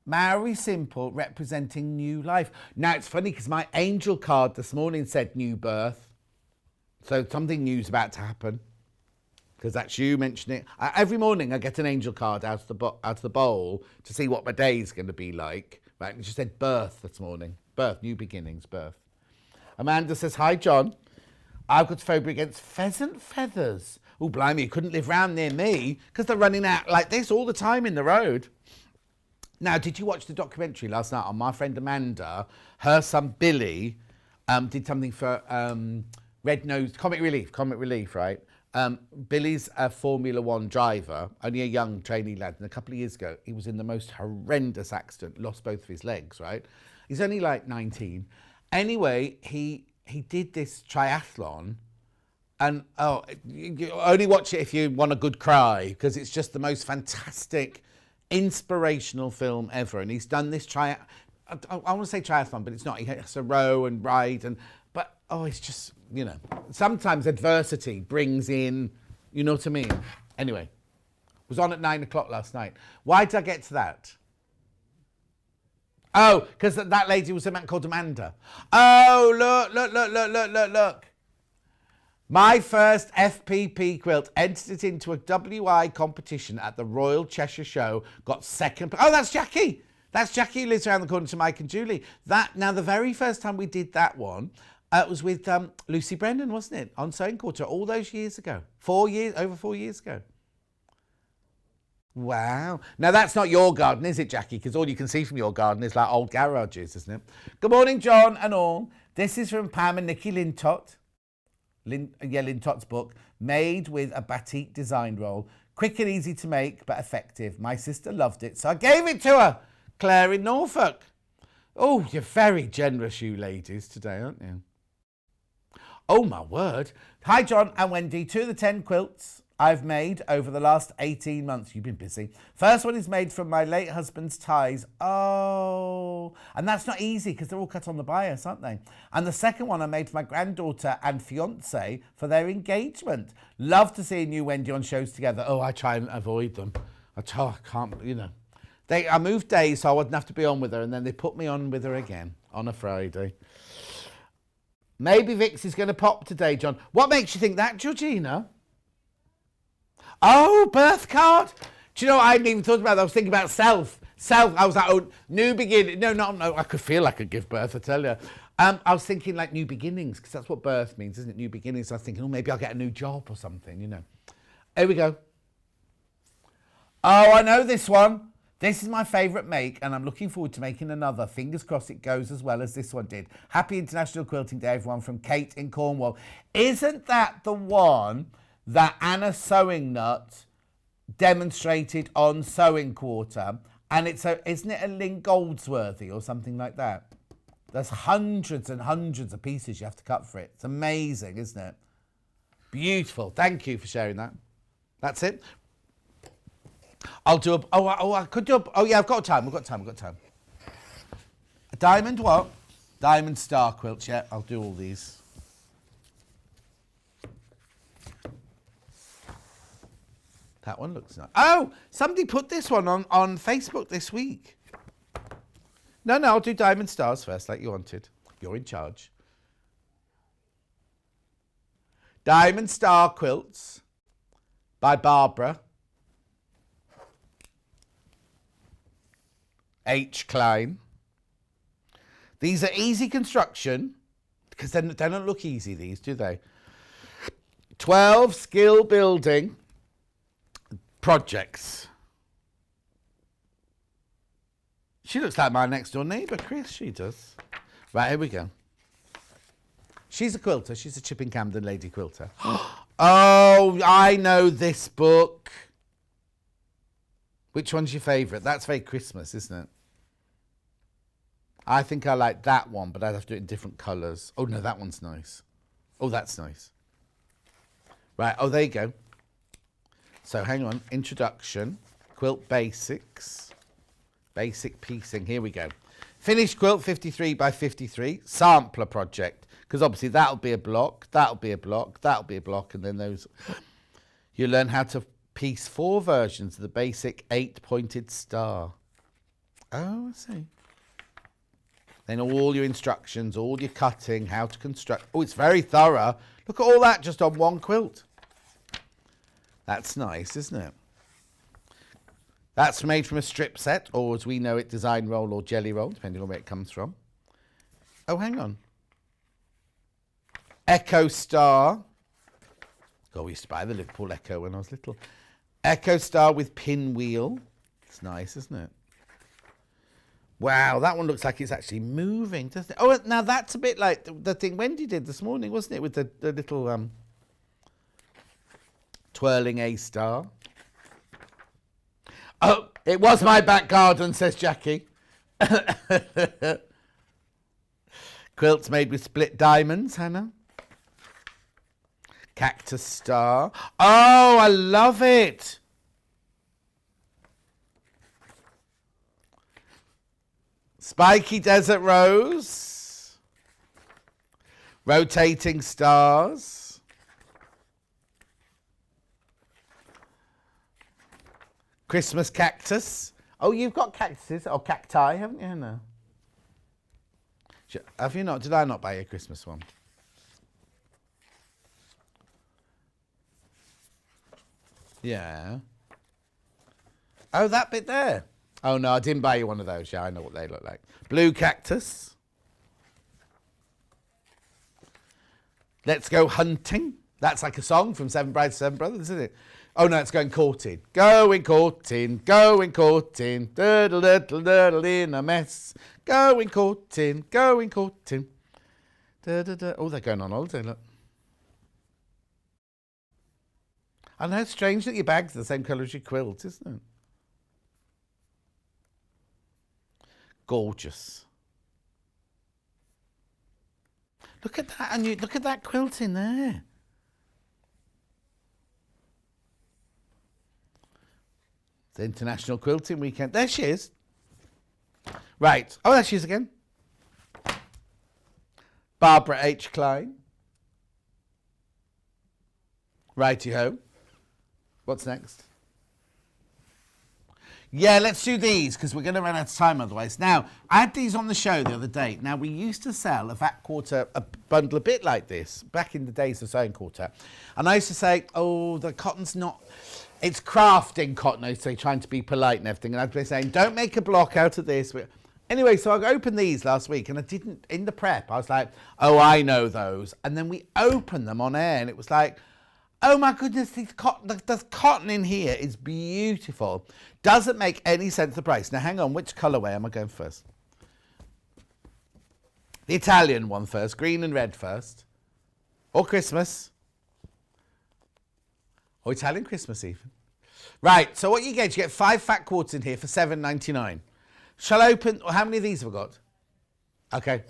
Maori Simple, representing new life. Now, it's funny because my angel card this morning said new birth. So something new's about to happen. Because that's you mentioning it. Every morning I get an angel card out of the bowl to see what my day's going to be like. Right, and she said birth this morning. Birth, new beginnings, birth. Amanda says, hi, John. I've got phobia against pheasant feathers. Oh, blimey, you couldn't live round near me because they're running out like this all the time in the road. Now, did you watch the documentary last night on my friend Amanda? Her son Billy did something for Red Nose, Comic Relief, right? Billy's a Formula One driver, only a young trainee lad, and a couple of years ago, he was in the most horrendous accident, lost both of his legs, right? He's only like 19. Anyway, he did this triathlon, and you only watch it if you want a good cry, because it's just the most fantastic, inspirational film ever. And he's done this I want to say triathlon, but it's not. He has to row and ride, but it's just, you know, sometimes adversity brings in, you know what I mean? Anyway, was on at 9 o'clock last night. Why did I get to that? Oh, because that lady was a man called Amanda. Oh, look. My first FPP quilt, entered it into a WI competition at the Royal Cheshire Show, got second. Oh, that's Jackie. That's Jackie who lives around the corner to Mike and Julie. Now, the very first time we did that one, it was with Lucy Brennan, wasn't it? On Sewing Quarter, all those years ago. Over 4 years ago. Wow. Now, that's not your garden, is it, Jackie? Because all you can see from your garden is like old garages, isn't it? Good morning, John and all. This is from Pam and Nikki Lintott. Lintott's book, made with a batik design roll. Quick and easy to make, but effective. My sister loved it, so I gave it to her. Claire in Norfolk. Oh, you're very generous, you ladies, today, aren't you? Oh, my word. Hi, John and Wendy. 2 of the 10 quilts I've made over the last 18 months. You've been busy. First one is made from my late husband's ties. Oh, and that's not easy because they're all cut on the bias, aren't they? And the second one I made for my granddaughter and fiance for their engagement. Love to see you, Wendy, on shows together. Oh, I try and avoid them. I can't, you know. I moved days so I wouldn't have to be on with her, and then they put me on with her again on a Friday. Maybe Vix is going to pop today, John. What makes you think that, Georgina? Oh, birth card. Do you know, I hadn't even thought about that. I was thinking about self. I was like, oh, new beginning. No, I could feel I could give birth, I tell you. I was thinking like new beginnings, because that's what birth means, isn't it? New beginnings. So I was thinking, maybe I'll get a new job or something, you know. Here we go. Oh, I know this one. This is my favourite make, and I'm looking forward to making another. Fingers crossed it goes as well as this one did. Happy International Quilting Day, everyone, from Kate in Cornwall. Isn't that the one that Anna Sewing Nut demonstrated on Sewing Quarter? And isn't it a Lynn Goldsworthy or something like that? There's hundreds and hundreds of pieces you have to cut for it. It's amazing, isn't it? Beautiful. Thank you for sharing that. That's it. I'll do I could do yeah, I've got time. A diamond what? Diamond star quilts, yeah. I'll do all these. That one looks nice. Oh, somebody put this one on Facebook this week. No, I'll do diamond stars first, like you wanted. You're in charge. Diamond star quilts by Barbara H. Klein. These are easy construction, because they don't look easy, these, do they? 12 skill building projects. She looks like my next door neighbour, Chris, she does. Right, here we go. She's a quilter. She's a Chipping Camden lady quilter. Oh, I know this book. Which one's your favourite? That's very Christmas, isn't it? I think I like that one, but I'd have to do it in different colours. Oh, no, that one's nice. Oh, that's nice. Right, oh, there you go. So hang on, introduction, quilt basics, basic piecing, here we go. Finished quilt 53 by 53, sampler project, because obviously that'll be a block, that'll be a block, that'll be a block, and then those. You learn how to piece 4 versions of the basic 8-pointed star. Oh, I see. Then all your instructions, all your cutting, how to construct. Oh, it's very thorough. Look at all that just on one quilt. That's nice, isn't it? That's made from a strip set, or as we know it, design roll or jelly roll, depending on where it comes from. Oh, hang on. Echo Star. God, we used to buy the Liverpool Echo when I was little. Echo Star with pinwheel. It's nice, isn't it? Wow, that one looks like it's actually moving, doesn't it? Oh, now that's a bit like the thing Wendy did this morning, wasn't it? With the little twirling A star. Oh, it was my back garden, says Jackie. Quilts made with split diamonds, Hannah. Cactus star. Oh, I love it. Spiky desert rose. Rotating stars. Christmas cactus. Oh, you've got cactuses or cacti, haven't you, Hannah? Have you not? Did I not buy you a Christmas one? Yeah. Oh, that bit there. Oh, no, I didn't buy you one of those. Yeah, I know what they look like. Blue cactus. Let's go hunting. That's like a song from Seven Brides, Seven Brothers, isn't it? Oh, no, it's going courting. Going courting, going courting. Diddle, diddle, diddle in a mess. Going courting, going courting. Da, da, da. Oh, they're going on holiday, look. I know, it's strange that your bag's the same colour as your quilt, isn't it? Gorgeous. Look at that, and you look at that quilt in there. The International Quilting Weekend. There she is. Right. Oh, there she is again. Barbara H. Klein. Righty-ho. What's next? Yeah, let's do these because we're going to run out of time otherwise. Now, I had these on the show the other day. Now, we used to sell a VAT quarter, a bundle a bit like this, back in the days of sewing quarter. And I used to say, oh, the cotton's not, it's crafting cotton. I used to say, trying to be polite and everything. And I'd be saying, don't make a block out of this. Anyway, so I opened these last week and I didn't, in the prep, I was like, oh, I know those. And then we opened them on air and it was like, oh my goodness, the cotton in here is beautiful. Doesn't make any sense the price. Now hang on, which colourway am I going first? The Italian one first, green and red first. Or Christmas. Or Italian Christmas even. Right, so what you get 5 fat quarters in here for $7.99. Shall I open, how many of these have I got? Okay.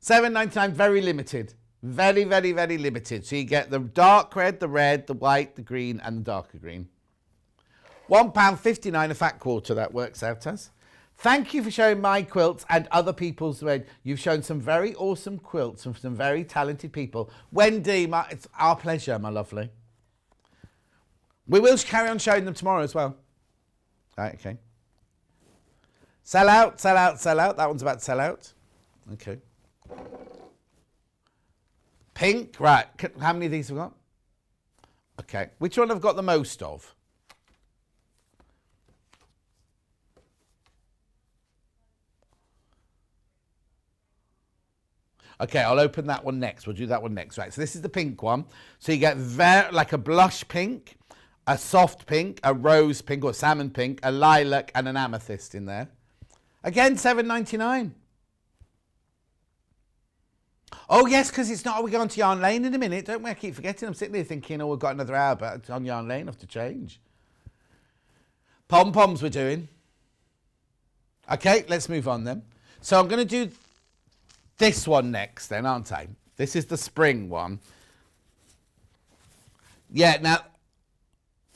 $7.99, very limited. Very, very, very limited. So you get the dark red, the red, the white, the green, and the darker green. £1.59 a fat quarter, that works out as. Thank you for showing my quilts and other people's. You've shown some very awesome quilts from some very talented people. Wendy, it's our pleasure, my lovely. We will carry on showing them tomorrow as well. All right, okay. Sell out, sell out, sell out. That one's about to sell out. Okay. Pink, right. How many of these have we got? Okay. Which one have I got the most of? Okay, I'll open that one next. We'll do that one next. Right, so this is the pink one. So you get like a blush pink, a soft pink, a rose pink or salmon pink, a lilac and an amethyst in there. Again, $7.99. Oh, yes, because it's not. We're going to Yarn Lane in a minute, don't we? I keep forgetting. I'm sitting there thinking, oh, we've got another hour, but on Yarn Lane, I have to change. Pom-poms we're doing. Okay, let's move on then. So I'm going to do this one next then, aren't I? This is the spring one. Yeah, now,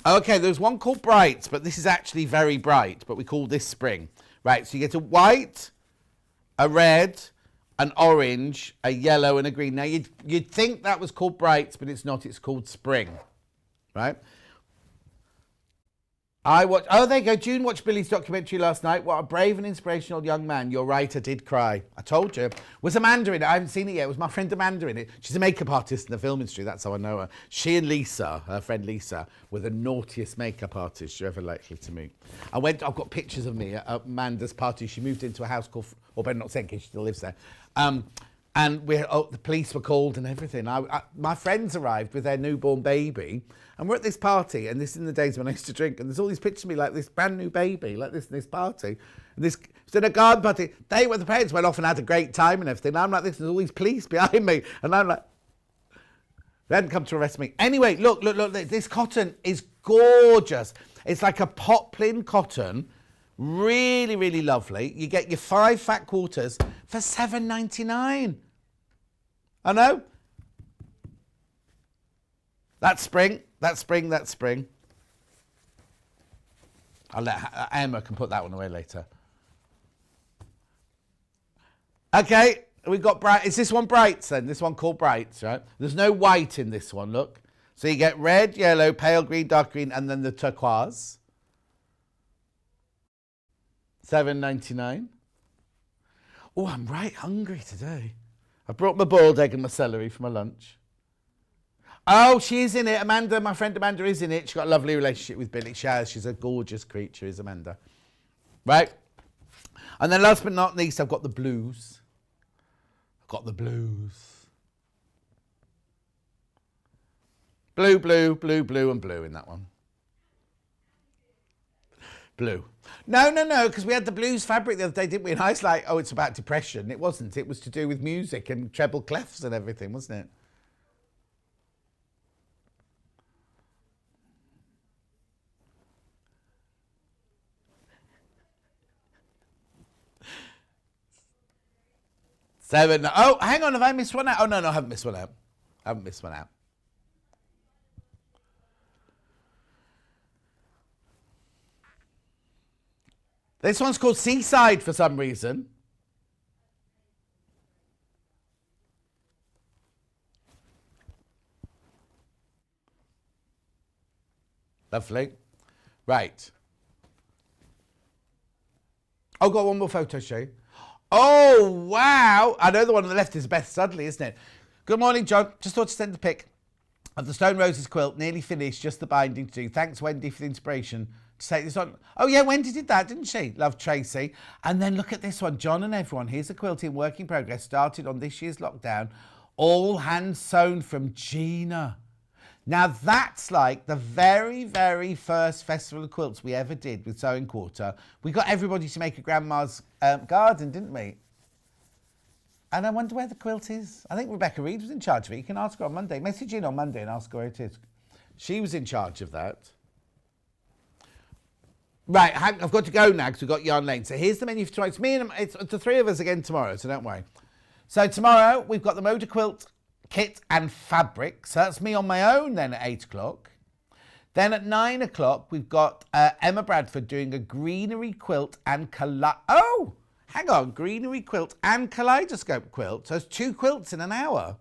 okay, there's one called Bright, but this is actually very bright, but we call this spring. Right, so you get a white, a red, an orange, a yellow, and a green. Now, you'd think that was called Bright, but it's not. It's called spring, right? There you go. June watched Billy's documentary last night. What a brave and inspirational young man. You're right, I did cry. I told you. Was Amanda in it? I haven't seen it yet. It was my friend Amanda in it. She's a makeup artist in the film industry. That's how I know her. She and Lisa, her friend Lisa, were the naughtiest makeup artists you're ever likely to meet. I've got pictures of me at Amanda's party. She moved into a house called, or better not say, because she still lives there. And the police were called and everything. My friends arrived with their newborn baby, and we're at this party, and this is in the days when I used to drink, and there's all these pictures of me like this brand new baby, like this in this party. And this was in a garden party. The parents went off and had a great time and everything. And I'm like this, there's all these police behind me, and I'm like, they hadn't come to arrest me. Anyway, look, this cotton is gorgeous. It's like a poplin cotton. Really, really lovely. You get your 5 fat quarters for $7.99. I know. That's spring. I'll let Emma can put that one away later. Okay, we've got bright. Is this one Brights then? This one called Brights, right? There's no white in this one, look. So you get red, yellow, pale green, dark green, and then the turquoise. $7.99. Oh, I'm right hungry today. I brought my boiled egg and my celery for my lunch. Oh, she's in it. Amanda, my friend Amanda is in it. She's got a lovely relationship with Billy. She has. She's a gorgeous creature, is Amanda. Right? And then last but not least, I've got the blues. Blue, blue, blue, blue, and blue in that one. Blue. No, because we had the blues fabric the other day, didn't we? And I was like, oh, it's about depression. It wasn't. It was to do with music and treble clefs and everything, wasn't it? Seven. Oh, hang on. Have I missed one out? Oh, no, I haven't missed one out. This one's called Seaside for some reason. Lovely. Right. Oh, got one more photo show you. Oh, wow. I know the one on the left is Beth Studley, isn't it? Good morning, John. Just thought to send a pic of the Stone Roses quilt. Nearly finished, just the binding to do. Thanks, Wendy, for the inspiration to take this on. Oh, yeah, Wendy did that, didn't she? Love Tracy. And then look at this one. John and everyone. Here's a quilting work in progress. Started on this year's lockdown. All hand sewn from Gina. Now, that's like the very, very first Festival of Quilts we ever did with Sewing Quarter. We got everybody to make a grandma's garden, didn't we? And I wonder where the quilt is. I think Rebecca Reed was in charge of it. You can ask her on Monday. Message in on Monday and ask her where it is. She was in charge of that. Right, I've got to go now because we've got Yarn Lane. So here's the menu for tomorrow. It's the three of us again tomorrow, so don't worry. So tomorrow, we've got the Moda Quilt kit and fabric. So that's me on my own then at 8 o'clock. Then at 9 o'clock, we've got Emma Bradford doing a greenery quilt and greenery quilt and kaleidoscope quilt. So it's 2 quilts in an hour.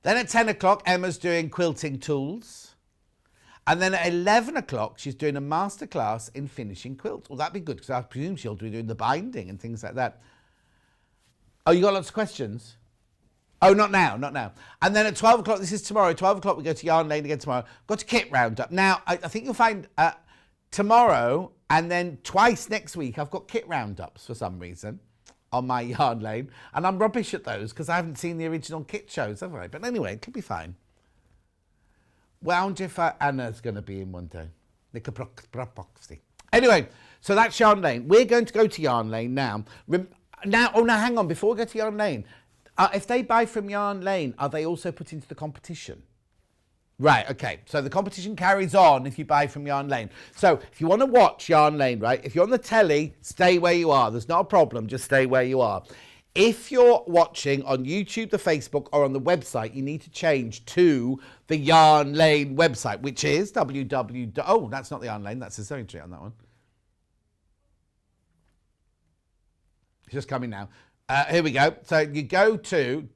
Then at 10 o'clock, Emma's doing quilting tools. And then at 11 o'clock, she's doing a masterclass in finishing quilts. Well, that'd be good because I presume she'll be doing the binding and things like that. Oh, you got lots of questions? Oh, not now. And then at 12 o'clock, this is tomorrow, 12 o'clock, we go to Yarn Lane again tomorrow. Got to kit roundup. Now, I think you'll find tomorrow and then twice next week, I've got kit roundups for some reason on my Yarn Lane. And I'm rubbish at those because I haven't seen the original kit shows, have I? But anyway, it could be fine. Well, I wonder if Anna's going to be in one day. Anyway, so that's Yarn Lane. We're going to go to Yarn Lane now. Now, hang on. Before we go to Yarn Lane, if they buy from Yarn Lane, are they also put into the competition? Right, okay. So the competition carries on if you buy from Yarn Lane. So if you want to watch Yarn Lane, right, if you're on the telly, stay where you are. There's not a problem. Just stay where you are. If you're watching on YouTube, the Facebook, or on the website, you need to change to the Yarn Lane website, which is www. Oh, that's not the Yarn Lane. That's the sewing street on that one. It's just coming now. Here we go. So you go to...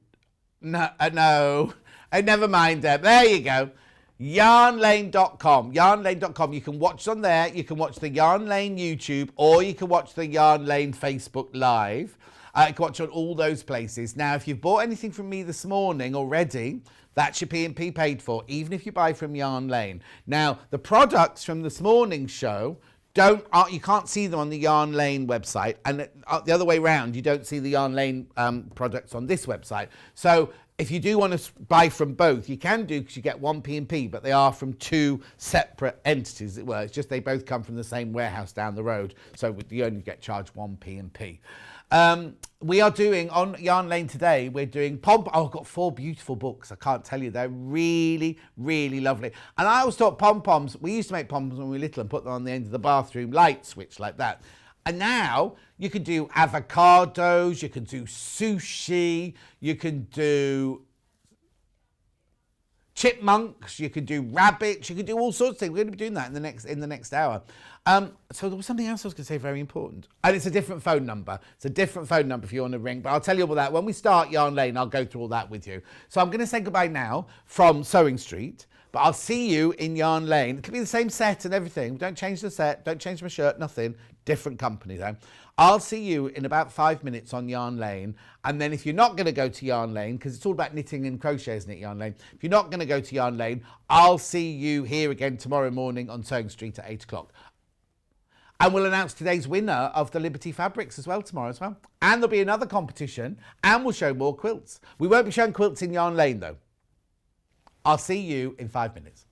No. Never mind, Deb. There you go. Yarnlane.com. Yarnlane.com. You can watch on there. You can watch the Yarn Lane YouTube, or you can watch the Yarn Lane Facebook Live. You can watch on all those places. Now, if you've bought anything from me this morning already, that's your P&P paid for, even if you buy from Yarn Lane. Now, the products from this morning's show you can't see them on the Yarn Lane website, and the other way around, you don't see the Yarn Lane products on this website. So if you do want to buy from both, you can do, because you get one P&P, but they are from two separate entities, as it were. It's just they both come from the same warehouse down the road, so you only get charged one P&P. We are doing, on Yarn Lane today, we're doing I've got 4 beautiful books. I can't tell you. They're really, really lovely. And I always thought pom-poms, we used to make pom-poms when we were little and put them on the end of the bathroom light switch like that. And now you can do avocados, you can do sushi, you can do chipmunks, you can do rabbits, you can do all sorts of things. We're going to be doing that in the next hour. So there was something else I was going to say very important. And it's a different phone number. It's a different phone number if you want to ring. But I'll tell you all that. When we start Yarn Lane, I'll go through all that with you. So I'm going to say goodbye now from Sewing Street. But I'll see you in Yarn Lane. It'll be the same set and everything. Don't change the set. Don't change my shirt. Nothing. Different company though. I'll see you in about 5 minutes on Yarn Lane. And then if you're not going to go to Yarn Lane, because it's all about knitting and crochet, isn't it, Yarn Lane? If you're not going to go to Yarn Lane, I'll see you here again tomorrow morning on Sewing Street at 8 o'clock. And we'll announce today's winner of the Liberty Fabrics as well tomorrow as well. And there'll be another competition, and we'll show more quilts. We won't be showing quilts in Yarn Lane though. I'll see you in 5 minutes.